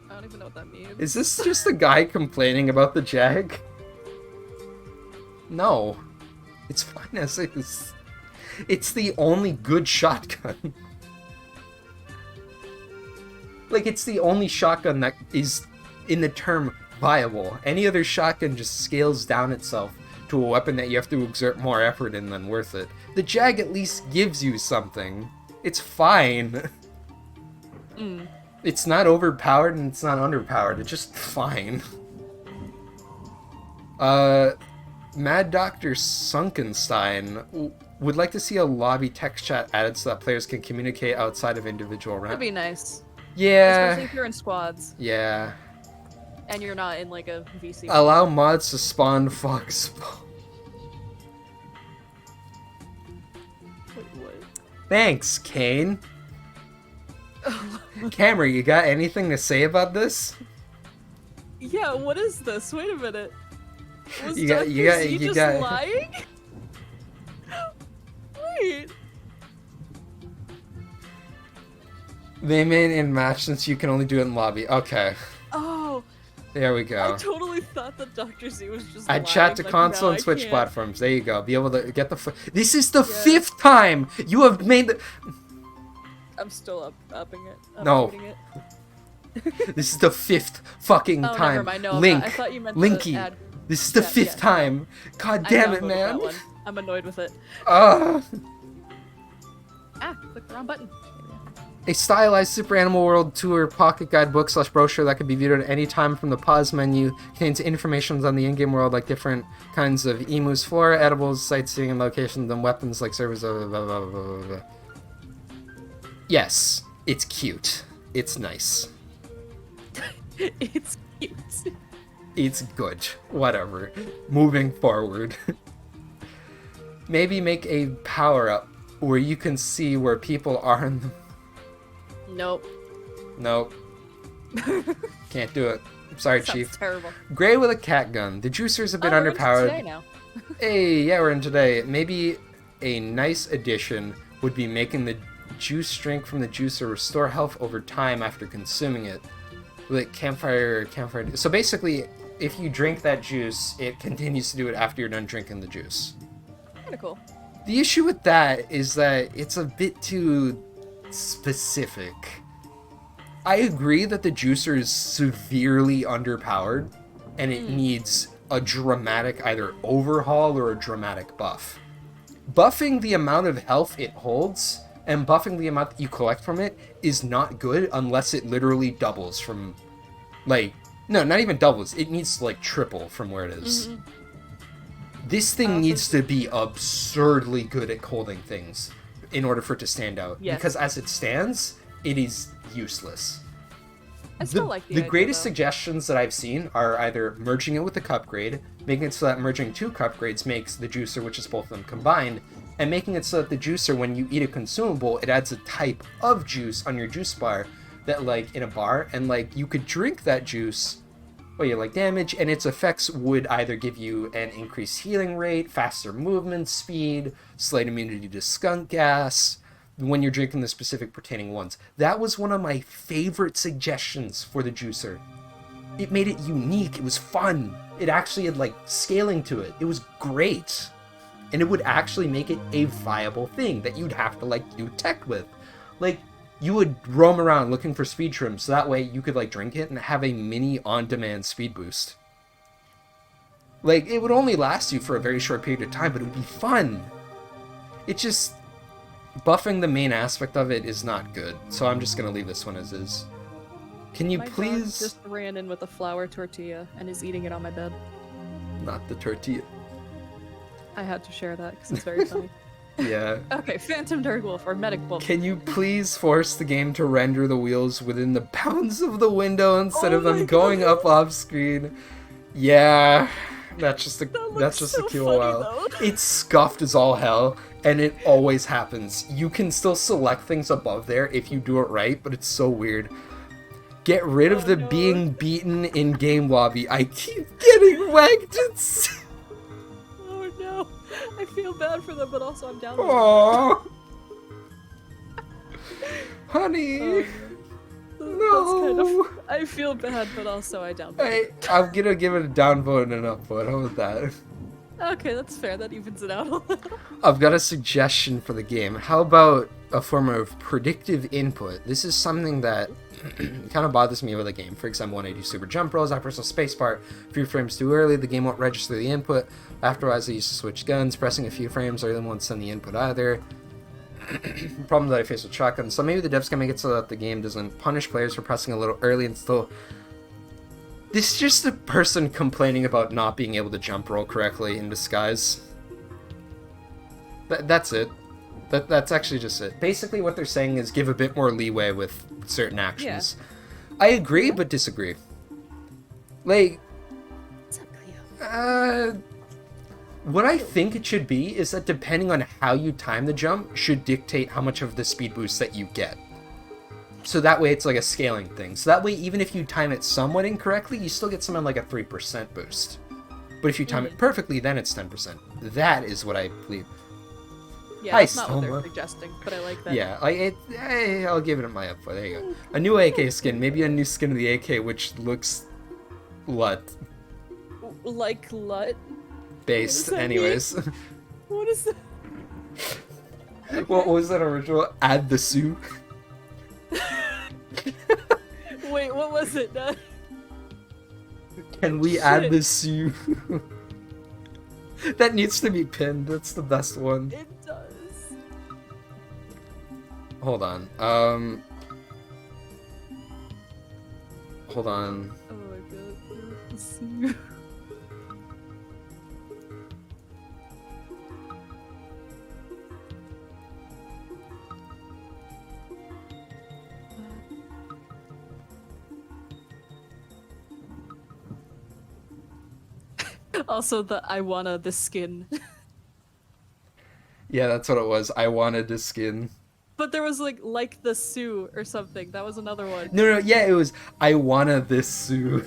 I don't even know what that means. Is this just a guy complaining about the Jag? No. It's fine as is. It's the only good shotgun. Like, it's the only shotgun that is, in the term, viable. Any other shotgun just scales down itself to a weapon that you have to exert more effort in than worth it. The Jag at least gives you something. It's fine. It's not overpowered and it's not underpowered. It's just fine. Mad Dr. Sunkenstein would like to see a lobby text chat added so that players can communicate outside of individual rounds. That'd be nice. Yeah. Especially if you're in squads. Yeah. And you're not in like a VC. Allow mods to spawn fox. Wait, what? Thanks, Kane. Camera, you got anything to say about this? Yeah, what is this? Wait a minute. Was You Dr. got- Z you just got- lying? Wait. They made in match since you can only do it in lobby. Okay. Oh. There we go. I totally thought that Dr. Z was just I lying. chat to like, console no, and Switch I can't. platforms. There you go. Be able to get the. This is the 5th time you have made the. I'm still upping it. No. Upgrading it. This is the 5th fucking Oh, time. never mind. No, Link. I thought you meant Linky. the ad. This is the Yeah, 5th yeah. time. God I damn it, downvoted man. that one. I'm annoyed with it. Ah. Click the wrong button. A stylized Super Animal World Tour pocket guidebook / brochure that can be viewed at any time from the pause menu contains information on the in-game world like different kinds of emus, flora, edibles, sightseeing, and locations, and weapons like servers. Blah, blah, blah, blah, blah. Yes, it's cute. It's nice. It's cute. It's good. Whatever. Moving forward. Maybe make a power-up where you can see where people are in the... Nope. Nope. Can't do it. Sorry, Sounds Chief. terrible. Gray with a cat gun. The juicer's a bit We're into underpowered. today now. Hey, yeah, we're in today. Maybe a nice addition would be making the juice drink from the juicer restore health over time after consuming it. Like campfire. So basically, if you drink that juice, it continues to do it after you're done drinking the juice. Kinda cool. The issue with that is that it's a bit too specific. I agree that the juicer is severely underpowered, and it needs a dramatic either overhaul or a dramatic buff. Buffing the amount of health it holds and buffing the amount that you collect from it is not good unless it literally doubles from, like, no, not even doubles. It needs to, like, triple from where it is. This thing needs to be absurdly good at holding things in order for it to stand out. Yes. Because as it stands, it is useless. I still like the The idea, greatest though. suggestions that I've seen are either merging it with the cup grade, making it so that merging 2 cup grades makes the juicer, which is both of them combined, and making it so that the juicer, when you eat a consumable, it adds a type of juice on your juice bar that, like, in a bar, and, like, you could drink that juice while you, like, damage, and its effects would either give you an increased healing rate, faster movement speed, slight immunity to skunk gas, when you're drinking the specific pertaining ones. That was one of my favorite suggestions for the juicer. It made it unique. It was fun. It actually had, like, scaling to it. It was great. And it would actually make it a viable thing that you'd have to, like, do tech with. Like, you would roam around looking for speed trims, so that way you could, like, drink it and have a mini on-demand speed boost. Like, it would only last you for a very short period of time, but it would be fun. It just... buffing the main aspect of it is not good, so I'm just gonna leave this one as is. Can you My dog please... just ran in with a flour tortilla and is eating it on my bed. Not the tortilla. I had to share that because it's very funny. Yeah. Okay, Phantom Dirtwolf or Medic Wolf. Can you please force the game to render the wheels within the bounds of the window instead Oh of them my going God. up off screen? Yeah. That's just a That that's looks just so a cool funny, while. though. It's scuffed as all hell, and it always happens. You can still select things above there if you do it right, but it's so weird. Get rid of Oh, the no. being beaten in game lobby. I keep getting whacked. It's... Oh no, I feel bad for them, but also I'm down. with Aww. Honey. it. No. That's kind of. I feel bad, but also I down. with it. I'm gonna give it a downvote and an upvote. How about that? Okay, that's fair. That evens it out a little. I've got a suggestion for the game. How about a form of predictive input? This is something that kind of bothers me with the game. For example, when I do super jump rolls, I press a spacebar a few frames too early, the game won't register the input. Afterwards, I used to switch guns, pressing a few frames early won't send the input either. Problem that I face with shotguns. So maybe the devs can make it so that the game doesn't punish players for pressing a little early and still... This is just a person complaining about not being able to jump roll correctly in disguise. That's it. That's actually just it. Basically what they're saying is give a bit more leeway with certain actions. Yeah. I agree, but disagree. Like... what I think it should be is that depending on how you time the jump should dictate how much of the speed boost that you get. So that way it's like a scaling thing. So that way even if you time it somewhat incorrectly, you still get something like a 3% boost. But if you time it perfectly, then it's 10%. That is what I believe. Yeah, that's not what they're suggesting, but I like that. Yeah, I'll give it my upvote. There you go. A new AK skin, maybe a new skin of the AK which looks LUT. Like LUT? Based, anyways. What is that? What was that original? Add the Sue. Wait, what was it? Can we add the Sue? That needs to be pinned. That's the best one. It does. Hold on. Hold on. Oh my god. The Sue. Also, I wanna the skin. Yeah, that's what it was. I wanted the skin. But there was like the Sue or something. That was another one. No, yeah, it was I wanna this Sue.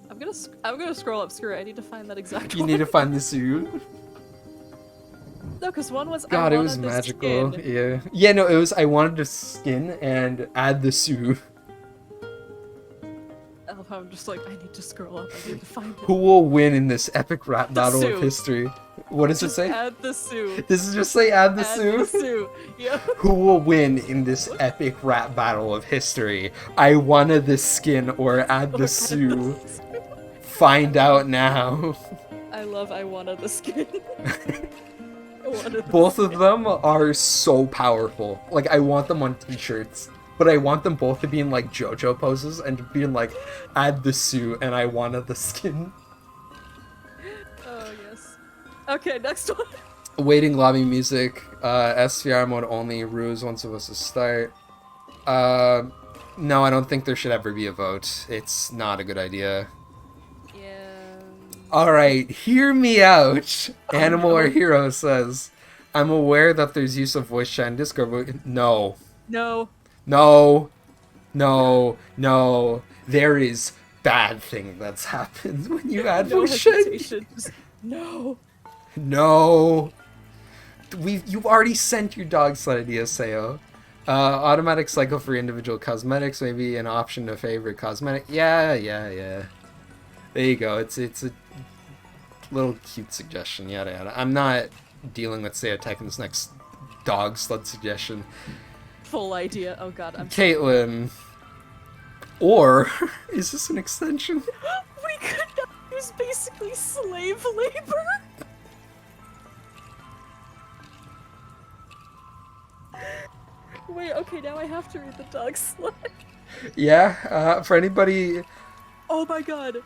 I'm gonna scroll up. Screw it. I need to find that exact one. You need to find the Sue. No, because one was God, it was magical. Skin. Yeah. Yeah, no, it was I wanted the skin and add the Sue. I'm just like, I need to scroll up. I need to find it. Who will win in this epic rap battle Sue. of history? What does Just it say? Add the Sue. This is just say add the Add Sue? the Sue. Yeah. Who will win in this epic rap battle of history? I wanted this skin or add the Sue. Find out now. I love I wanna the skin. Both of them are so powerful. Like, I want them on t-shirts. But I want them both to be in, like, JoJo poses and being like, add the Sue and I wanted the skin. Oh, yes. Okay, next one. Waiting lobby music. SVR mode only. Ruse once supposed to start. No, I don't think there should ever be a vote. It's not a good idea. Yeah. Alright, hear me out. Animal or Hero says, I'm aware that there's use of voice chat in Discord, but no. No. No. No. No. There is bad thing that's happened when you add No voice chat. hesitation. Just, no. No. You've already sent your dog sled idea, Sayo. Automatic cycle for individual cosmetics, maybe an option to favorite cosmetic. Yeah. There you go. It's a little cute suggestion. Yada yada. I'm not dealing with Sayo Tekken's next dog sled suggestion. Full idea. Oh god, I'm Caitlin. Or is this an extension? We could not use basically slave labor. Wait, okay, now I have to read the dog sled. Yeah, for anybody... Oh my god.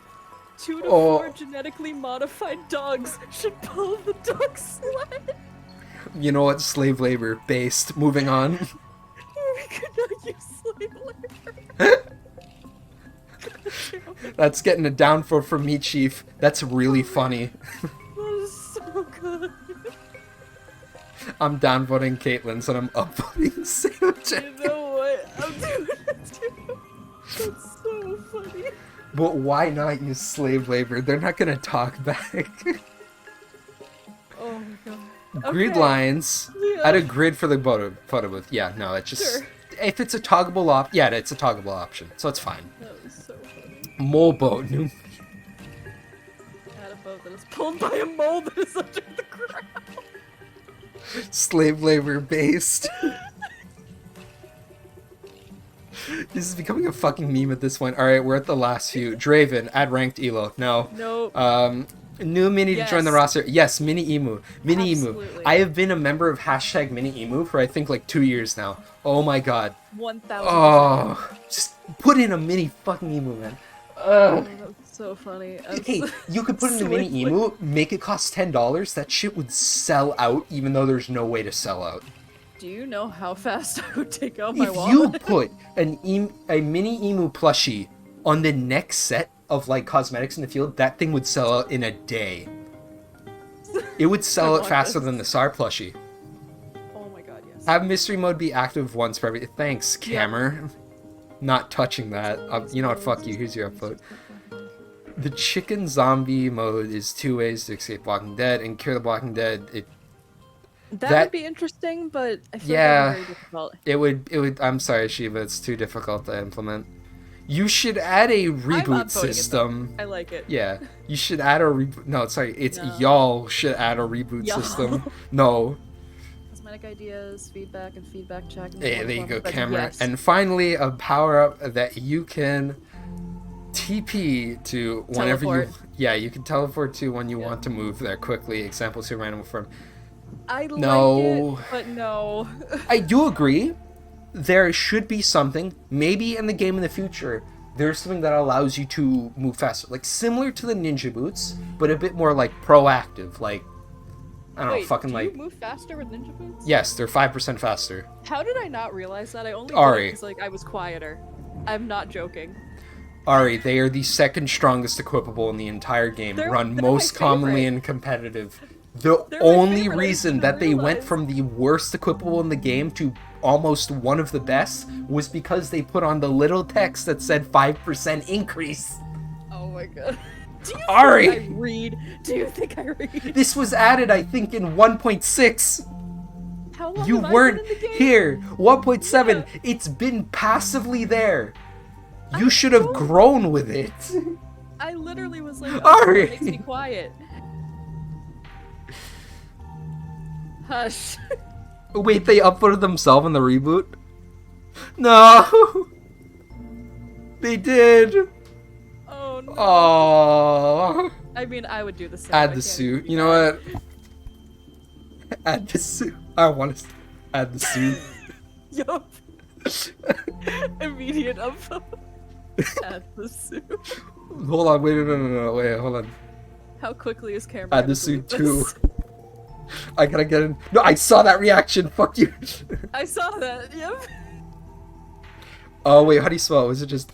2 to 4 genetically modified dogs should pull the dog sled. You know what? Slave labor based. Moving on. We could not use slave labor. That's getting a down vote from me, Chief. That's really funny. That is so good. I'm downvoting Caitlyn's and I'm upvoting Sam. You know what? I'm doing it too. That's so funny. But why not use slave labor? They're not gonna talk back. Oh my god. Grid lines. Yeah. Add a grid for the photo booth. Yeah, no, it's just... Sure. If it's a toggleable yeah, it's a toggleable option, so it's fine. That was so funny. Mole boat. Add a boat that is pulled by a mole that is under the ground. Slave labor based. This is becoming a fucking meme at this point. Alright, we're at the last few. Draven, add ranked elo. No. Nope. New mini to join the roster. Yes, mini emu. Mini Absolutely. emu. I have been a member of hashtag mini emu for I think like 2 years now. Oh my god. 1000%. Oh, just put in a mini fucking emu, man. Oh, that's so funny. Hey, you could put in a mini emu, make it cost $10. That shit would sell out, even though there's no way to sell out. Do you know how fast I would take out my If wallet? you put a mini emu plushie on the next set of like cosmetics in the field, that thing would sell out in a day. It would sell out faster than the SAR plushie. Oh my god, yes. Have mystery mode be active once per every. Thanks, Cammer. Not touching that. You know what? Fuck you. Here's your upvote. The chicken zombie mode is 2 ways to escape Walking Dead and cure the Walking Dead. That would be interesting, but I feel yeah, like very difficult. It would. I'm sorry, Shiva. It's too difficult to implement. You should add a reboot system. I like it. Yeah, you should add a reboot. No, sorry. It's No. y'all should add a reboot system. No. Cosmetic ideas, feedback, and feedback check. Hey, there you go, camera. Yes. And finally, a power-up that you can TP to whenever Teleport. you can teleport to when you want to move there quickly. Examples to random form. I No. like it, but no. I do agree. There should be something, maybe in the game in the future, there's something that allows you to move faster. Like, similar to the ninja boots, but a bit more, like, proactive. Like, I don't know, fucking do like... you move faster with ninja boots? Yes, they're 5% faster. How did I not realize that? I only Arii. because like I was quieter. I'm not joking. Arii, they are the second strongest equipable in the entire game. They're Run my most commonly favorite. in competitive. The They're my only favorite, I reason didn't that they went realize. from the worst equipable in the game to almost one of the best was because they put on the little text that said 5% increase. Oh my god. Do you Arii! think I read? Do you think I read? This was added, I think, in 1.6. How long You have weren't I been in the game? here. 1.7. Yeah. It's been passively there. You I should have know. grown with it. I literally was like, Arii. it makes me quiet. Hush. Wait, they uploaded themselves in the reboot? No! They did! Oh no. Aww. I mean, I would do the same. Add I the can't suit. even You know what? Add the suit. I want to add the suit. Yup. Immediate upvote. Add the suit. Hold on, wait, no, wait, hold on. How quickly is camera? Add gonna the suit delete this? too. I gotta get in. No, I saw that reaction. Fuck you. I saw that. Yep. Oh wait, how do you spell it? Was it just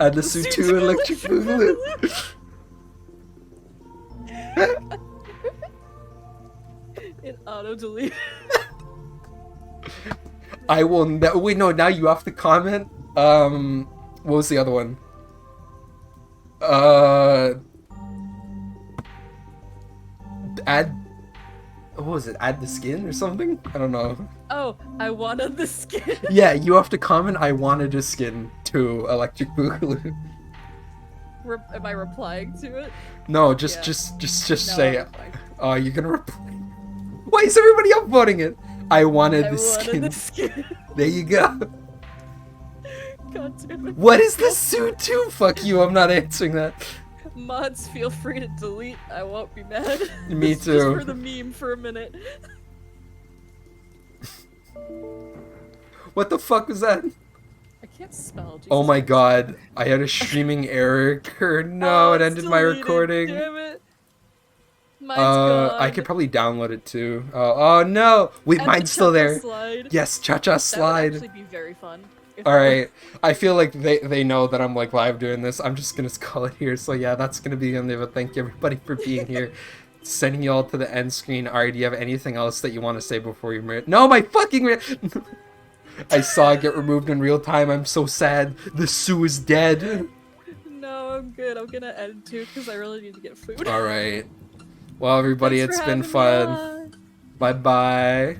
add the suit suit to to electric electric boogaloo? It auto delete. I will. Wait, no. Now you have to comment. What was the other one? Add. What was it? Add the skin or something? I don't know. Oh, I wanted the skin. Yeah, you have to comment. I wanted a skin to electric boogaloo. Am I replying to it? No, just No, say. I'm replying. Oh, you're gonna reply. Why is everybody upvoting it? I wanted I the wanted skin. the skin. There you go. God damn it. What is the suit to? Fuck you. I'm not answering that. Mods, feel free to delete. I won't be mad. Me Just too. for the meme for a minute. What the fuck was that? I can't spell. Jesus Oh my Christ. god. I had a streaming error occur. No, Oh, it it's ended my deleted, recording. Damn it. Mine's gone. I could probably download it too. Oh no! Wait, And the mine's still Cha-Cha there. Slide. Yes, Cha-Cha That would Slide. actually be very fun. If Alright, I feel like they know that I'm like live doing this. I'm just gonna call it here. So yeah, that's gonna be the end of it. Thank you everybody for being here. Sending you all to the end screen. Arii, do you have anything else that you want to say before you No, my fucking I saw it get removed in real time. I'm so sad. The Sue is dead. No, I'm good. I'm gonna end too because I really need to get food. Alright. Well everybody, Thanks it's for been having me fun. on. Bye bye.